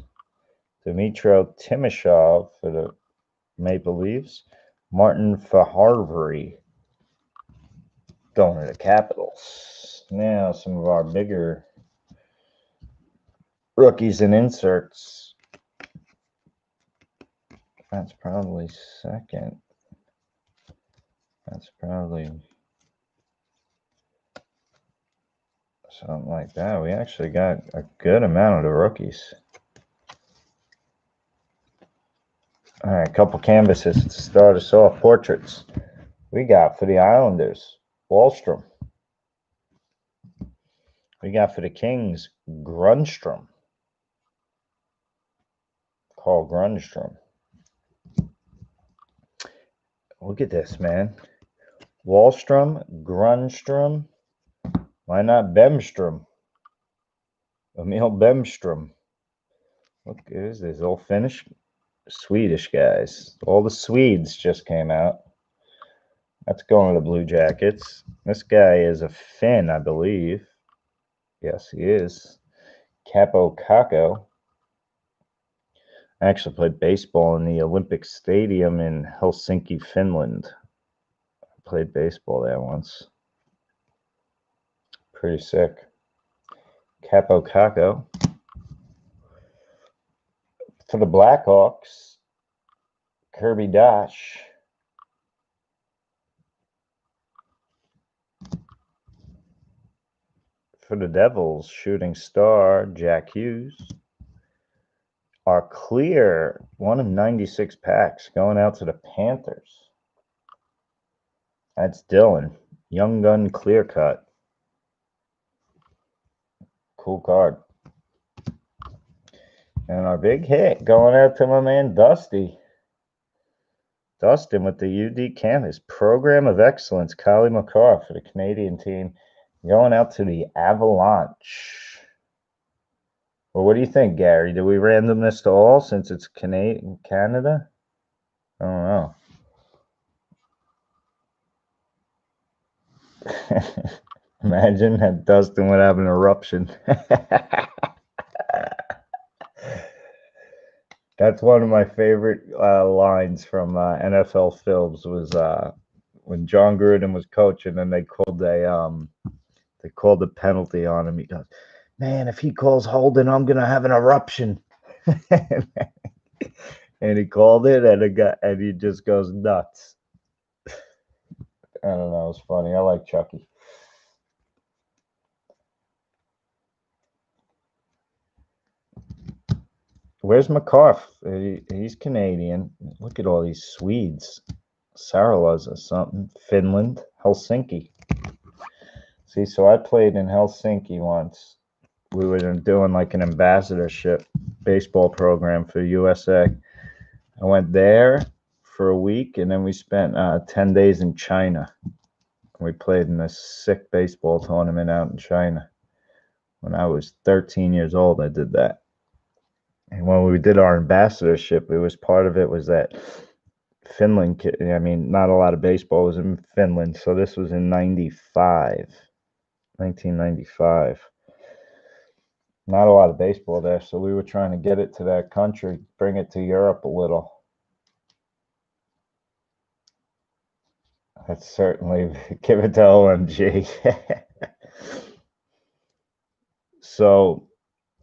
Dmytro Timashov for the Maple Leafs. Martin Faharvary going to the Capitals. Now some of our bigger rookies and inserts. That's probably second. That's probably something like that. We actually got a good amount of the rookies. All right, a couple canvases to start us off. Portraits. We got for the Islanders, Wahlstrom. We got for the Kings, Grundstrom. Carl Grundstrom. Look at this, man. Wahlstrom, Grundstrom. Why not Bemstrom? Emil Bemstrom. Look, is this all Finnish? Swedish guys. All the Swedes just came out. That's going to the Blue Jackets. This guy is a Finn, I believe. Yes, he is. Capo Kakko. I actually played baseball in the Olympic Stadium in Helsinki, Finland. I played baseball there once. Pretty sick. Capo Kakko. For the Blackhawks, Kirby Dach. For the Devils, Shooting Star, Jack Hughes. Our clear, 1 of 96 packs, going out to the Panthers. That's Dylan. Young Gun clear cut. Cool card. And our big hit going out to my man Dusty. Dustin with the UD Canvas. Program of Excellence. Kyle McCarr for the Canadian team. Going out to the Avalanche. Well, what do you think, Gary? Do we random this to all since it's Canada? I don't know. Imagine that Dustin would have an eruption. That's one of my favorite lines from NFL Films was when John Gruden was coaching and they called a penalty on him. He goes, "Man, if he calls holding, I'm gonna have an eruption." And he called it, and he just goes nuts. I don't know. It's funny. I like Chucky. Where's McCarr? He's Canadian. Look at all these Swedes. Saralas or something. Finland. Helsinki. See, so I played in Helsinki once. We were doing like an ambassadorship baseball program for USA. I went there for a week, and then we spent 10 days in China. We played in a sick baseball tournament out in China. When I was 13 years old, I did that. And when we did our ambassadorship, it was part of it was that Finland, I mean, not a lot of baseball was in Finland. So this was in 1995. Not a lot of baseball there. So we were trying to get it to that country, bring it to Europe a little. That's certainly give it to OMG. So,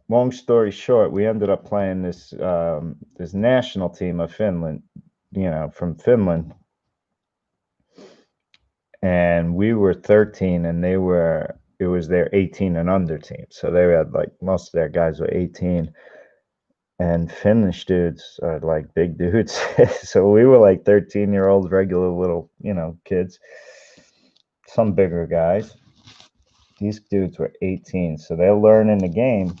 long story short, we ended up playing this national team of Finland, from Finland, and we were 13, and it was their 18 and under team. So they had like most of their guys were 18, and Finnish dudes are like big dudes. So we were like 13-year-olds, regular little, kids. Some bigger guys. These dudes were 18, so they're learning the game.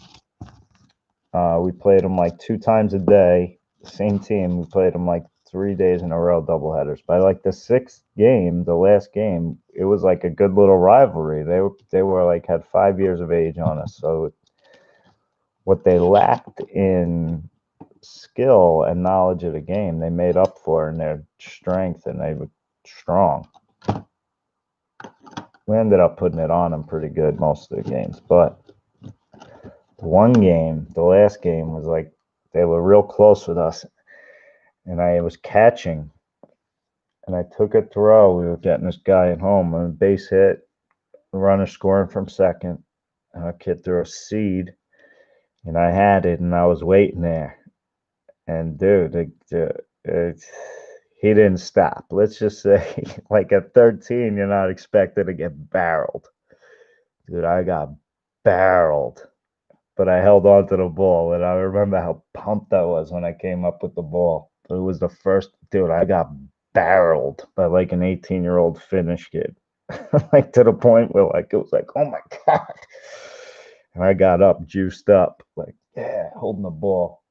We played them like 2 times a day. Same team. We played them like 3 days in a row, doubleheaders. By like the sixth game, the last game, it was like a good little rivalry. They were like had 5 years of age on us. So what they lacked in skill and knowledge of the game, they made up for in their strength, and they were strong. We ended up putting it on them pretty good most of the games, but one game, the last game, was like they were real close with us, and I was catching, and I took a throw. We were getting this guy at home, and a base hit, the runner scoring from second, and a kid threw a seed, and I had it, and I was waiting there, and dude, he didn't stop. Let's just say, like at 13, you're not expected to get barreled. Dude, I got barreled, but I held on to the ball, and I remember how pumped I was when I came up with the ball. It was the first, dude, I got barreled by like an 18-year-old Finnish kid. Like to the point where like it was like, oh my God. And I got up, juiced up, like, yeah, holding the ball.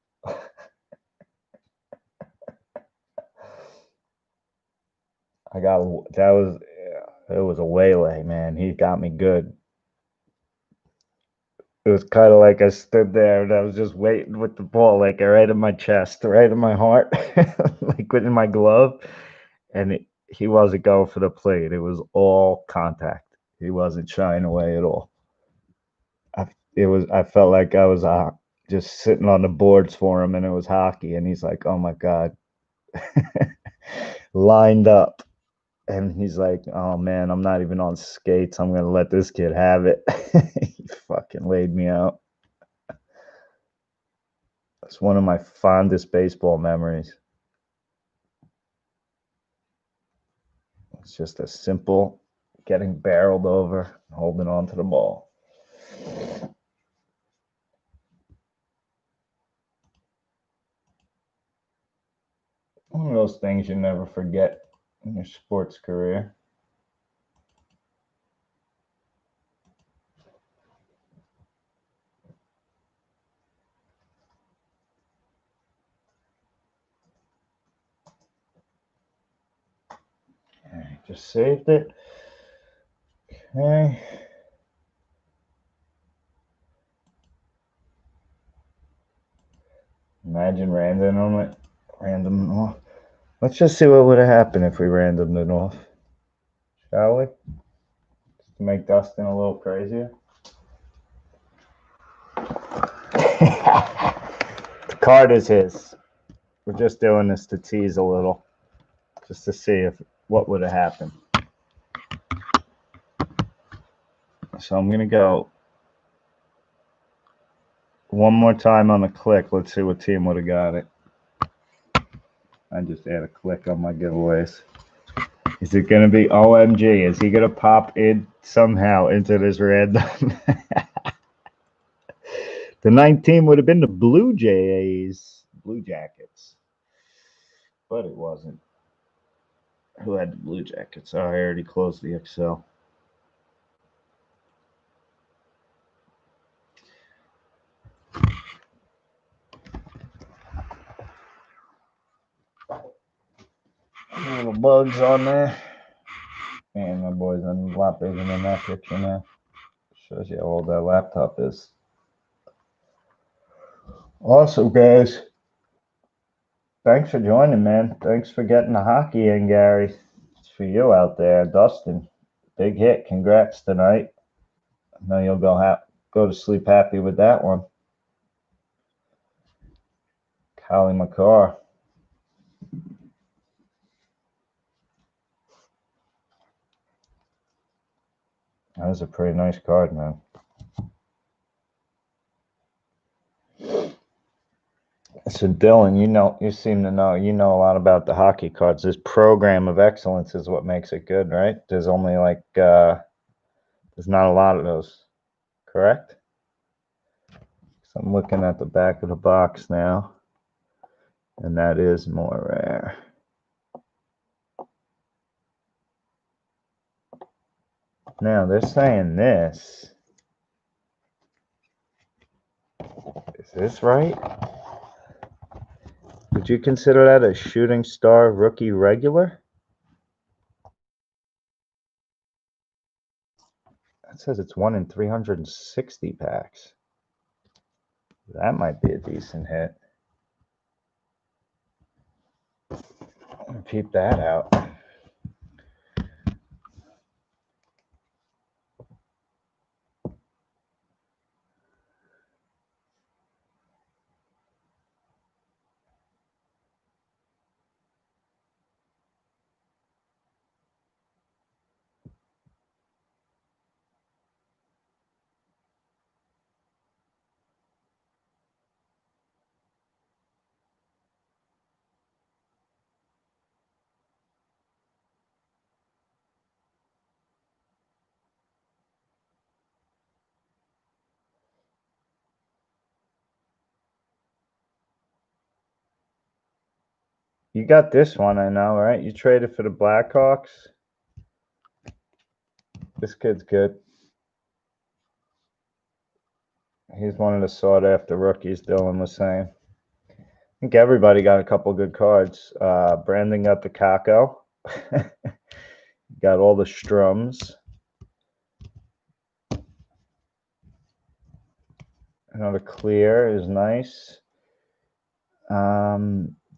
I got that was It was a waylay, man. He got me good. It was kind of like I stood there and I was just waiting with the ball, like right in my chest, right in my heart, like within my glove. And he wasn't going for the plate. It was all contact. He wasn't shying away at all. I felt like I was just sitting on the boards for him, and it was hockey. And he's like, "Oh my God," lined up. And he's like, "Oh man, I'm not even on skates. I'm gonna let this kid have it." He fucking laid me out. It's one of my fondest baseball memories. It's just a simple getting barreled over and holding on to the ball. One of those things you never forget in your sports career. Okay, just saved it. Okay. Imagine random off. Let's just see what would have happened if we randomed it off. Shall we? Just to make Dustin a little crazier. The card is his. We're just doing this to tease a little, just to see if what would have happened. So I'm gonna go one more time on the click. Let's see what team would have got it. I just add a click on my giveaways. Is it gonna be OMG? Is he gonna pop in somehow into this random? The 19 would have been the Blue Jackets, but it wasn't. Who had the Blue Jackets? Oh, I already closed the Excel. Little bugs on there. Man, my boy's a lot bigger than that picture now. Shows you how old that laptop is. Awesome, guys. Thanks for joining, man. Thanks for getting the hockey in, Gary. It's for you out there, Dustin. Big hit. Congrats tonight. I know you'll go to sleep happy with that one. Callie McCarr. That was a pretty nice card, man. So Dylan, you seem to know, a lot about the hockey cards. This program of excellence is what makes it good, right? There's only like, there's not a lot of those, correct? So I'm looking at the back of the box now, and that is more rare. Now they're saying this. Is this right? Would you consider that a shooting star rookie regular? That says it's 1 in 360 packs. That might be a decent hit. Keep that out. You got this one, I know, right? You traded for the Blackhawks. This kid's good. He's one of the sought-after rookies, Dylan was saying. I think everybody got a couple good cards. Brandon got the Kako. Got all the Strums. Another clear is nice.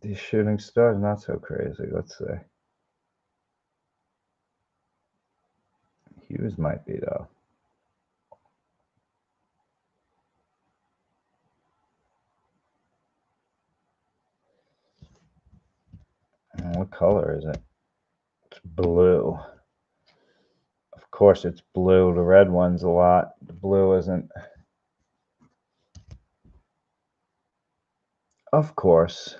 The shooting star is not so crazy. Let's see. Hughes might be, though. What color is it? It's blue. Of course it's blue. The red one's a lot. The blue isn't. Of course.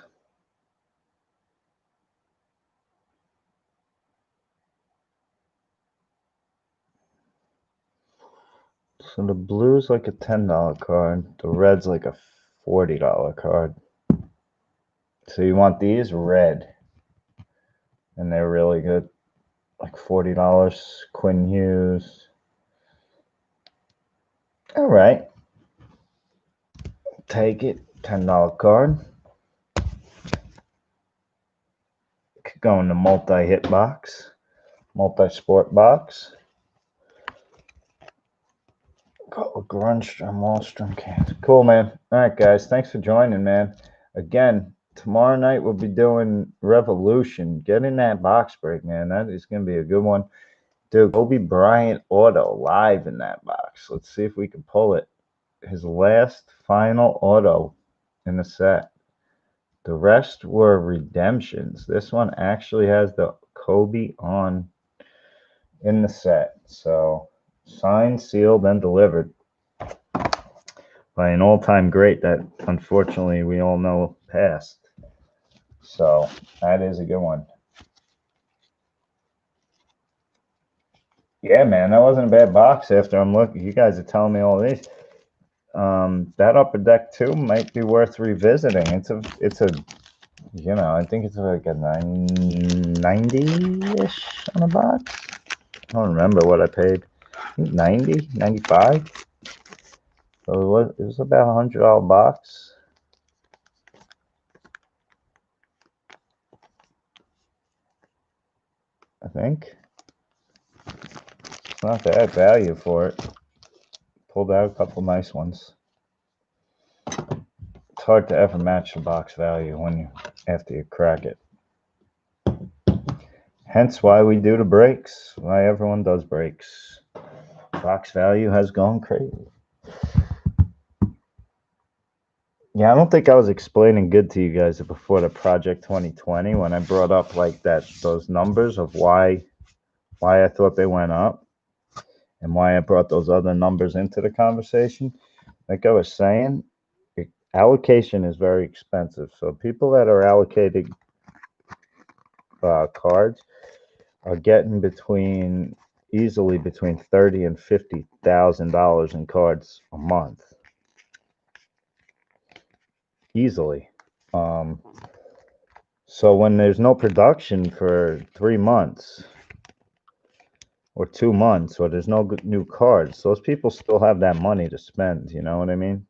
So the blue's like a $10 card. The red's like a $40 card. So you want these red. And they're really good. Like $40. Quinn Hughes. All right. Take it. $10 card. Could go in the multi-hit box. Multi-sport box. Got Grunstrom, Wallstrom cans. Cool, man. All right, guys. Thanks for joining, man. Again, tomorrow night we'll be doing Revolution. Get in that box break, man. That is going to be a good one. Dude, Kobe Bryant auto live in that box. Let's see if we can pull it. His last final auto in the set. The rest were redemptions. This one actually has the Kobe on in the set. So signed, sealed, and delivered by an all-time great that unfortunately we all know passed. So that is a good one. Yeah, man, that wasn't a bad box after I'm looking. You guys are telling me all these. That Upper Deck 2 might be worth revisiting. It's a I think it's like a 90-ish on a box. I don't remember what I paid. I think 90, 95. So it was about a $100 box. I think. It's not bad value for it. Pulled out a couple nice ones. It's hard to ever match the box value after you crack it. Hence why we do the breaks. Why everyone does breaks. Box value has gone crazy. Yeah, I don't think I was explaining good to you guys before the Project 2020 when I brought up like those numbers of why I thought they went up. and why I brought those other numbers into the conversation. Like I was saying, allocation is very expensive. So people that are allocating cards are getting easily between $30,000 and $50,000 in cards a month. Easily. So when there's no production for 3 months or 2 months, or there's no new cards, those people still have that money to spend, you know what I mean,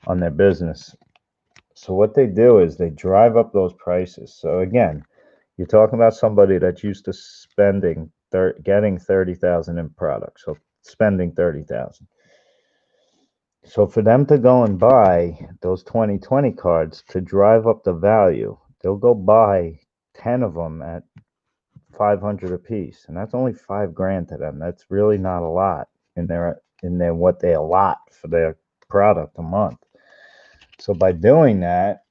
on their business. So what they do is they drive up those prices. So again, you're talking about somebody that's used to getting 30,000 in products, so spending 30,000. So for them to go and buy those 2020 cards to drive up the value, they'll go buy 10 of them at 500 a piece, and that's only $5,000 to them. That's really not a lot in their what they allot for their product a month. So by doing that,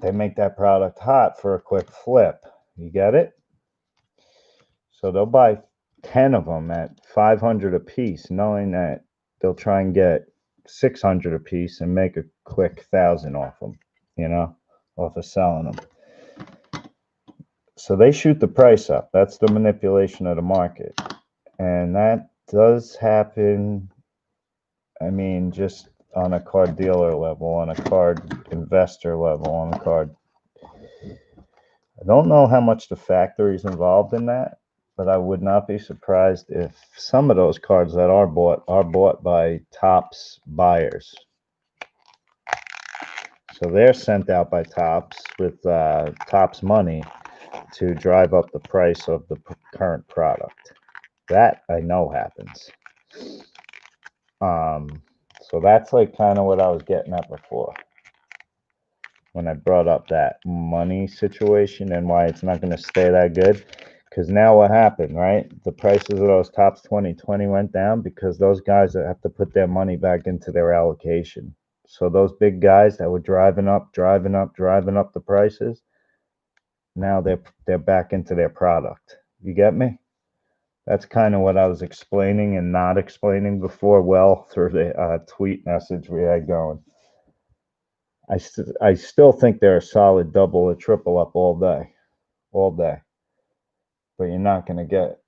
they make that product hot for a quick flip. You get it? So they'll buy 10 of them at 500 a piece, knowing that they'll try and get 600 a piece and make a quick 1,000 off them, off of selling them. So they shoot the price up. That's the manipulation of the market. And that does happen, I mean, just on a card dealer level, on a card investor level, on a card. I don't know how much the factory's involved in that, but I would not be surprised if some of those cards that are bought by Topps buyers. So they're sent out by Topps with Topps money to drive up the price of the current product. That I know happens. So that's like kind of what I was getting at before when I brought up that money situation and why it's not going to stay that good. Because now what happened, right? The prices of those Topps 2020 went down because those guys that have to put their money back into their allocation. So those big guys that were driving up the prices, now they're back into their product. You get me? That's kind of what I was explaining and not explaining before well through the tweet message we had going. I still think they're a solid double or triple up all day. But you're not going to get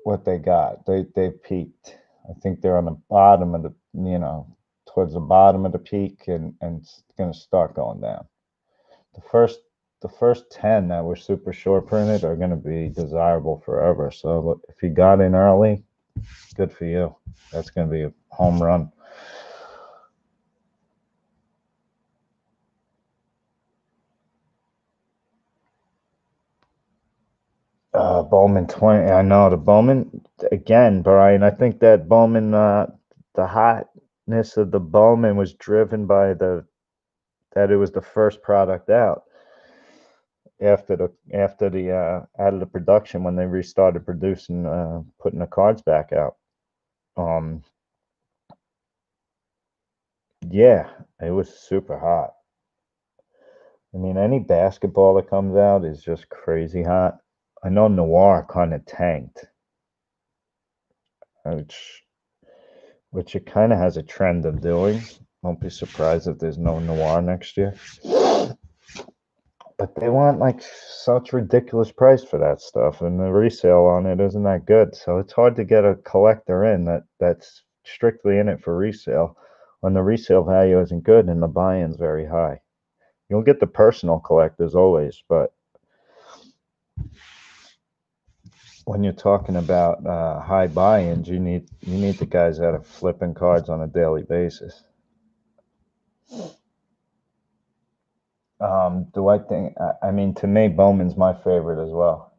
what they got. They peaked. I think they're on the bottom of towards the bottom of the peak, and it's going to start going down. The first 10 that were super short printed are going to be desirable forever. So if you got in early, good for you. That's going to be a home run. Bowman 20. I know the Bowman again, Brian. I think that Bowman, the hotness of the Bowman was driven by that it was the first product out after the out of the production when they restarted producing, putting the cards back out. Yeah, it was super hot. I mean, any basketball that comes out is just crazy hot. I know Noir kind of tanked, which it kind of has a trend of doing. Won't be surprised if there's no Noir next year. But they want like such ridiculous price for that stuff, and the resale on it isn't that good. So it's hard to get a collector in that's strictly in it for resale when the resale value isn't good and the buy-in's very high. You'll get the personal collectors always, but when you're talking about high buy-ins, you need the guys that are flipping cards on a daily basis. Do I think? I mean, to me, Bowman's my favorite as well.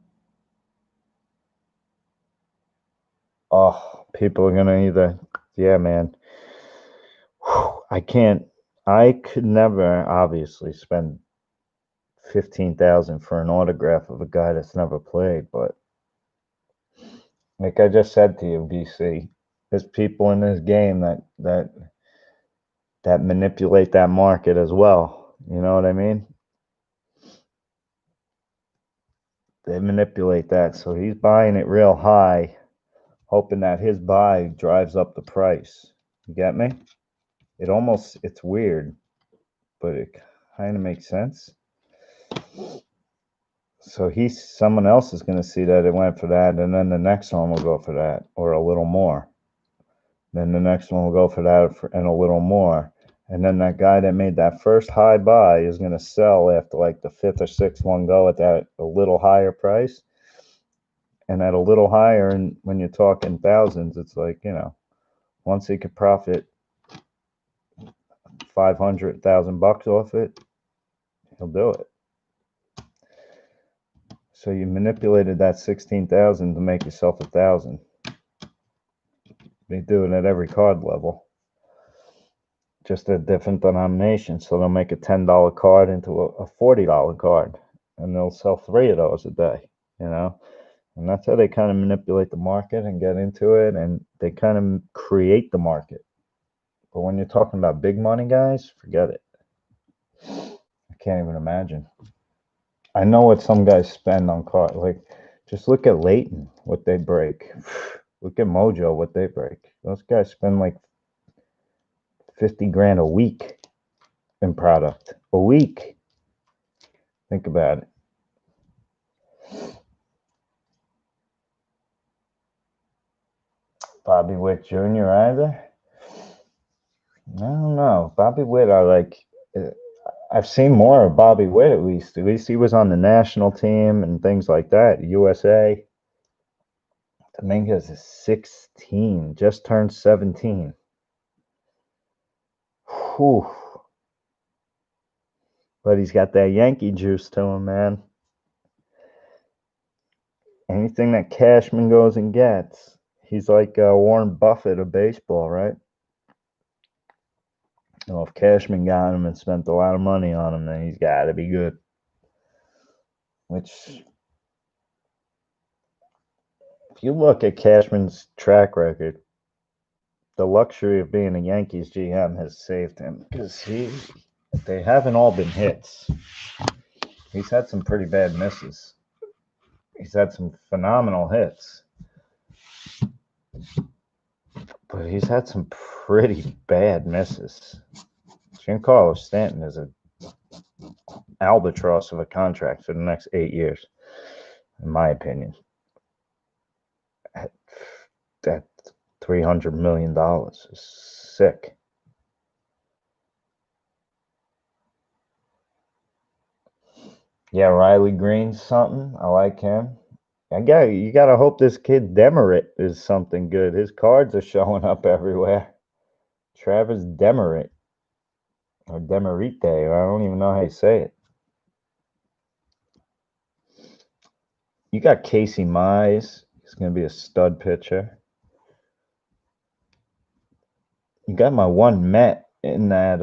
Oh, people are gonna yeah, man. I can't. I could never, obviously, spend 15,000 for an autograph of a guy that's never played, but like I just said to you, BC, there's people in this game that manipulate that market as well. You know what I mean? They manipulate that, so he's buying it real high, hoping that his buy drives up the price. You get me? It's weird, but it kind of makes sense. So someone else is going to see that it went for that, and then the next one will go for that, or a little more. Then the next one will go for that and a little more. And then that guy that made that first high buy is going to sell after like the fifth or sixth one go at that a little higher price. And at a little higher, and when you're talking thousands, it's like, once he could profit 500,000 bucks off it, he'll do it. So you manipulated that 16,000 to make yourself 1,000. They do it at every card level, just a different denomination. So they'll make a $10 card into a $40 card, and they'll sell 3 of those a day, and that's how they kind of manipulate the market and get into it, and they kind of create the market. But when you're talking about big money, guys, forget it. I can't even imagine. I know what some guys spend on cards. Like, just look at Leighton, what they break. Look at Mojo, what they break. Those guys spend like 50 grand a week in product. A week. Think about it. Bobby Witt Jr. either? I don't know. Bobby Witt, I've seen more of Bobby Witt at least. At least he was on the national team and things like that. USA. Dominguez is 16, just turned 17. Whew. But he's got that Yankee juice to him, man. Anything that Cashman goes and gets, he's like Warren Buffett of baseball, right? If Cashman got him and spent a lot of money on him, then he's got to be good. Which, if you look at Cashman's track record, the luxury of being a Yankees GM has saved him, because they haven't all been hits. He's had some pretty bad misses. He's had some phenomenal hits, but he's had some pretty bad misses. Giancarlo Stanton is an albatross of a contract for the next 8 years, in my opinion. That $300 million is sick. Yeah, Riley Green's something. I like him. You gotta hope this kid Demerit is something good. His cards are showing up everywhere. Travis Demerit. Or Demerite. I don't even know how you say it. You got Casey Mize. He's going to be a stud pitcher. You got my one Met in that,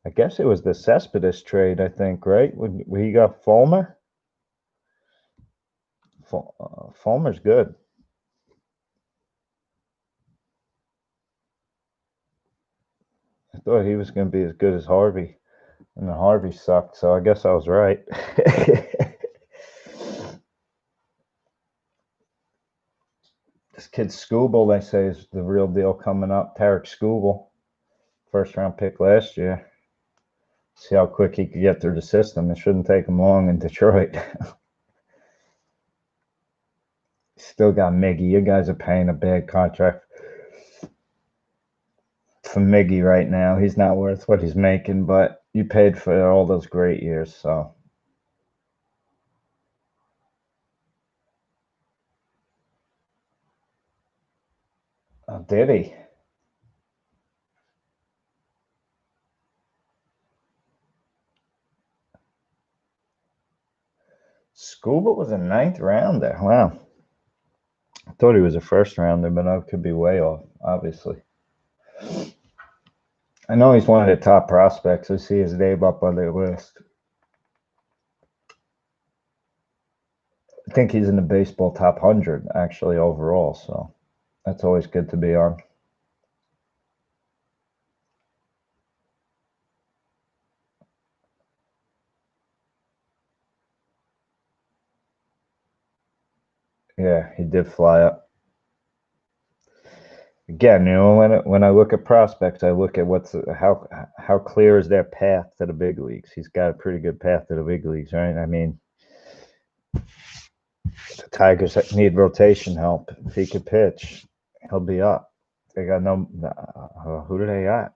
I guess it was the Cespedes trade, I think, right? Where you got Fulmer? Fulmer's good. I thought he was going to be as good as Harvey. And then Harvey sucked, so I guess I was right. This kid Skubal, they say, is the real deal coming up. Tarek Skubal, first round pick last year. See how quick he could get through the system. It shouldn't take him long in Detroit. Still got Miggy. You guys are paying a bad contract for Miggy right now. He's not worth what he's making, but you paid for all those great years, so. Oh, did he? Scuba was a 9th rounder. Wow. I thought he was a 1st rounder, but I could be way off, obviously. I know he's one of the top prospects. I see his name up on their list. I think he's in the baseball top 100, actually, overall, so that's always good to be on. Yeah, he did fly up. Again, when I look at prospects, I look at how clear is their path to the big leagues. He's got a pretty good path to the big leagues, right? I mean, the Tigers need rotation help. If he could pitch, he'll be up. They got no. Who do they got?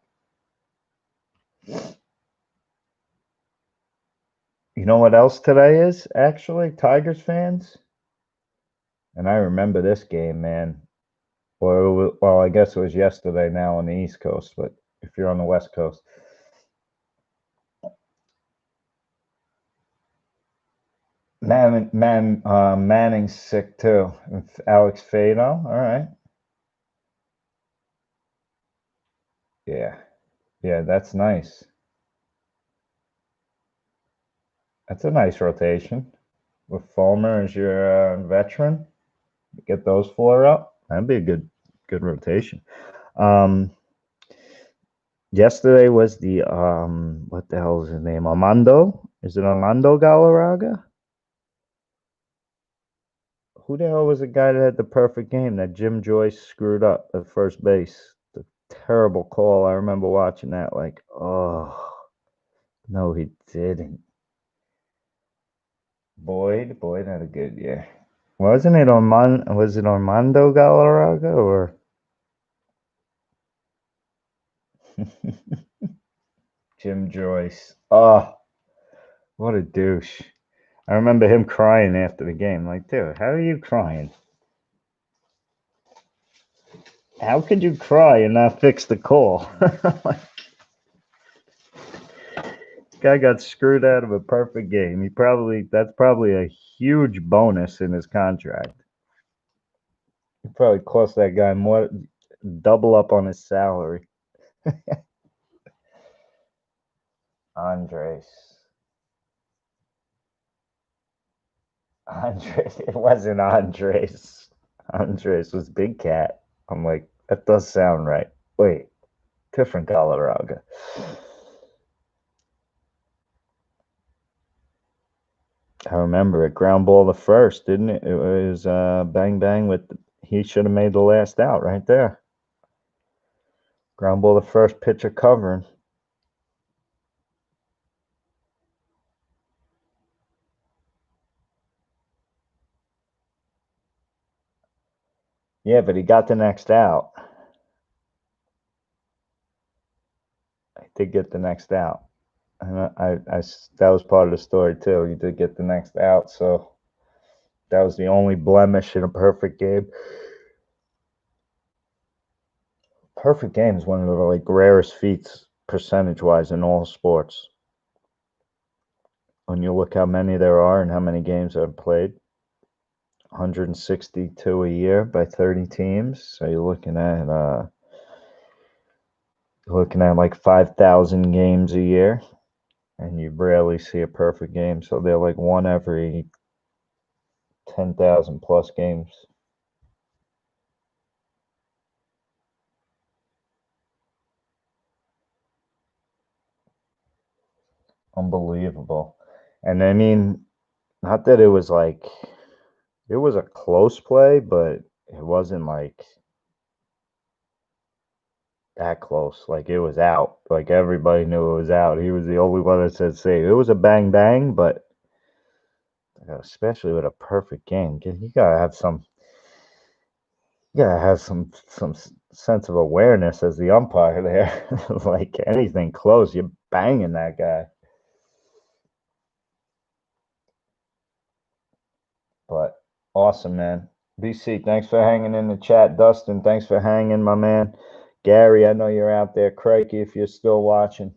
You know what else today is actually Tigers fans, and I remember this game, man. Well, I guess it was yesterday now on the East Coast, but if you're on the West Coast, Manning's sick too. Alex Fado, all right, yeah, yeah, that's nice. That's a nice rotation with Fulmer as your veteran. Get those four up. That'd be a good rotation. Um, Yesterday was the what the hell is his name? Armando? Is it Armando Galarraga? Who the hell was the guy that had the perfect game that Jim Joyce screwed up at first base? The terrible call. I remember watching that like, oh, no, he didn't. Boyd had a good year. Wasn't it was it Armando Galarraga or Jim Joyce? Oh, what a douche. I remember him crying after the game. Like, dude, how are you crying? How could you cry and not fix the call? Like, guy got screwed out of a perfect game. That's probably a huge bonus in his contract. It probably cost that guy more, double up on his salary. Andres. Andres. It wasn't Andres. Andres was Big Cat. I'm like, that does sound right. Wait, different Galarraga. I remember it. Ground ball the first, didn't it? It was bang bang with. He should have made the last out right there. Ground ball the first, pitcher covering. Yeah, but he got the next out. I did get the next out. And that was part of the story too. He did get the next out, so that was the only blemish in a perfect game. Perfect game is one of the like rarest feats percentage wise in all sports. When you look how many there are and how many games are played, 162 a year by 30 teams. So you're looking at like 5,000 games a year, and you rarely see a perfect game. So they're like one every 10,000 plus games. Unbelievable. And I mean, not that it was like it was a close play, but it wasn't like that close. Like it was out. Like everybody knew it was out. He was the only one that said save. It was a bang bang, but especially with a perfect game, you gotta have some sense of awareness as the umpire there. Like anything close, you're banging that guy. But awesome, man. BC, thanks for hanging in the chat. Dustin, thanks for hanging, my man. Gary, I know you're out there. Crikey, if you're still watching.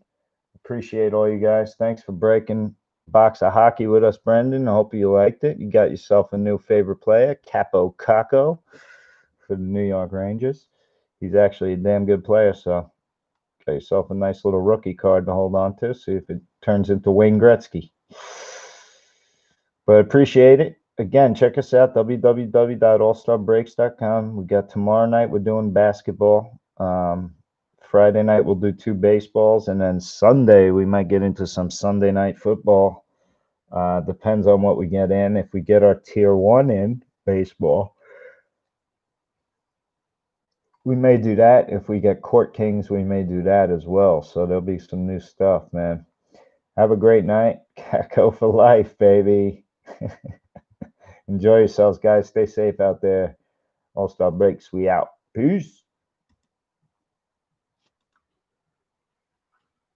Appreciate all you guys. Thanks for breaking box of hockey with us, Brendan. I hope you liked it. You got yourself a new favorite player, Capo Caco, for the New York Rangers. He's actually a damn good player, so got yourself a nice little rookie card to hold on to. See if it turns into Wayne Gretzky. But appreciate it. Again, check us out, www.allstarbreaks.com. We got tomorrow night, we're doing basketball. Friday night, we'll do 2 baseballs. And then Sunday, we might get into some Sunday night football. Depends on what we get in. If we get our tier 1 in, baseball. We may do that if we get Court Kings. We may do that as well. So there'll be some new stuff, man. Have a great night. Go for life, baby. Enjoy yourselves, guys. Stay safe out there. All Star Breaks. We out. Peace.